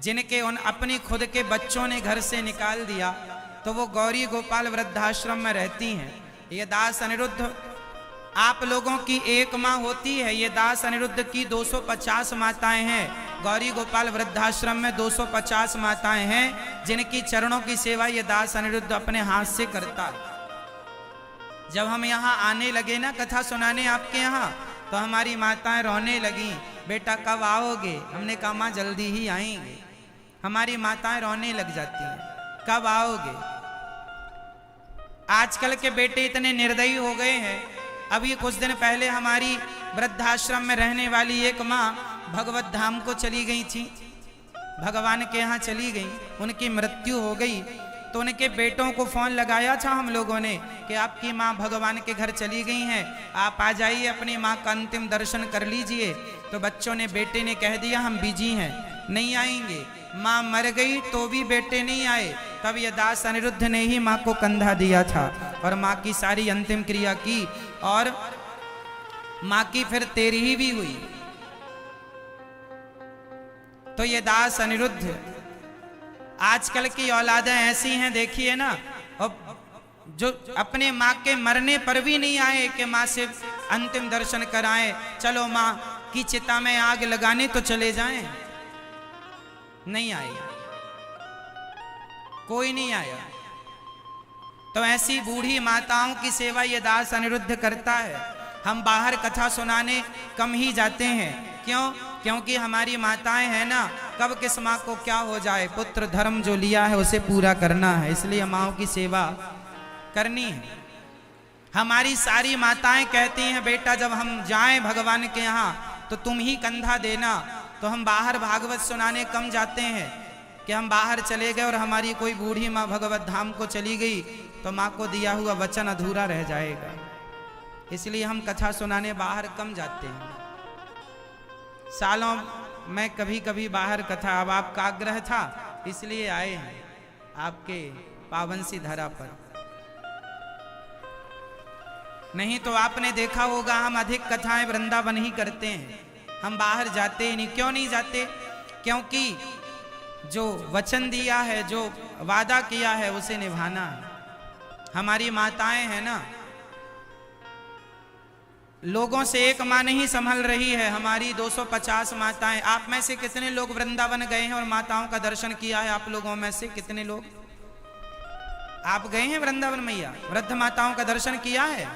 जिनके उन अपनी खुद के बच्चों ने घर से निकाल दिया, तो वो गौरी गोपाल वृद्धाश्रम में रहती हैं। ये दास अनिरुद्ध आप लोगों की एक माँ होती है, ये दास अनिरुद्ध की 250 माताएं हैं। गौरी गोपाल वृद्धाश्रम में 250 माताएं हैं जिनकी चरणों की सेवा ये दास अनिरुद्ध अपने हाथ से करता है। जब हम यहाँ आने लगे ना कथा सुनाने आपके यहाँ, तो हमारी माताएं रोने लगी, बेटा कब आओगे? हमने कहा माँ जल्दी ही आएंगे। हमारी माताएं रोने लग जाती हैं, कब आओगे? आजकल के बेटे इतने निर्दयी हो गए हैं। अभी कुछ दिन पहले हमारी वृद्धाश्रम में रहने वाली एक माँ भगवत धाम को चली गई थी, भगवान के यहाँ चली गई, उनकी मृत्यु हो गई। तो उनके बेटों को फोन लगाया था हम लोगों ने कि आपकी माँ भगवान के घर चली गई हैं, आप आ जाइए, अपनी माँ का अंतिम दर्शन कर लीजिए। तो बच्चों ने, बेटे ने कह दिया हम बिजी हैं, नहीं आएंगे। माँ मर गई तो भी बेटे नहीं आए। तब ये दास अनिरुद्ध ने ही माँ को कंधा दिया था और माँ की सारी अंतिम क्रिया की, और माँ की फिर तेरही भी हुई। तो ये दास अनिरुद्ध, आजकल की औलादें ऐसी हैं, देखिए ना, जो अपने माँ के मरने पर भी नहीं आए कि माँ से अंतिम दर्शन कराएं, चलो माँ की चिता में आग लगाने तो चले जाएं। नहीं आए, कोई नहीं आया। तो ऐसी बूढ़ी माताओं की सेवा ये दास अनिरुद्ध करता है। हम बाहर कथा सुनाने कम ही जाते हैं। क्यों? क्योंकि हमारी माताएं हैं ना, कब किस माँ को क्या हो जाए, पुत्र धर्म जो लिया है उसे पूरा करना है, इसलिए माँओं की सेवा करनी है। हमारी सारी माताएं कहती हैं बेटा जब हम जाएं भगवान के यहाँ तो तुम ही कंधा देना। तो हम बाहर भागवत सुनाने कम जाते हैं कि हम बाहर चले गए और हमारी कोई बूढ़ी माँ भगवत धाम को चली गई तो माँ को दिया हुआ वचन अधूरा रह जाएगा, इसलिए हम कथा सुनाने बाहर कम जाते हैं। सालों में कभी कभी बाहर कथा, अब आपका आग्रह था इसलिए आए हैं आपके पावन सी धरा पर। नहीं तो आपने देखा होगा हम अधिक कथाएं वृंदावन ही करते हैं, हम बाहर जाते ही नहीं। क्यों नहीं जाते? क्योंकि जो वचन दिया है, जो वादा किया है उसे निभाना है। हमारी माताएं हैं ना, लोगों से एक माँ नहीं संभल रही है, हमारी 250 माताएं। आप में से कितने लोग वृंदावन गए हैं और माताओं का दर्शन किया है? आप लोगों में से कितने लोग आप गए हैं वृंदावन मैया, वृद्ध माताओं का दर्शन किया है?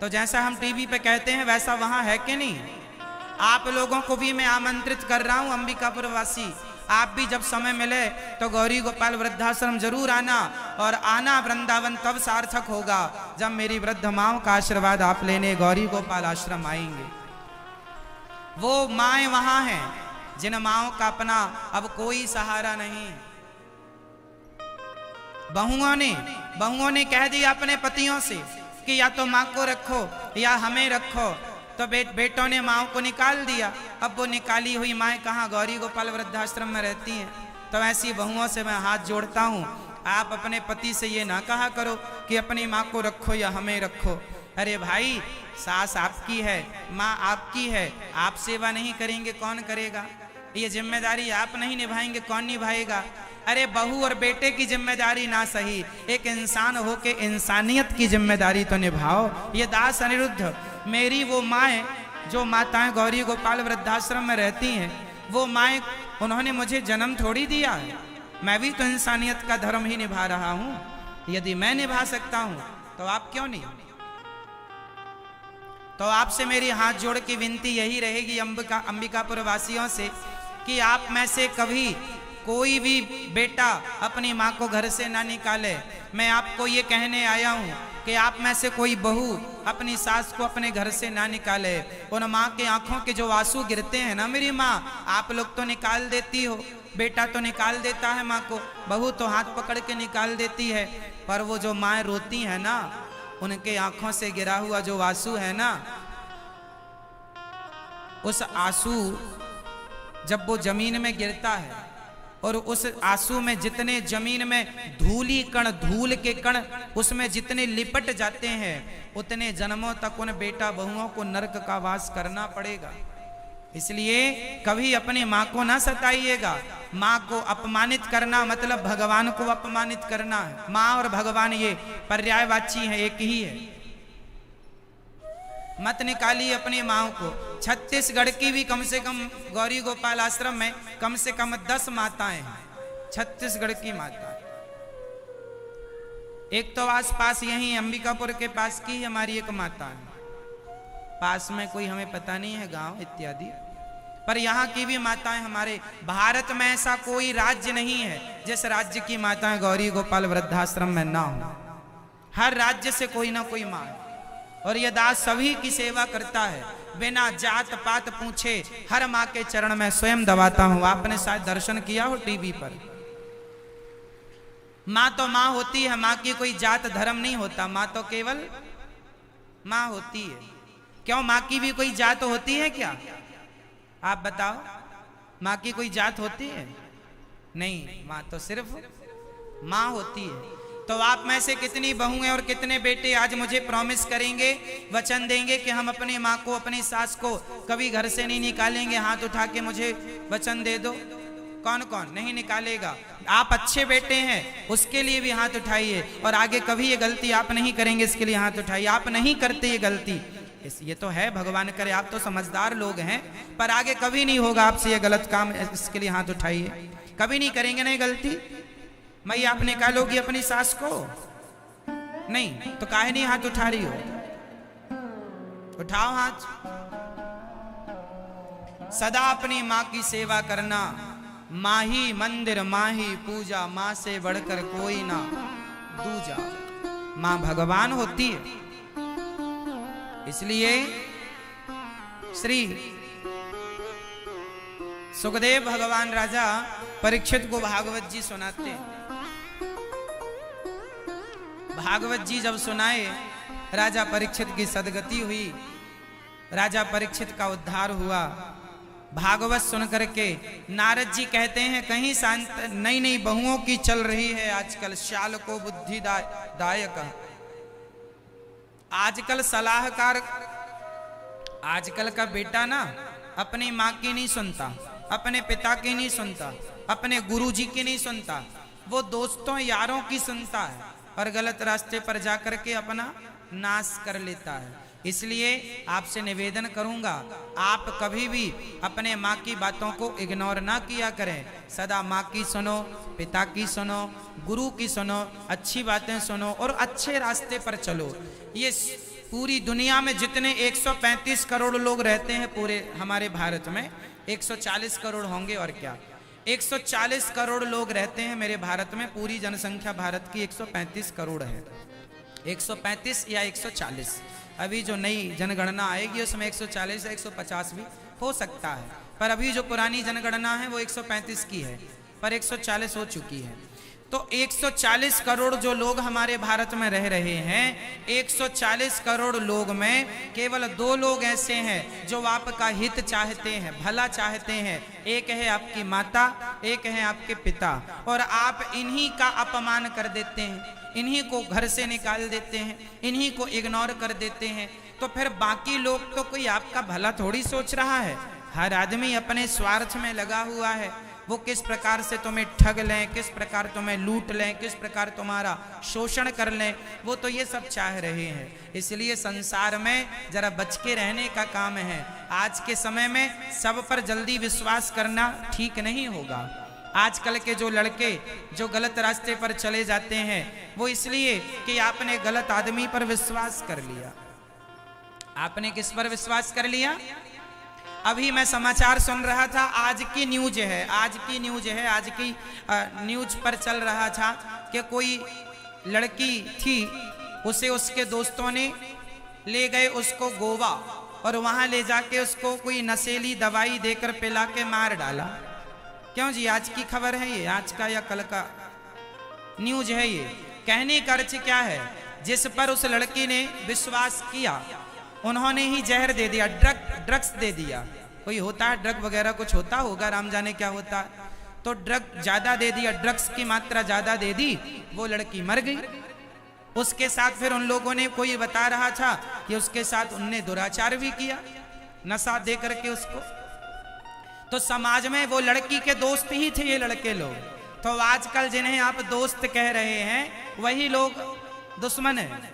तो जैसा हम टीवी पे कहते हैं वैसा वहां है कि नहीं? आप लोगों को भी मैं आमंत्रित कर रहा हूं, अंबिकापुर वासी, आप भी जब समय मिले तो गौरी गोपाल वृद्धाश्रम जरूर आना। और आना वृंदावन तब सार्थक होगा जब मेरी वृद्ध माओं का आशीर्वाद आप लेने गौरी गोपाल आश्रम आएंगे। वो माएं वहां हैं जिन माओं का अपना अब कोई सहारा नहीं। बहुओं ने कह दिया अपने पतियों से कि या तो माँ को रखो या हमें रखो, तो बेटों ने माँ को निकाल दिया। अब वो निकाली हुई माएँ कहाँ गौरी गोपाल वृद्धाश्रम में रहती हैं। तो ऐसी बहुओं से मैं हाथ जोड़ता हूँ, आप अपने पति से ये ना कहा करो कि अपनी माँ को रखो या हमें रखो। अरे भाई, सास आपकी है, माँ आपकी है, आप सेवा नहीं करेंगे कौन करेगा? ये जिम्मेदारी आप नहीं निभाएंगे कौन निभाएगा? अरे बहू और बेटे की जिम्मेदारी ना सही, एक इंसान हो के इंसानियत की जिम्मेदारी तो निभाओ। ये दास अनिरुद्ध, मेरी वो माएँ जो माताएं गौरी गोपाल वृद्धाश्रम में रहती हैं, वो माएँ उन्होंने मुझे जन्म थोड़ी दिया है, मैं भी तो इंसानियत का धर्म ही निभा रहा हूं। यदि मैं निभा सकता हूं तो आप क्यों नहीं? तो आपसे मेरी हाथ जोड़ के विनती यही रहेगी अंबिकापुर वासियों से कि आप में से कभी कोई भी बेटा अपनी माँ को घर से ना निकाले। मैं आपको ये कहने आया हूँ कि आप में से कोई बहू अपनी सास को अपने घर से ना निकाले। उन माँ के आंखों के जो आंसू गिरते हैं ना, मेरी माँ आप लोग तो निकाल देती हो, बेटा तो निकाल देता है माँ को, बहू तो हाथ पकड़ के निकाल देती है, पर वो जो माँ रोती है ना, उनके आंखों से गिरा हुआ जो आंसू है ना, उस आंसू जब वो जमीन में गिरता है और उस आंसू में जितने जमीन में धूली कण, धूल के कण उसमें जितने लिपट जाते हैं, उतने जन्मों तक उन बेटा बहुओं को नरक का वास करना पड़ेगा। इसलिए कभी अपनी माँ को ना सताइएगा। माँ को अपमानित करना मतलब भगवान को अपमानित करना है। माँ और भगवान ये पर्यायवाची है, एक ही है। मत निकालिए अपनी माँ को। छत्तीसगढ़ की भी कम से कम गौरी गोपाल आश्रम में कम से कम 10 माताएं हैं, छत्तीसगढ़ की माता। एक तो आस पास यहीं अंबिकापुर के पास की हमारी एक माता है, पास में कोई हमें पता नहीं है गांव इत्यादि, पर यहाँ की भी माताएं हमारे भारत में ऐसा कोई राज्य नहीं है जिस राज्य की माताएं गौरी गोपाल वृद्धाश्रम में ना हो। हर राज्य से कोई ना कोई माँ है और यह दास सभी की सेवा करता है, बिना जात पात पूछे हर माँ के चरण में स्वयं दबाता हूं। आपने शायद दर्शन किया हो टीवी पर। माँ तो माँ होती है, माँ की कोई जात धर्म नहीं होता, माँ तो केवल माँ होती है। क्यों, माँ की भी कोई जात होती है क्या? आप बताओ, माँ की कोई जात होती है? नहीं, माँ तो सिर्फ माँ होती है। तो आप में से कितनी बहुएं और कितने बेटे आज मुझे प्रॉमिस करेंगे, वचन देंगे कि हम अपनी माँ को, अपनी सास को कभी घर से नहीं निकालेंगे? हाथ उठा के मुझे वचन दे दो। कौन कौन नहीं निकालेगा? आप अच्छे बेटे हैं उसके लिए भी हाथ उठाइए, और आगे कभी ये गलती आप नहीं करेंगे इसके लिए हाथ उठाइए। आप नहीं करते ये गलती, ये तो है भगवान करे, आप तो समझदार लोग हैं, पर आगे कभी नहीं होगा आपसे ये गलत काम, इसके लिए हाथ उठाइए। कभी नहीं करेंगे नहीं गलती। मैया आप निकालोगी अपनी सास को? नहीं, तो काहे नहीं हाथ उठा रही हो? उठाओ हाथ। सदा अपनी माँ की सेवा करना, माँ ही मंदिर, माँ ही पूजा, माँ से बढ़कर कोई ना दूजा। माँ भगवान होती है। इसलिए श्री सुखदेव भगवान राजा परीक्षित को भागवत जी सुनाते हैं। भागवत जी जब सुनाए, राजा परीक्षित की सदगति हुई, राजा परीक्षित का उद्धार हुआ। भागवत सुन करके नारद जी कहते हैं, कहीं शांत नई नई बहुओं की चल रही है आजकल, श्याल को बुद्धि दायक। आजकल सलाहकार, आजकल का बेटा ना अपनी माँ की नहीं सुनता, अपने पिता की नहीं सुनता, अपने गुरुजी की नहीं सुनता, वो दोस्तों यारों की सुनता है और गलत रास्ते पर जाकर के अपना नाश कर लेता है। इसलिए आपसे निवेदन करूंगा, आप कभी भी अपने माँ की बातों को इग्नोर ना किया करें। सदा माँ की सुनो, पिता की सुनो, गुरु की सुनो, अच्छी बातें सुनो और अच्छे रास्ते पर चलो। ये पूरी दुनिया में जितने 135 करोड़ लोग रहते हैं पूरे हमारे भारत में, 140 करोड़ होंगे और क्या, 140 करोड़ लोग रहते हैं मेरे भारत में। पूरी जनसंख्या भारत की 135 करोड़ है, 135 या 140। अभी जो नई जनगणना आएगी उसमें 140 या 150 भी हो सकता है, पर अभी जो पुरानी जनगणना है वो 135 की है, पर 140 हो चुकी है। तो 140 करोड़ जो लोग हमारे भारत में रह रहे हैं, 140 करोड़ लोग में केवल 2 लोग ऐसे हैं जो आपका हित चाहते हैं, भला चाहते हैं। एक है आपकी माता, एक है आपके पिता, और आप इन्हीं का अपमान कर देते हैं, इन्हीं को घर से निकाल देते हैं, इन्हीं को इग्नोर कर देते हैं। तो फिर बाकी लोग तो कोई आपका भला थोड़ी सोच रहा है। हर आदमी अपने स्वार्थ में लगा हुआ है। वो किस प्रकार से तुम्हें ठग लें, किस प्रकार तुम्हें लूट लें, किस प्रकार तुम्हारा शोषण कर लें, वो तो ये सब चाह रहे हैं। इसलिए संसार में जरा बच के रहने का काम है। आज के समय में सब पर जल्दी विश्वास करना ठीक नहीं होगा। आजकल के जो लड़के जो गलत रास्ते पर चले जाते हैं वो इसलिए कि आपने गलत आदमी पर विश्वास कर लिया। आपने किस पर विश्वास कर लिया? अभी मैं समाचार सुन रहा था, आज की न्यूज है, आज की न्यूज पर चल रहा था कि कोई लड़की थी, उसे उसके दोस्तों ने ले गए उसको गोवा, और वहां ले जाके उसको कोई नशीली दवाई देकर पिला के मार डाला। क्यों जी? आज की खबर है ये, आज का या कल का न्यूज है ये। कहने का अर्थ क्या है? जिस पर उस लड़की ने विश्वास किया उन्होंने ही जहर दे दिया, ड्रग्स दे दिया। कोई होता है ड्रग वगैरह, कुछ होता होगा, राम जाने क्या होता है। तो ड्रग ज्यादा दे दिया, ड्रग्स की मात्रा ज्यादा दे दी, वो लड़की मर गई। उसके साथ फिर उन लोगों ने, कोई बता रहा था कि उसके साथ उनने दुराचार भी किया नशा दे करके उसको। तो समाज में वो लड़की के दोस्त ही थे ये लड़के लोग। तो आजकल जिन्हें आप दोस्त कह रहे हैं वही लोग दुश्मन है।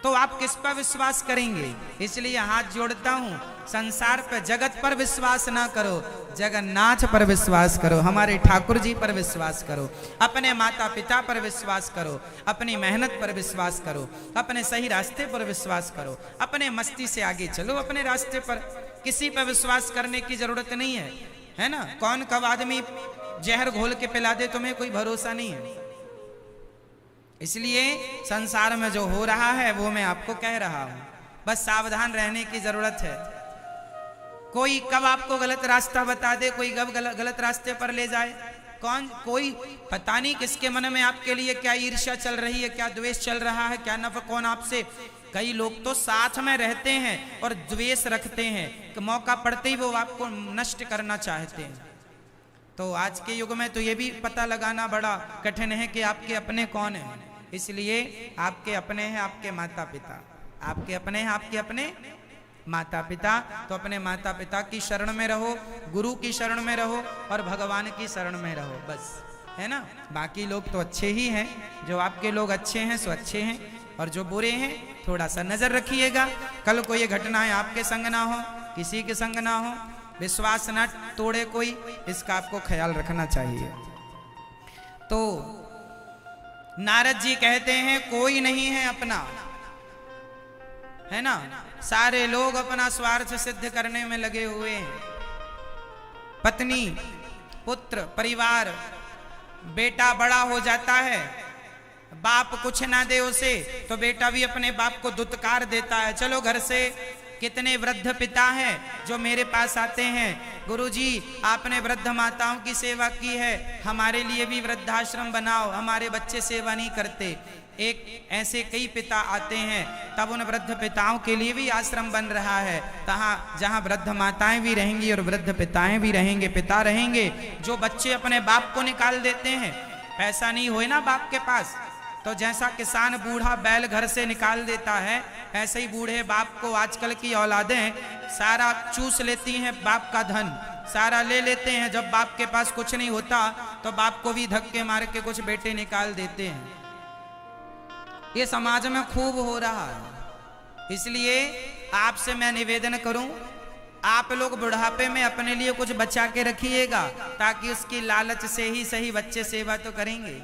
तो आप किस पर विश्वास करेंगे? इसलिए हाथ जोड़ता हूं, संसार पर, जगत पर विश्वास ना करो, जगन्नाथ पर विश्वास करो, हमारे ठाकुर जी पर विश्वास करो, अपने माता पिता पर विश्वास करो, अपनी मेहनत पर विश्वास करो, अपने सही रास्ते पर विश्वास करो, अपने मस्ती से आगे चलो अपने रास्ते पर। किसी पर विश्वास करने की जरूरत नहीं है ना? कौन कब आदमी जहर घोल के पिला दे तुम्हें कोई भरोसा नहीं है। इसलिए संसार में जो हो रहा है वो मैं आपको कह रहा हूं, बस सावधान रहने की जरूरत है। कोई कब आपको गलत रास्ता बता दे, कोई कब गलत रास्ते पर ले जाए, कोई पता नहीं किसके मन में आपके लिए क्या ईर्ष्या चल रही है, क्या द्वेष चल रहा है, क्या नफरत, कौन आपसे। कई लोग तो साथ में रहते हैं और द्वेष रखते हैं कि मौका पड़ते ही वो आपको नष्ट करना चाहते हैं। तो आज के युग में तो ये भी पता लगाना बड़ा कठिन है कि आपके अपने कौन हैं। इसलिए आपके अपने हैं आपके माता पिता, आपके अपने हैं आपके अपने माता पिता। तो अपने माता पिता की शरण में रहो, गुरु की शरण में रहो और भगवान की शरण में रहो, बस, है ना? बाकी लोग तो अच्छे ही हैं, जो आपके लोग अच्छे हैं सो अच्छे हैं, और जो बुरे हैं थोड़ा सा नजर रखिएगा। कल को ये घटनाएं आपके संग ना हो, किसी के संग ना हो, विश्वास न तोड़े कोई, इसका आपको ख्याल रखना चाहिए। तो नारद जी कहते हैं कोई नहीं है अपना, है ना? सारे लोग अपना स्वार्थ सिद्ध करने में लगे हुए हैं। पत्नी, पुत्र, परिवार, बेटा बड़ा हो जाता है, बाप कुछ ना दे उसे तो बेटा भी अपने बाप को दुत्कार देता है, चलो घर से। कितने वृद्ध पिता हैं जो मेरे पास आते हैं, गुरुजी आपने वृद्ध माताओं की सेवा की है, हमारे लिए भी वृद्धाश्रम बनाओ, हमारे बच्चे सेवा नहीं करते। एक ऐसे कई पिता आते हैं, तब उन वृद्ध पिताओं के लिए भी आश्रम बन रहा है, जहां वृद्ध माताएं भी रहेंगी और वृद्ध पिताएं भी रहेंगे, पिता रहेंगे। जो बच्चे अपने बाप को निकाल देते हैं, पैसा नहीं होए ना बाप के पास, तो जैसा किसान बूढ़ा बैल घर से निकाल देता है, ऐसे ही बूढ़े बाप को आजकल की औलादें सारा चूस लेती हैं, बाप का धन सारा ले लेते हैं। जब बाप के पास कुछ नहीं होता तो बाप को भी धक्के मार के कुछ बेटे निकाल देते हैं। ये समाज में खूब हो रहा है। इसलिए आपसे मैं निवेदन करूं, आप लोग बुढ़ापे में अपने लिए कुछ बचा के रखिएगा, ताकि उसकी लालच से ही सही बच्चे सेवा तो करेंगे।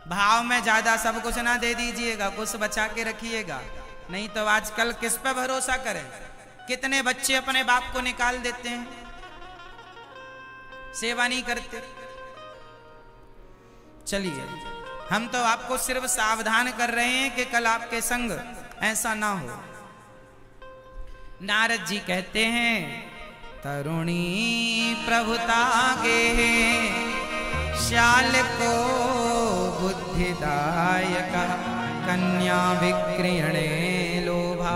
भाव में ज्यादा सब कुछ ना दे दीजिएगा, कुछ बचा के रखिएगा, नहीं तो आजकल किस पे भरोसा करें। कितने बच्चे अपने बाप को निकाल देते हैं, सेवा नहीं करते। चलिए, हम तो आपको सिर्फ सावधान कर रहे हैं कि कल आपके संग ऐसा ना हो। नारद जी कहते हैं, तरुणी प्रभुता गे श्याल को बुद्धिदायक, कन्या विक्रीणे लोभा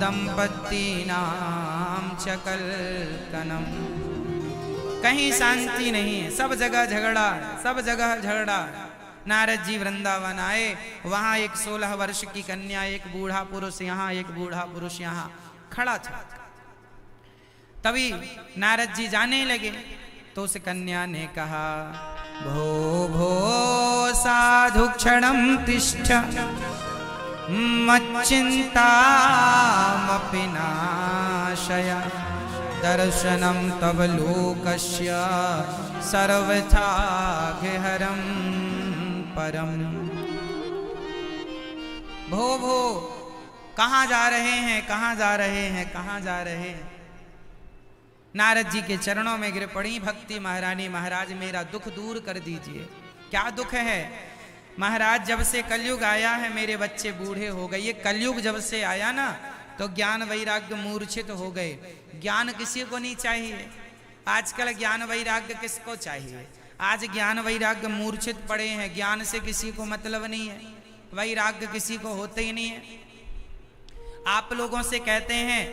दंपति नाम चकल कनम। कहीं शांति नहीं है, सब जगह झगड़ा, सब जगह झगड़ा। नारद जी वृंदावन आए, वहां एक 16 वर्ष की कन्या, एक बूढ़ा पुरुष यहाँ, एक बूढ़ा पुरुष यहाँ खड़ा था। तभी नारद जी जाने लगे तो उस कन्या ने कहा, भो भो साधु क्षणं तिष्ठ मच्चिन्तामपि नाशय, दर्शनं तव लोकस्य सर्वथा गेहरं परम। भो भो, कहाँ जा रहे हैं, कहाँ जा रहे हैं, कहाँ जा रहे हैं? नारद जी के चरणों में गिर पड़ी भक्ति महारानी, महाराज मेरा दुख दूर कर दीजिए। क्या दुख है? महाराज जब से कलयुग आया है मेरे बच्चे बूढ़े हो गए। ये कलयुग जब से आया ना तो ज्ञान वैराग्य मूर्छित हो गए। ज्ञान किसी को नहीं चाहिए आजकल, ज्ञान वैराग्य किसको चाहिए? आज ज्ञान वैराग्य मूर्छित पड़े हैं, ज्ञान से किसी को मतलब नहीं है, वैराग्य किसी को होते ही नहीं है। आप लोगों से कहते हैं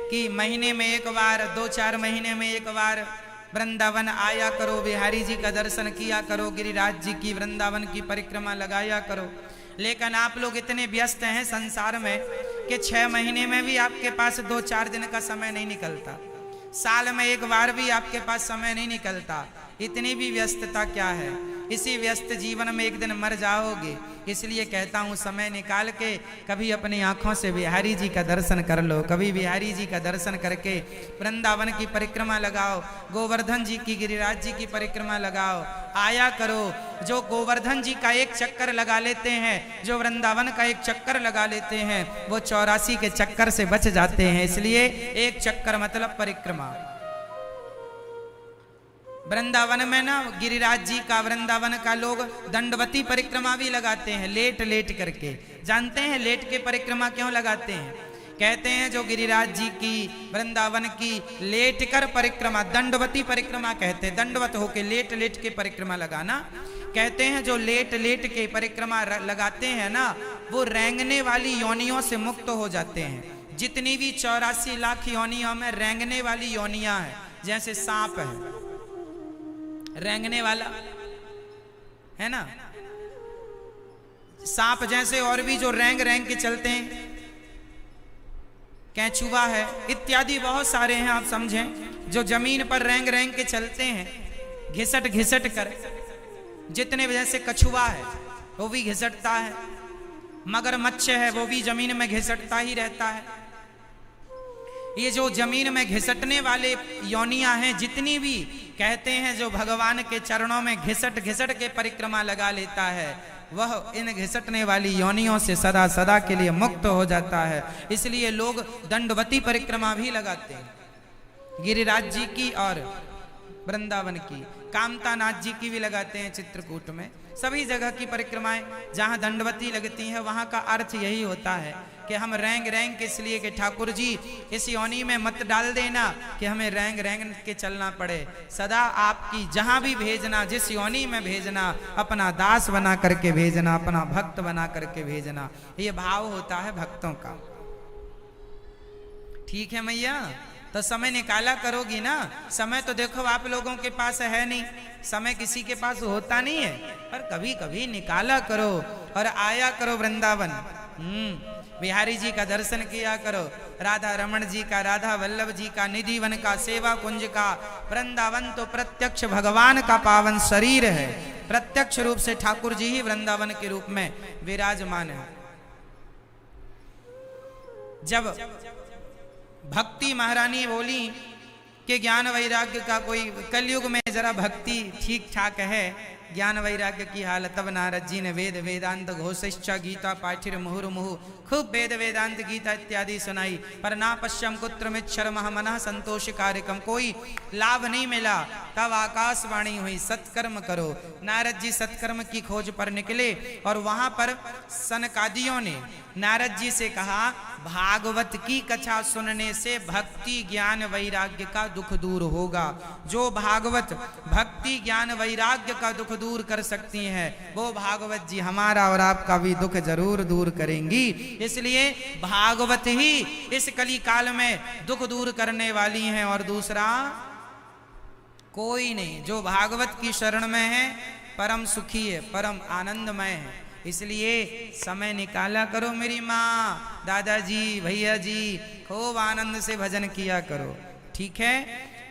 कि महीने में एक बार, 2-4 महीने में एक बार वृंदावन आया करो, बिहारी जी का दर्शन किया करो, गिरिराज जी की वृंदावन की परिक्रमा लगाया करो। लेकिन आप लोग इतने व्यस्त हैं संसार में कि 6 महीने में भी आपके पास 2-4 दिन का समय नहीं निकलता, साल में एक बार भी आपके पास समय नहीं निकलता। इतनी भी व्यस्तता क्या है? इसी व्यस्त जीवन में एक दिन मर जाओगे। इसलिए कहता हूँ समय निकाल के कभी अपनी आंखों से बिहारी जी का दर्शन कर लो, कभी बिहारी जी का दर्शन करके वृंदावन की परिक्रमा लगाओ, गोवर्धन जी की, गिरिराज जी की परिक्रमा लगाओ, आया करो। जो गोवर्धन जी का एक चक्कर लगा लेते हैं, जो वृंदावन का एक चक्कर लगा लेते हैं, वो 84 के चक्कर से बच जाते हैं। इसलिए एक चक्कर मतलब परिक्रमा। वृंदावन में ना गिरिराज जी का, वृंदावन का लोग दंडवती परिक्रमा भी लगाते हैं, लेट लेट करके। जानते हैं लेट के परिक्रमा क्यों लगाते हैं? कहते हैं जो गिरिराज जी की, वृंदावन की लेट कर परिक्रमा, दंडवती परिक्रमा कहते हैं। दंडवत होके लेट लेट के परिक्रमा लगाना। कहते हैं जो लेट लेट के परिक्रमा लगाते हैं ना, वो रेंगने वाली योनियों से मुक्त हो जाते हैं। जितनी भी 84 लाख योनियों में रेंगने वाली योनियां हैं, जैसे सांप है रेंगने वाला है ना, सांप जैसे, और भी जो रेंग रेंग के चलते हैं, कैचुआ है इत्यादि बहुत सारे हैं, आप समझें, जो जमीन पर रेंग रेंग के चलते हैं, घिसट घिसट कर। जितने जैसे कछुआ है वो भी घिसटता है, मगरमच्छ है वो भी जमीन में घिसटता ही रहता है। ये जो जमीन में घिसटने वाले योनियां हैं जितनी भी, कहते हैं जो भगवान के चरणों में घिसट घिसट के परिक्रमा लगा लेता है, वह इन घिसटने वाली योनियों से सदा सदा के लिए मुक्त हो जाता है। इसलिए लोग दंडवती परिक्रमा भी लगाते हैं, गिरिराज जी की और वृंदावन की, कामतानाथ जी की भी लगाते हैं चित्रकूट में। सभी जगह की परिक्रमाएं जहां दंडवती लगती हैं वहां का अर्थ यही होता है कि हम रेंग रेंग के, इसलिए कि ठाकुर जी इस योनि में मत डाल देना कि हमें रेंग रेंग के चलना पड़े। सदा आपकी जहां भी भेजना, जिस योनि में भेजना, अपना दास बना करके भेजना, अपना भक्त बना करके भेजना। ये भाव होता है भक्तों का। ठीक है मैया, तो समय निकाला करोगी ना? समय तो देखो आप लोगों के पास है नहीं, समय किसी के पास होता नहीं है, पर कभी कभी निकाला करो और आया करो वृंदावन। बिहारी जी का दर्शन किया करो, राधा रमण जी का, राधा वल्लभ जी का, निधिवन का, सेवा कुंज का। वृंदावन तो प्रत्यक्ष भगवान का पावन शरीर है, प्रत्यक्ष रूप से ठाकुर जी ही वृंदावन के रूप में विराजमान है। जब भक्ति महारानी बोली कि ज्ञान वैराग्य का कोई, कलयुग में जरा भक्ति ठीक ठाक है, ज्ञान वैराग्य की हालत, तब नारद जी ने वेद वेदांत घोषिष्ठा गीता पाठिर मुहुर मुहु, खूब वेद वेदांत गीता इत्यादि सुनाई। पर ना पश्यम कुत्र मिच्छर्म मनः संतोष कार्यक्रम, कोई लाभ नहीं मिला। तब आकाशवाणी हुई, सत्कर्म करो। नारद जी सत्कर्म की खोज पर निकले और वहां पर सनकादियों ने नारद जी से कहा, भागवत की कथा सुनने से भक्ति ज्ञान वैराग्य का दुख दूर होगा। जो भागवत भक्ति ज्ञान वैराग्य का दुख दूर कर सकती हैं, वो भागवत जी हमारा और आपका भी दुख जरूर दूर करेंगी। इसलिए भागवत ही इस कली काल में दुख दूर करने वाली हैं, और दूसरा कोई नहीं। जो भागवत की शरण में है परम सुखी है, परम आनंदमय है। इसलिए समय निकाला करो मेरी माँ, दादाजी, भैया जी, खूब आनंद से भजन किया करो। ठीक है,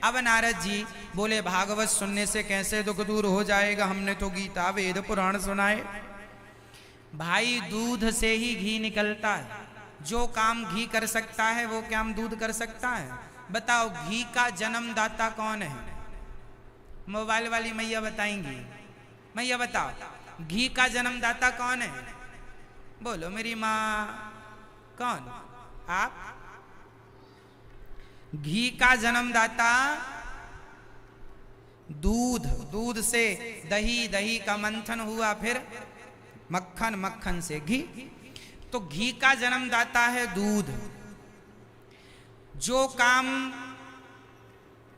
अब नारद जी बोले भागवत सुनने से कैसे दुख दूर हो जाएगा, हमने तो गीता वेद पुराण सुनाए। भाई दूध से ही घी निकलता है, जो काम घी कर सकता है वो काम दूध कर सकता है। बताओ घी का जन्मदाता कौन है? मोबाइल वाली मैया बताएंगी। मैया बताओ घी का जन्मदाता कौन है? बोलो मेरी माँ। कौन? आप? घी का जन्मदाता दूध, दूध से दही, दही का मंथन हुआ, फिर मक्खन, मक्खन से घी। तो घी का जन्मदाता है दूध। जो काम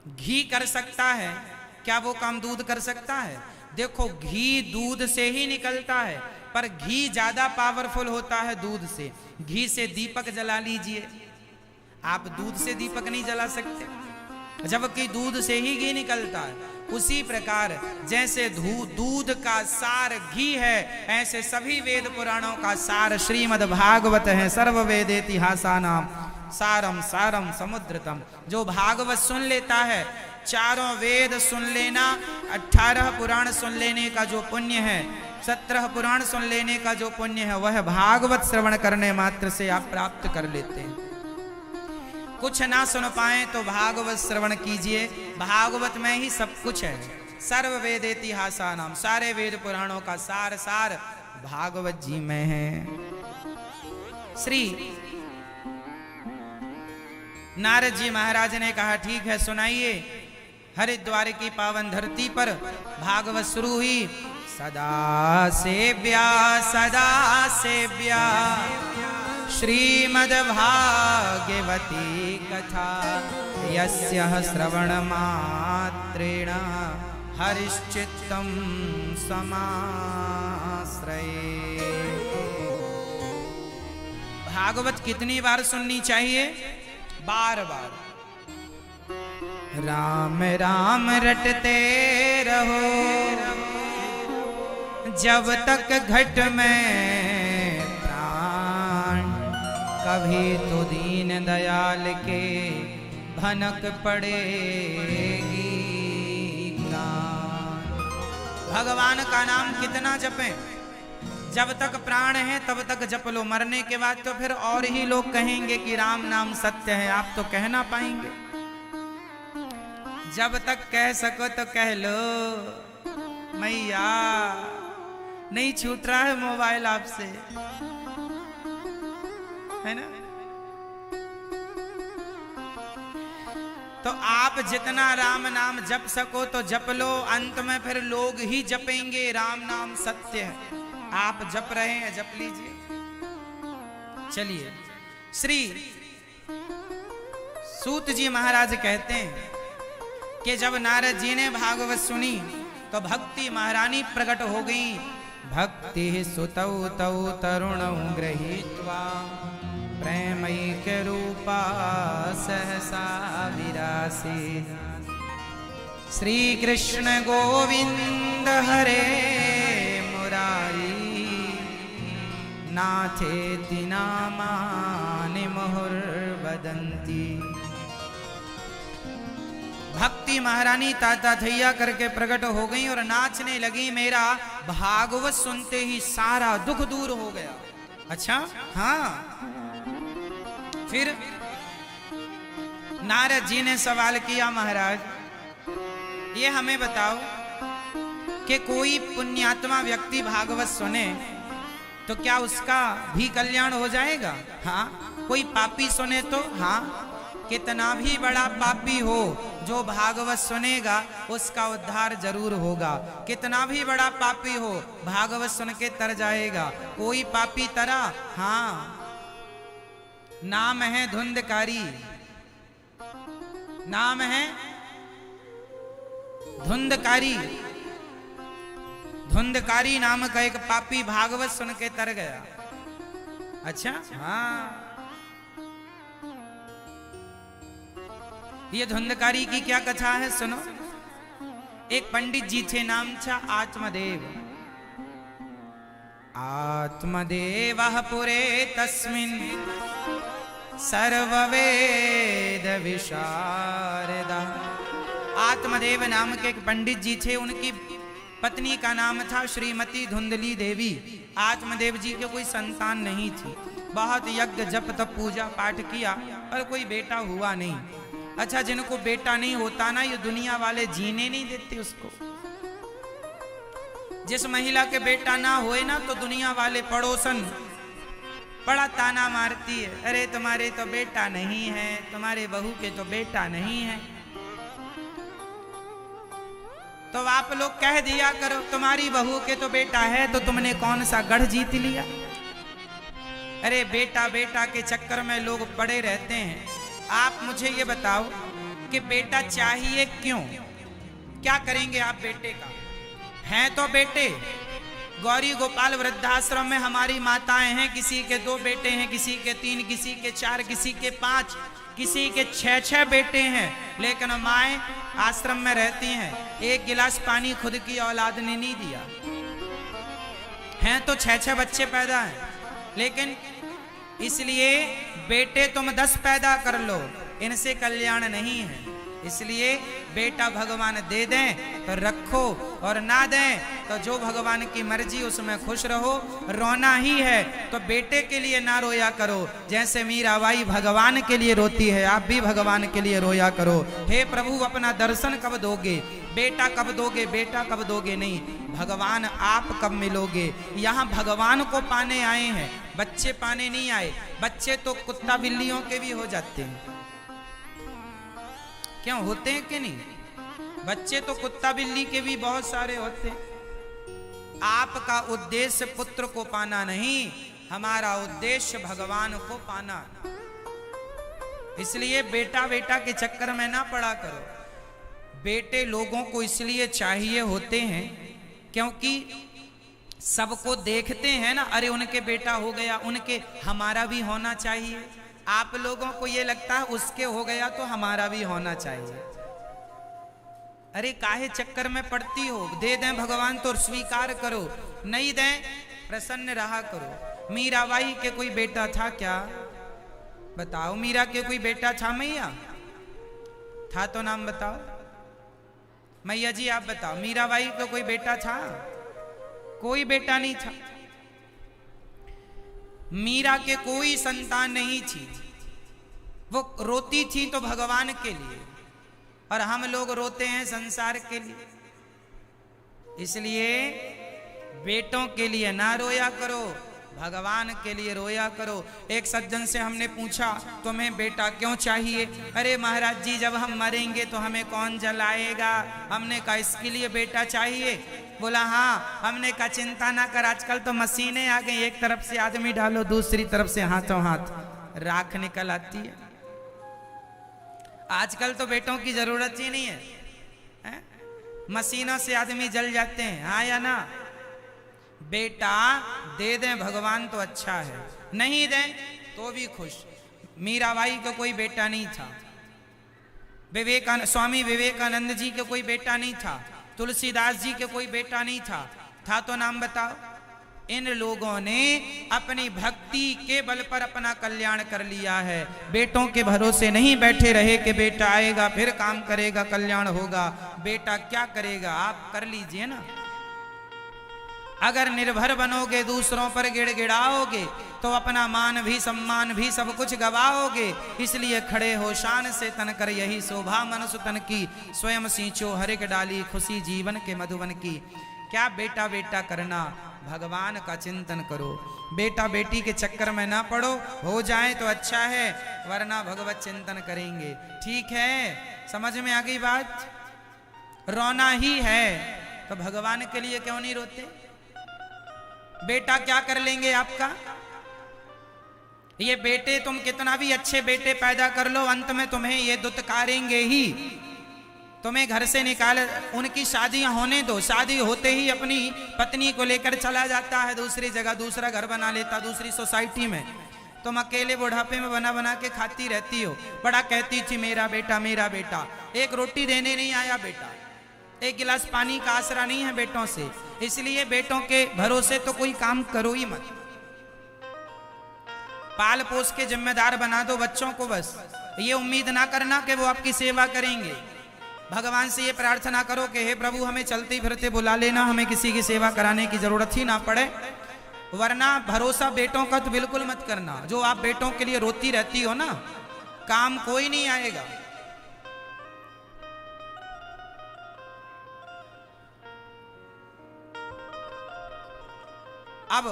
घी कर सकता है, क्या वो काम दूध कर सकता है? देखो घी दूध से ही निकलता है, पर घी ज्यादा पावरफुल होता है दूध से। घी से दीपक जला लीजिए, आप दूध से दीपक नहीं जला सकते, जबकि दूध से ही घी निकलता है। उसी प्रकार जैसे दूध का सार घी है, ऐसे सभी वेद पुराणों का सार श्रीमद् भागवत है। सर्व वेद इतिहासानाम सारम सारम समुद्रतम। जो भागवत सुन लेता है, चारों वेद सुन लेना, 18 पुराण सुन लेने का जो पुण्य है, 17 पुराण सुन लेने का जो पुण्य है, वह भागवत श्रवण करने मात्र से आप प्राप्त कर लेते हैं। कुछ ना सुन पाए तो भागवत श्रवण कीजिए, भागवत में ही सब कुछ है। सर्व वेद इतिहासानाम, सारे वेद पुराणों का सार सार भागवत जी में है। श्री नारद जी महाराज ने कहा ठीक है सुनाइए। हरिद्वार की पावन धरती पर भागवत शुरू हुई। सदा सेव्या श्रीमद् भागवती कथा, यस्यः श्रवण मात्रेण हरिश्चित्तं समाश्रये। भागवत कितनी बार सुननी चाहिए? बार बार। राम राम रटते रहो जब तक घट में प्राण, कभी तो दीन दयाल के भनक पड़ेगी कान। भगवान का नाम कितना जपें? जब तक प्राण है तब तक जप लो, मरने के बाद तो फिर और ही लोग कहेंगे कि राम नाम सत्य है, आप तो कह ना पाएंगे। जब तक कह सको तो कह लो। मैया नहीं छूट रहा है मोबाइल आपसे, है ना? तो आप जितना राम नाम जप सको तो जप लो। अंत में फिर लोग ही जपेंगे राम नाम सत्य है। आप जप रहे हैं, जप लीजिए। चलिए, श्री सूत जी महाराज कहते हैं कि जब नारद जी ने भागवत सुनी तो भक्ति महारानी प्रकट हो गई। भक्ति सुतौ तौ तरुणौ गृहीत्वा प्रेमैक रूपा सहसा विरासी। श्री कृष्ण गोविंद हरे मुरारी, नाथेति नामानि मुहुर्वदन्ति। भक्ति महारानी ताता थैया करके प्रकट हो गई और नाचने लगी। मेरा भागवत सुनते ही सारा दुख दूर हो गया। अच्छा, हाँ। फिर नारद जी ने सवाल किया, महाराज ये हमें बताओ कि कोई पुण्यात्मा व्यक्ति भागवत सुने तो क्या उसका भी कल्याण हो जाएगा? हाँ। कोई पापी सुने तो? हाँ। कितना भी बड़ा पापी हो, जो भागवत सुनेगा उसका उद्धार जरूर होगा। कितना भी बड़ा पापी हो, भागवत सुन के तर जाएगा। कोई पापी तरा? हाँ। नाम है धुंधकारी, नाम है धुंधकारी। धुंधकारी नाम का एक पापी भागवत सुन के तर गया। अच्छा, हाँ। ये धुंधकारी की क्या कथा है सुनो। एक पंडित जी थे, नाम था आत्मदेव। आत्मदेवः पुरे तस्मिन् सर्ववेद विशारदः आत्मदेव नाम के एक पंडित जी थे, उनकी पत्नी का नाम था श्रीमती धुंधली देवी। आत्मदेव जी के कोई संतान नहीं थी, बहुत यज्ञ जप तप पूजा पाठ किया पर कोई बेटा हुआ नहीं। अच्छा, जिनको बेटा नहीं होता ना, ये दुनिया वाले जीने नहीं देते उसको। जिस महिला के बेटा ना होए ना, तो दुनिया वाले पड़ोसन बड़ा ताना मारती है, अरे तुम्हारे तो बेटा नहीं है, तुम्हारे बहू के तो बेटा नहीं है। तो आप लोग कह दिया करो, तुम्हारी बहू के तो बेटा है, तो तुमने कौन सा गढ़ जीत लिया। अरे बेटा बेटा के चक्कर में लोग पड़े रहते हैं। आप मुझे ये बताओ कि बेटा चाहिए क्यों? क्या करेंगे आप बेटे का? हैं तो बेटे, गौरी गोपाल वृद्धाश्रम में हमारी माताएं हैं, किसी के 2 बेटे हैं, किसी के 3, किसी के 4, किसी के 5, किसी के 6 बेटे हैं, लेकिन माएं आश्रम में रहती हैं, एक गिलास पानी खुद की औलाद ने नहीं दिया। हैं तो 6 बच्चे पैदा हैं, लेकिन इसलिए बेटे तुम 10 पैदा कर लो, इनसे कल्याण नहीं है। इसलिए बेटा भगवान दे दें तो रखो, और ना दें तो जो भगवान की मर्जी उसमें खुश रहो। रोना ही है तो बेटे के लिए ना रोया करो, जैसे मीराबाई भगवान के लिए रोती है, आप भी भगवान के लिए रोया करो। हे प्रभु, अपना दर्शन कब दोगे? बेटा कब दोगे? बेटा कब दोगे? नहीं, भगवान आप कब मिलोगे? यहाँ भगवान को पाने आए हैं, बच्चे पाने नहीं आए। बच्चे तो कुत्ता बिल्लियों के भी हो जाते हैं, क्यों होते हैं कि नहीं? बच्चे तो कुत्ता बिल्ली के भी बहुत सारे होते हैं। आपका उद्देश्य पुत्र को पाना नहीं, हमारा उद्देश्य भगवान को पाना। इसलिए बेटा बेटा के चक्कर में ना पड़ा करो। बेटे लोगों को इसलिए चाहिए होते हैं क्योंकि सबको देखते हैं ना, अरे उनके बेटा हो गया, उनके, हमारा भी होना चाहिए। आप लोगों को ये लगता है उसके हो गया तो हमारा भी होना चाहिए। अरे काहे चक्कर में पड़ती हो? दे दें भगवान तो स्वीकार करो, नहीं दें प्रसन्न रहा करो। मीराबाई के कोई बेटा था क्या? बताओ, मीरा के कोई बेटा था मैया? था तो नाम बताओ। मैया जी आप बताओ, मीराबाई का कोई बेटा था? कोई बेटा नहीं था। मीरा के कोई संतान नहीं थी, वो रोती थी तो भगवान के लिए, और हम लोग रोते हैं संसार के लिए। इसलिए बेटों के लिए ना रोया करो, भगवान के लिए रोया करो। एक सज्जन से हमने पूछा, तुम्हें बेटा क्यों चाहिए? अरे महाराज जी, जब हम मरेंगे तो हमें कौन जलाएगा? हमने कहा इसके लिए बेटा चाहिए। बोला हाँ। हमने कहा चिंता ना कर, आजकल तो मशीनें आ गई, एक तरफ से आदमी डालो, दूसरी तरफ से हाथों हाथ राख निकल आती है। आजकल तो बेटों की जरूरत ही नहीं है, मशीनों से आदमी जल जाते हैं। हाँ या ना? बेटा दे दें भगवान तो अच्छा है, नहीं दें तो भी खुश। मीराबाई का कोई बेटा नहीं था, स्वामी विवेकानंद जी के कोई बेटा नहीं था, तुलसीदास जी के कोई बेटा नहीं था तो नाम बताओ। इन लोगों ने अपनी भक्ति के बल पर अपना कल्याण कर लिया है। बेटों के भरोसे नहीं बैठे रहे कि बेटा आएगा फिर काम करेगा कल्याण होगा। बेटा क्या करेगा? आप कर लीजिए ना। अगर निर्भर बनोगे, दूसरों पर गिड़गिड़ाओगे तो अपना मान भी सम्मान भी सब कुछ गवाओगे। इसलिए खड़े हो शान से तन कर, यही शोभा मनुष्य तन की, स्वयं सींचो हरिक डाली, खुशी जीवन के मधुबन की। क्या बेटा बेटा करना, भगवान का चिंतन करो। बेटा बेटी के चक्कर में ना पड़ो, हो जाए तो अच्छा है, वरना भगवत चिंतन करेंगे। ठीक है, समझ में आ गई बात? रोना ही है तो भगवान के लिए क्यों नहीं रोते? बेटा क्या कर लेंगे आपका? ये बेटे, तुम कितना भी अच्छे बेटे पैदा कर लो, अंत में तुम्हें ये दुत्कारेंगे ही, तुम्हें घर से निकाल। उनकी शादियां होने दो, शादी होते ही अपनी पत्नी को लेकर चला जाता है दूसरी जगह, दूसरा घर बना लेता दूसरी सोसाइटी में। तुम अकेले बुढ़ापे में बना बना के खाती रहती हो। बड़ा कहती थी मेरा बेटा मेरा बेटा, एक रोटी देने नहीं आया बेटा, एक गिलास पानी का आसरा नहीं है बेटों से। इसलिए बेटों के भरोसे तो कोई काम करो ही मत। पाल पोस के जिम्मेदार बना दो बच्चों को, बस ये उम्मीद ना करना कि वो आपकी सेवा करेंगे। भगवान से ये प्रार्थना करो कि हे प्रभु हमें चलते फिरते बुला लेना, हमें किसी की सेवा कराने की जरूरत ही ना पड़े। वरना भरोसा बेटों का तो बिल्कुल मत करना। जो आप बेटों के लिए रोती रहती हो ना, काम कोई नहीं आएगा। अब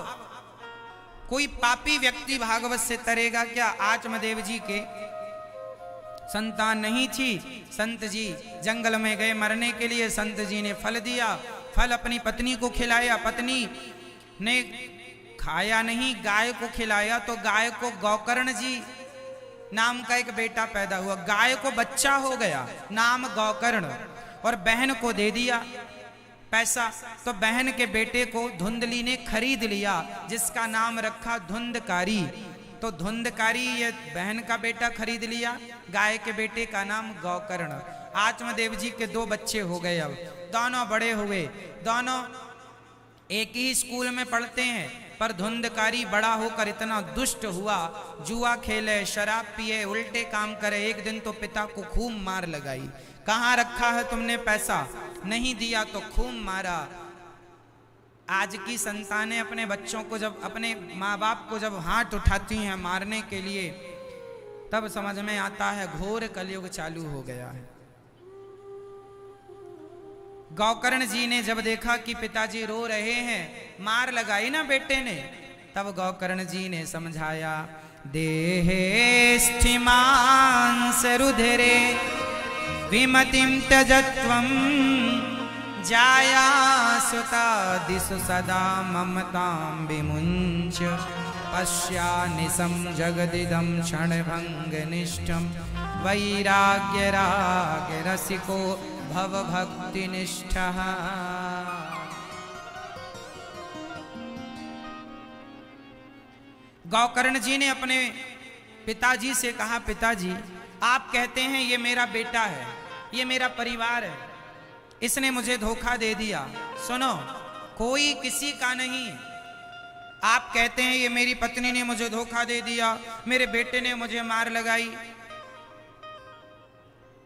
कोई पापी व्यक्ति भागवत से तरेगा क्या? आचमदेव जी के संतान नहीं थी, संत जी जंगल में गए मरने के लिए, संत जी ने फल दिया, फल अपनी पत्नी को खिलाया, पत्नी ने खाया नहीं, गाय को खिलाया, तो गाय को गौकर्ण जी नाम का एक बेटा पैदा हुआ, गाय को बच्चा हो गया, नाम गौकर्ण, और बहन को दे दिया पैसा, तो बहन के बेटे को धुंधली ने खरीद लिया, जिसका नाम रखा धुंधकारी। तो धुंधकारी ये बहन का बेटा खरीद लिया, गाय के बेटे का नाम गौकर्ण। आचमदेव जी के 2 बच्चे हो गए। अब दोनों बड़े हुए, दोनों एक ही स्कूल में पढ़ते हैं, पर धुंधकारी बड़ा होकर इतना दुष्ट हुआ, जुआ खेले, शराब पिए, उल्टे काम करे। एक दिन तो पिता को खूब मार लगाई, कहाँ रखा है तुमने पैसा, नहीं दिया तो खूब मारा। आज की संतानें अपने बच्चों को जब, अपने माँ बाप को जब हाथ उठाती हैं मारने के लिए, तब समझ में आता है घोर कलयुग चालू हो गया है। गौकर्ण जी ने जब देखा कि पिताजी रो रहे हैं, मार लगाई ना बेटे ने, तब गौकर्ण जी ने समझाया, देहे स्थिमांस रुधिरे विमतिं त्यजत्वं जाया सुता दिशु सदा ममतां विमुञ्च पश्यानिशं जगदिदं क्षणभङ्गनिष्ठं वैराग्यरागरसिको भवभक्तिनिष्ठः। गौकर्ण जी ने अपने पिताजी से कहा, पिताजी आप कहते हैं ये मेरा बेटा है, ये मेरा परिवार है, इसने मुझे धोखा दे दिया। सुनो, कोई किसी का नहीं। आप कहते हैं ये मेरी पत्नी ने मुझे धोखा दे दिया, मेरे बेटे ने मुझे मार लगाई,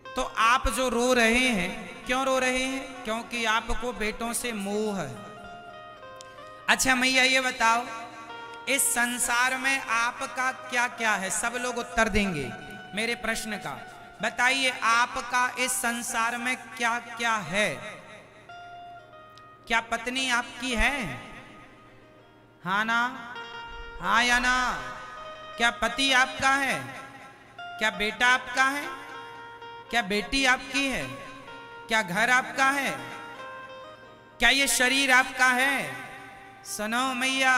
तो आप जो रो रहे हैं, क्यों रो रहे हैं? क्योंकि आपको बेटों से मोह है। अच्छा मैया ये बताओ, इस संसार में आपका क्या क्या है? सब लोग उत्तर देंगे मेरे प्रश्न का। बताइए आपका इस संसार में क्या क्या है? क्या पत्नी आपकी है? हाँ ना? हाँ या ना? क्या पति आपका है? क्या बेटा आपका है? क्या बेटी आपकी है? क्या घर आपका है? क्या ये शरीर आपका है? सुनो मैया,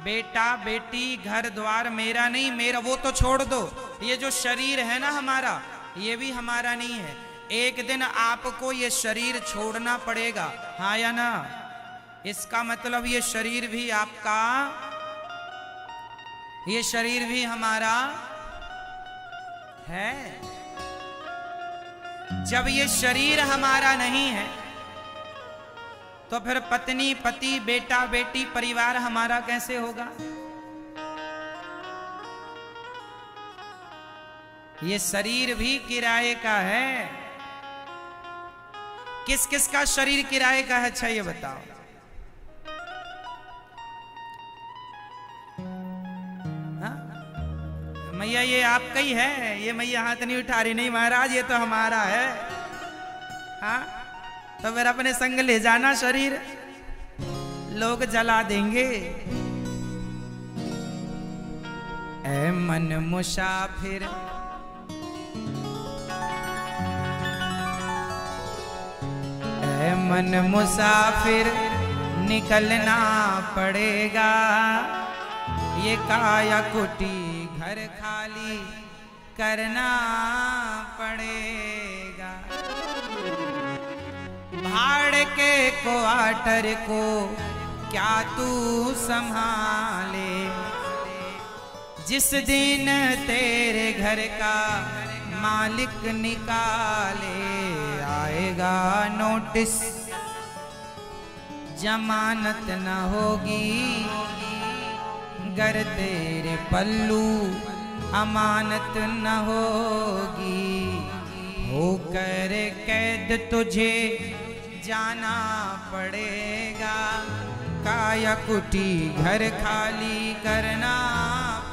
बेटा बेटी घर द्वार मेरा नहीं, मेरा वो तो छोड़ दो, ये जो शरीर है ना हमारा, ये भी हमारा नहीं है। एक दिन आपको ये शरीर छोड़ना पड़ेगा, हाँ या ना? इसका मतलब ये शरीर भी आपका, ये शरीर भी हमारा है। जब ये शरीर हमारा नहीं है, तो फिर पत्नी पति बेटा बेटी परिवार हमारा कैसे होगा? ये शरीर भी किराए का है। किस किस का शरीर किराए का है? अच्छा ये बताओ। हाँ? मैया ये आपका ही है? ये मैया हाथ नहीं उठा रही। नहीं महाराज, ये तो हमारा है। हाँ, तो फिर अपने संग ले जाना शरीर, लोग जला देंगे। ऐ मन मुसाफिर, ऐ मन मुसाफिर निकलना पड़ेगा, ये काया कुटी घर खाली करना पड़ेगा। भाड़ के क्वार्टर को क्या तू संभाले, जिस दिन तेरे घर का मालिक निकाले, आएगा नोटिस जमानत न होगी, गर तेरे पल्लू अमानत न होगी। होकर कैद तुझे जाना पड़ेगा, काया कुटी घर खाली करना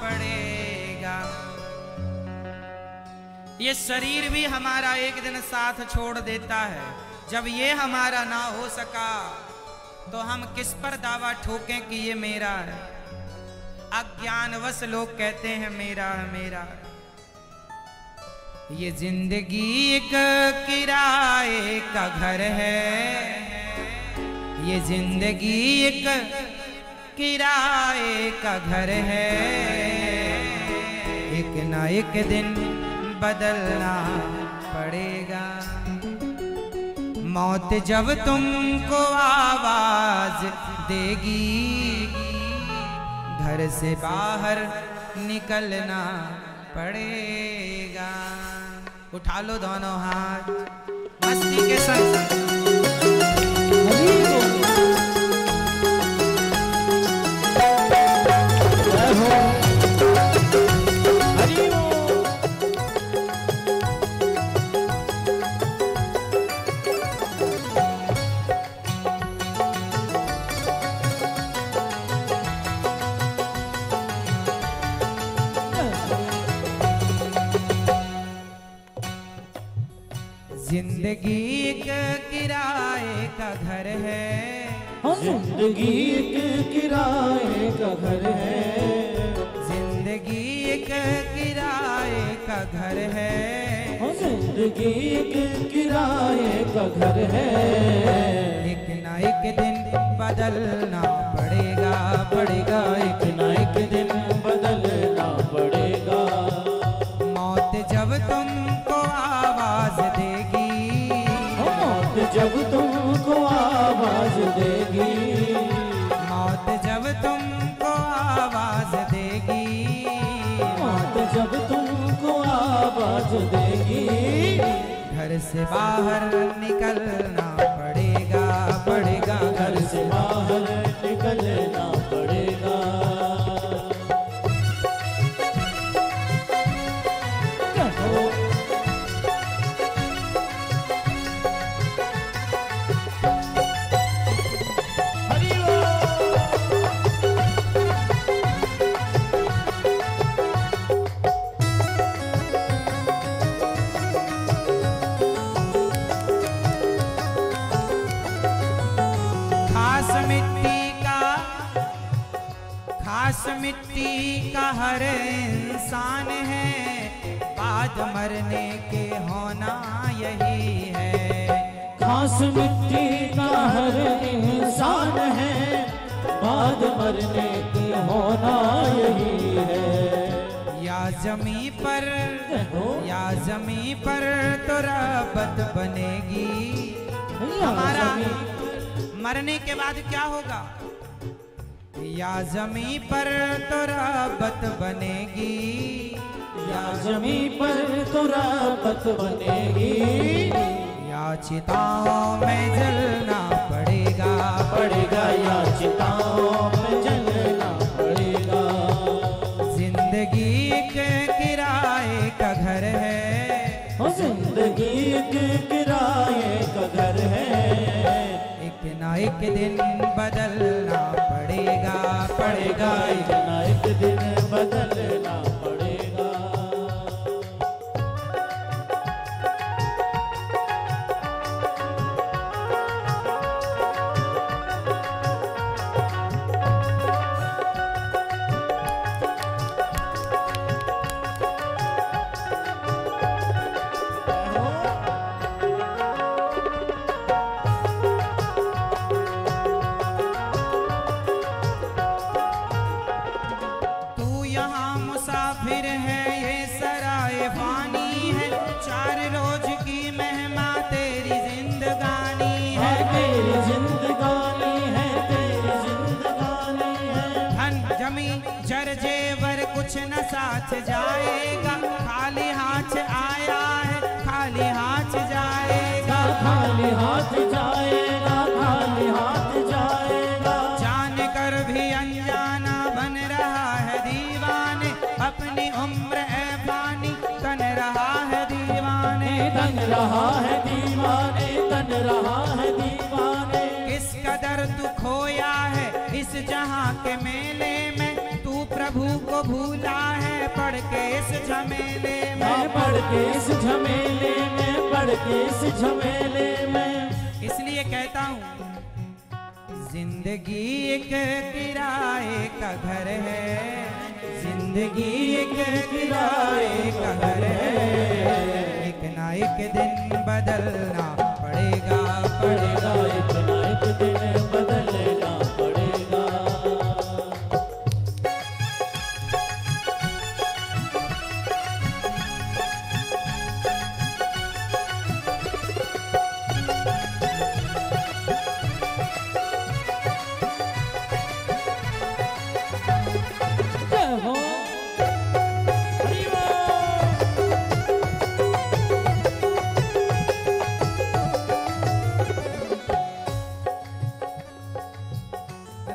पड़ेगा। ये शरीर भी हमारा एक दिन साथ छोड़ देता है। जब ये हमारा ना हो सका तो हम किस पर दावा ठोकें कि ये मेरा है। अज्ञानवश लोग कहते हैं मेरा है मेरा है। ये जिंदगी एक किराए का घर है, ये जिंदगी एक किराए का घर है, एक ना एक दिन बदलना पड़ेगा। मौत जब तुमको आवाज देगी, घर से बाहर निकलना पड़ेगा। उठा लो दोनों हाथ मस्ती के संग। जिंदगी एक किराए का घर है, जिंदगी एक किराए का घर है, जिंदगी एक किराए का घर है, जिंदगी एक किराए का घर है। एक ना एक दिन बदलना पड़ेगा पड़ेगा, एक ना एक दिन बदलना पड़ेगा। मौत जब तुमको आवाज देगी, जब तुमको आवाज देगी, मौत जब तुमको आवाज देगी, मौत जब तुमको आवाज देगी, घर से बाहर निकलना पड़ेगा पड़ेगा, घर से बाहर निकलना पड़ेगा। खास मिट्टी का हर इंसान है, बाद मरने के होना यही है। खास मिट्टी का हर इंसान है, बाद मरने की होना यही है। या जमी पर या जमी पर तो रबत बनेगी, हमारा मरने के बाद क्या होगा। या जमी पर तो रबत बनेगी, या जमी पर तो रबत बनेगी, या चिताओं में जलना पड़ेगा पड़ेगा, या चिताओं में जलना पड़ेगा। जिंदगी एक किराए का घर है, जिंदगी एक किराए का घर है, एक ना एक दिन बदलना पड़ेगा पड़ेगा, एक ना एक दिन बदलना पड़ेगा। मुसाफिर है ये सराय फानी है, 4 रोज की मेहमा तेरी जिंदगानी है, तेरी जिंदगानी है, तेरी जिंदगानी है। धन जमी जर जेवर कुछ न साथ जाएगा, खाली हाथ आया है खाली हाथ जाएगा, खाली हाथ जाएगा, खाली हाथ जाएगा। जान कर भी अनजाना बन रहा है दीवाने, अपनी उम्र ए पानी तन रहा है दीवाने, तन रहा है दीवाने, तन रहा है दीवाने। किस कदर तू खोया है इस जहां के मेले में, तू प्रभु को भूला है पढ़ के इस झमेले में। मैं पढ़ के इस झमेले में, पढ़ के इस झमेले में। इसलिए कहता हूं जिंदगी एक किराए का घर है, जिंदगी एक किराए का घर है। एक ना एक दिन बदलना पड़ेगा, पड़ेगा एक ना एक दिन बदलना पड़ेगा। जय हो हरि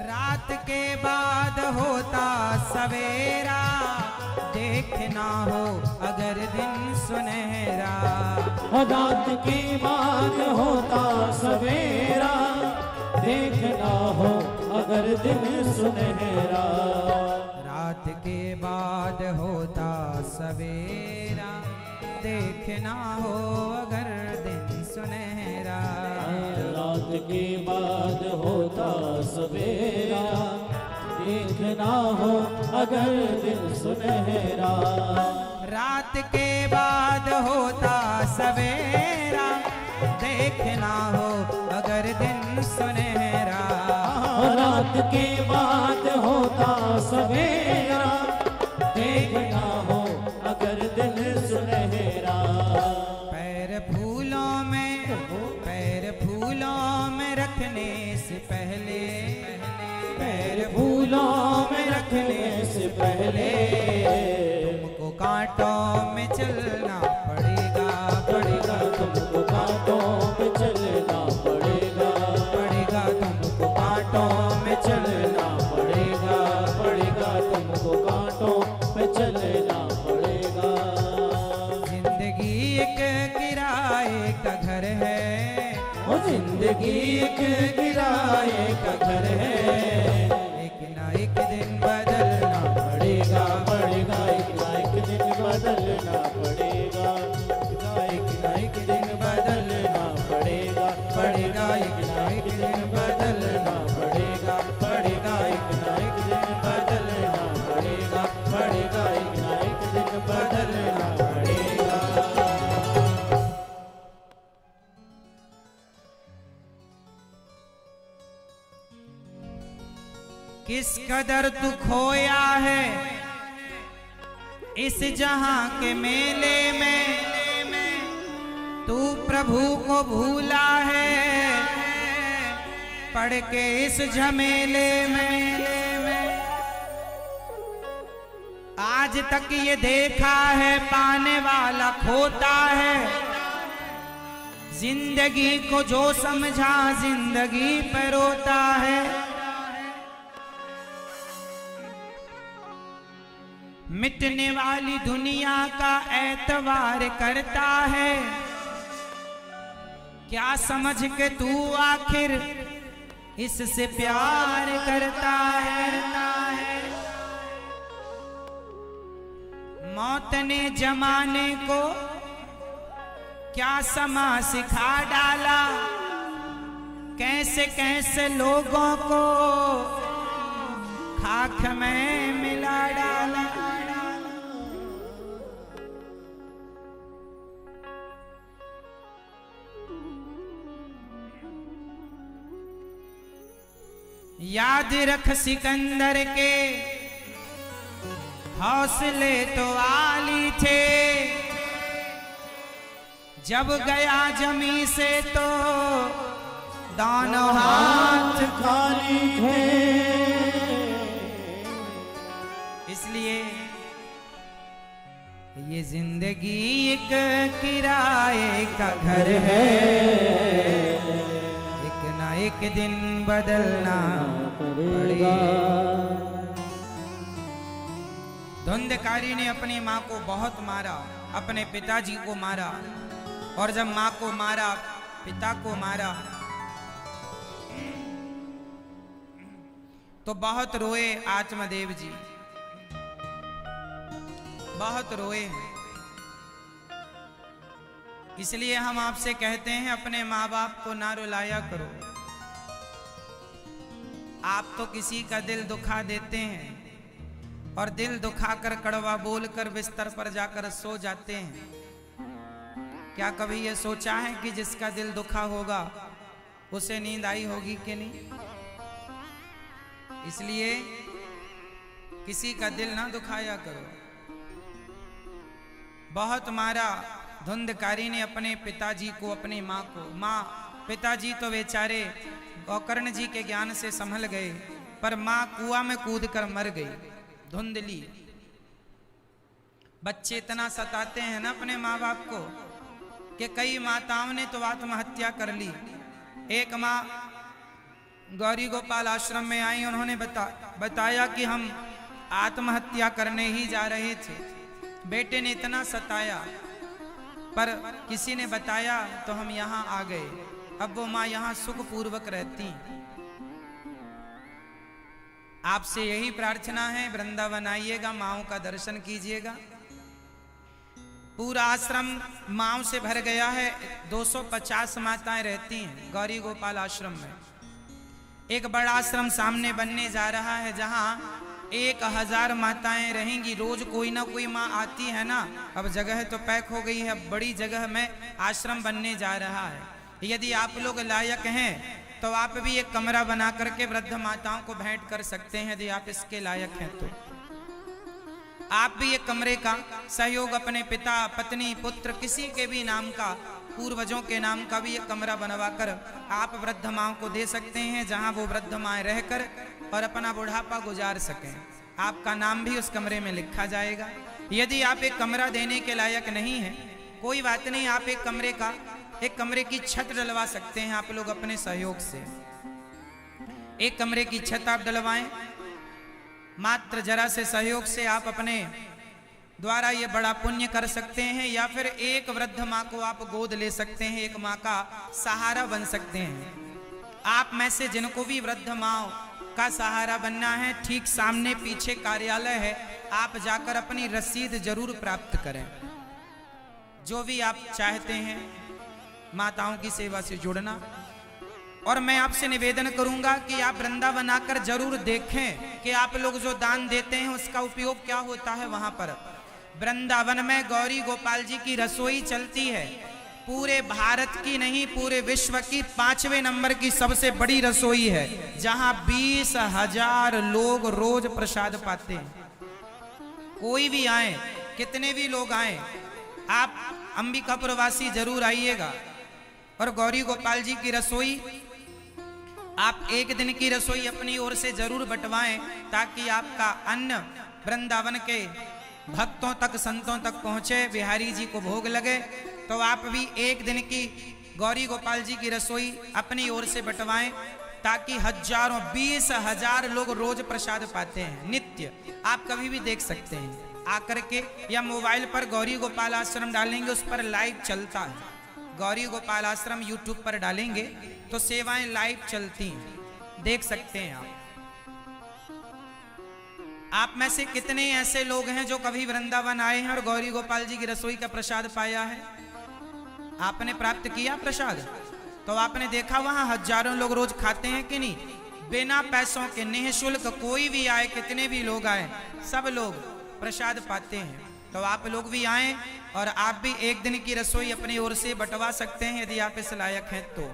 रात के बाद होता सवेरा, देखना हो अगर दिन सुनहरा। रात के बाद होता सवेरा, देखना हो अगर दिन सुनहरा। रात के बाद होता सवेरा, देखना हो अगर दिन सुनहरा। रात के बाद होता सवेरा, देखना हो अगर दिन सुनहरा। रात के बाद होता सवेरा, देखना हो अगर दिन सुनहरा। रात के बाद होता सवेरा, देखना हो अगर दिन सुनहरा। पैर फूलों में रखने से पहले, पैर फूलों में रखने से पहले तुमको कांटों में चलना पड़ेगा, पड़ेगा तुमको कांटों में चलना पड़ेगा। पड़ेगा तुमको कांटों में चलना पड़ेगा, पड़ेगा तुमको कांटों में चलना पड़ेगा। जिंदगी एक किराए का घर है, वो जिंदगी एक किराए का घर है। एक ना एक दिन बदलना पड़ेगा, पड़ेगा एक ना एक दिन बदलना पड़ेगा। एक ना एक दिन बदलना पड़ेगा, पड़ेगा एक ना एक दिन बदलना पड़ेगा। पड़ेगा एक ना एक दिन बदलना पड़ेगा, पड़ेगा एक ना एक दिन बदलना पड़ेगा। किस कदर तू खोया है इस जहां के मेले में, तू प्रभु को भूला है पढ़ के इस झमेले में। आज तक ये देखा है पाने वाला खोता है, जिंदगी को जो समझा जिंदगी पर रोता है। मिटने वाली दुनिया का एतवार करता है, क्या समझ के तू आखिर इससे प्यार करता है। मौत ने जमाने को क्या समा सिखा डाला, कैसे कैसे लोगों को खाक में मिला डाला। याद रख सिकंदर के हौसले तो आली थे, जब गया जमी से तो दोनों हाथ खाली थे। इसलिए ये जिंदगी एक किराए का घर है, एक ना एक दिन बदलना पड़ेगा। धुंधकारी ने अपनी माँ को बहुत मारा, अपने पिताजी को मारा, और जब माँ को मारा, पिता को मारा, तो बहुत रोए आत्मदेव जी, बहुत रोए हैं। इसलिए हम आपसे कहते हैं अपने माँ बाप को ना रुलाया करो। आप तो किसी का दिल दुखा देते हैं और दिल दुखाकर कड़वा बोलकर बिस्तर पर जाकर सो जाते हैं। क्या कभी ये सोचा है कि जिसका दिल दुखा होगा उसे नींद आई होगी कि नहीं? इसलिए किसी का दिल ना दुखाया करो। बहुत मारा धुंधकारी ने अपने पिताजी को, अपनी माँ को। माँ, पिताजी तो बेचारे गोकर्ण जी के ज्ञान से संभल गए, पर माँ कुआं में कूदकर मर गई, धुंधली। बच्चे इतना सताते हैं ना अपने माँ बाप को कि कई माताओं ने तो आत्महत्या कर ली। एक माँ गौरी गोपाल आश्रम में आई, उन्होंने बताया कि हम आत्महत्या करने ही जा रहे थे, बेटे ने इतना सताया, पर किसी ने बताया तो हम यहाँ आ गए। अब वो माँ यहाँ सुखपूर्वक रहती। आपसे यही प्रार्थना है, वृंदावन आइएगा, माँओं का दर्शन कीजिएगा। पूरा आश्रम माँओं से भर गया है। 250 माताएं रहती हैं गौरी गोपाल आश्रम में। एक बड़ा आश्रम सामने बनने जा रहा है जहाँ 1000 माताएं रहेंगी। रोज कोई ना कोई माँ आती है ना। अब जगह तो पैक हो गई है, अब बड़ी जगह में आश्रम बनने जा रहा है। यदि आप लोग लायक हैं तो आप भी एक कमरा बना करके वृद्ध माताओं को भेंट कर सकते हैं। यदि आप इसके लायक हैं तो आप भी एक कमरे का सहयोग अपने पिता, पत्नी, पुत्र, किसी के भी नाम का, पूर्वजों के नाम का भी एक कमरा बनवाकर आप वृद्ध माओं को दे सकते हैं, जहां वो वृद्ध माएं रहकर और अपना बुढ़ापा गुजार सकें। आपका नाम भी उस कमरे में लिखा जाएगा। यदि आप एक कमरा देने के लायक नहीं हैं, कोई बात नहीं, आप एक कमरे की छत डलवा सकते हैं आप लोग अपने सहयोग से। एक कमरे की छत आप डलवाएं, मात्र जरा से सहयोग से आप अपने द्वारा ये बड़ा पुण्य कर सकते हैं। या फिर एक वृद्ध माँ को आप गोद ले सकते हैं, एक माँ का सहारा बन सकते हैं। आप में से जिनको भी वृद्ध माँ का सहारा बनना है, ठीक सामने पीछे कार्यालय है, आप जाकर अपनी रसीद जरूर प्राप्त करें। जो भी आप चाहते हैं माताओं की सेवा से जुड़ना। और मैं आपसे निवेदन करूंगा कि आप वृंदावन आकर जरूर देखें कि आप लोग जो दान देते हैं उसका उपयोग क्या होता है। वहां पर वृंदावन में गौरी गोपाल जी की रसोई चलती है। पूरे भारत की नहीं, पूरे विश्व की 5वें नंबर की सबसे बड़ी रसोई है, जहां 20,000 लोग रोज प्रसाद पाते हैं। कोई भी आए, कितने भी लोग आए, आप अंबिकापुर वासी जरूर आइएगा। और गौरी गोपाल जी की रसोई, आप एक दिन की रसोई अपनी ओर से जरूर बंटवाएं, ताकि आपका अन्न वृंदावन के भक्तों तक, संतों तक पहुंचे, बिहारी जी को भोग लगे। तो आप भी एक दिन की गौरी गोपाल जी की रसोई अपनी ओर से बंटवाएं, ताकि हजारों, 20,000 लोग रोज प्रसाद पाते हैं नित्य। आप कभी भी देख सकते हैं आकर के, या मोबाइल पर गौरी गोपाल आश्रम डालेंगे, उस पर लाइव चलता है। गौरी गोपाल आश्रम यूट्यूब पर डालेंगे तो सेवाएं लाइव चलती हैं, देख सकते हैं आप में से कितने ऐसे लोग हैं जो कभी वृंदावन आए हैं और गौरी गोपाल जी की रसोई का प्रसाद पाया है? आपने प्राप्त किया प्रसाद? तो आपने देखा वहां हजारों लोग रोज खाते हैं कि नहीं? बिना पैसों के, निःशुल्क, कोई भी आए, कितने भी लोग आए, सब लोग प्रसाद पाते हैं। तो आप लोग भी आए और आप भी एक दिन की रसोई अपनी ओर से बंटवा सकते हैं, यदि आप इस लायक हैं तो।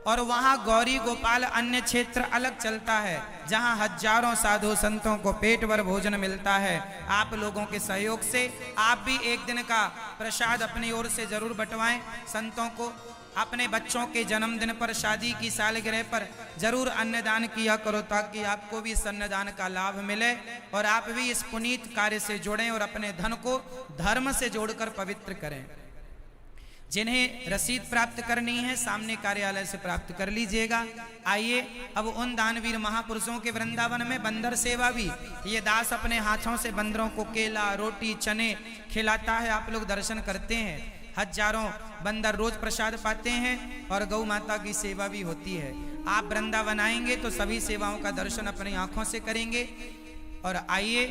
और वहां गौरी गोपाल अन्य क्षेत्र अलग चलता है, जहां हजारों साधु संतों को पेट भर भोजन मिलता है। आप लोगों के सहयोग से आप भी एक दिन का प्रसाद अपनी ओर से जरूर बंटवाएं संतों को। अपने बच्चों के जन्मदिन पर, शादी की सालगिरह पर जरूर अन्नदान किया करो, ताकि आपको भी इस अन्नदान का लाभ मिले और आप भी इस पुनीत कार्य से जुड़ें और अपने धन को धर्म से जोड़कर पवित्र करें। जिन्हें रसीद प्राप्त करनी है, सामने कार्यालय से प्राप्त कर लीजिएगा। आइए अब उन दानवीर महापुरुषों के वृंदावन में बंदर सेवा भी, ये दास अपने हाथों से बंदरों को केला, रोटी, चने खिलाता है, आप लोग दर्शन करते हैं। हजारों बंदर रोज प्रसाद पाते हैं और गौ माता की सेवा भी होती है। आप वृंदावन आएंगे तो सभी सेवाओं का दर्शन अपनी आंखों से करेंगे। और आइए,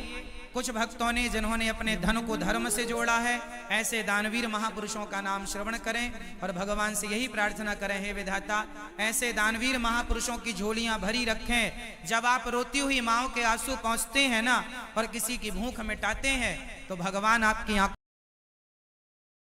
कुछ भक्तों ने जिन्होंने अपने धन को धर्म से जोड़ा है, ऐसे दानवीर महापुरुषों का नाम श्रवण करें और भगवान से यही प्रार्थना करें, हे विधाता ऐसे दानवीर महापुरुषों की झोलियां भरी रखें। जब आप रोती हुई माओ के आंसू पहुंचते हैं ना और किसी की भूख मिटाते हैं तो भगवान आपकी आंखों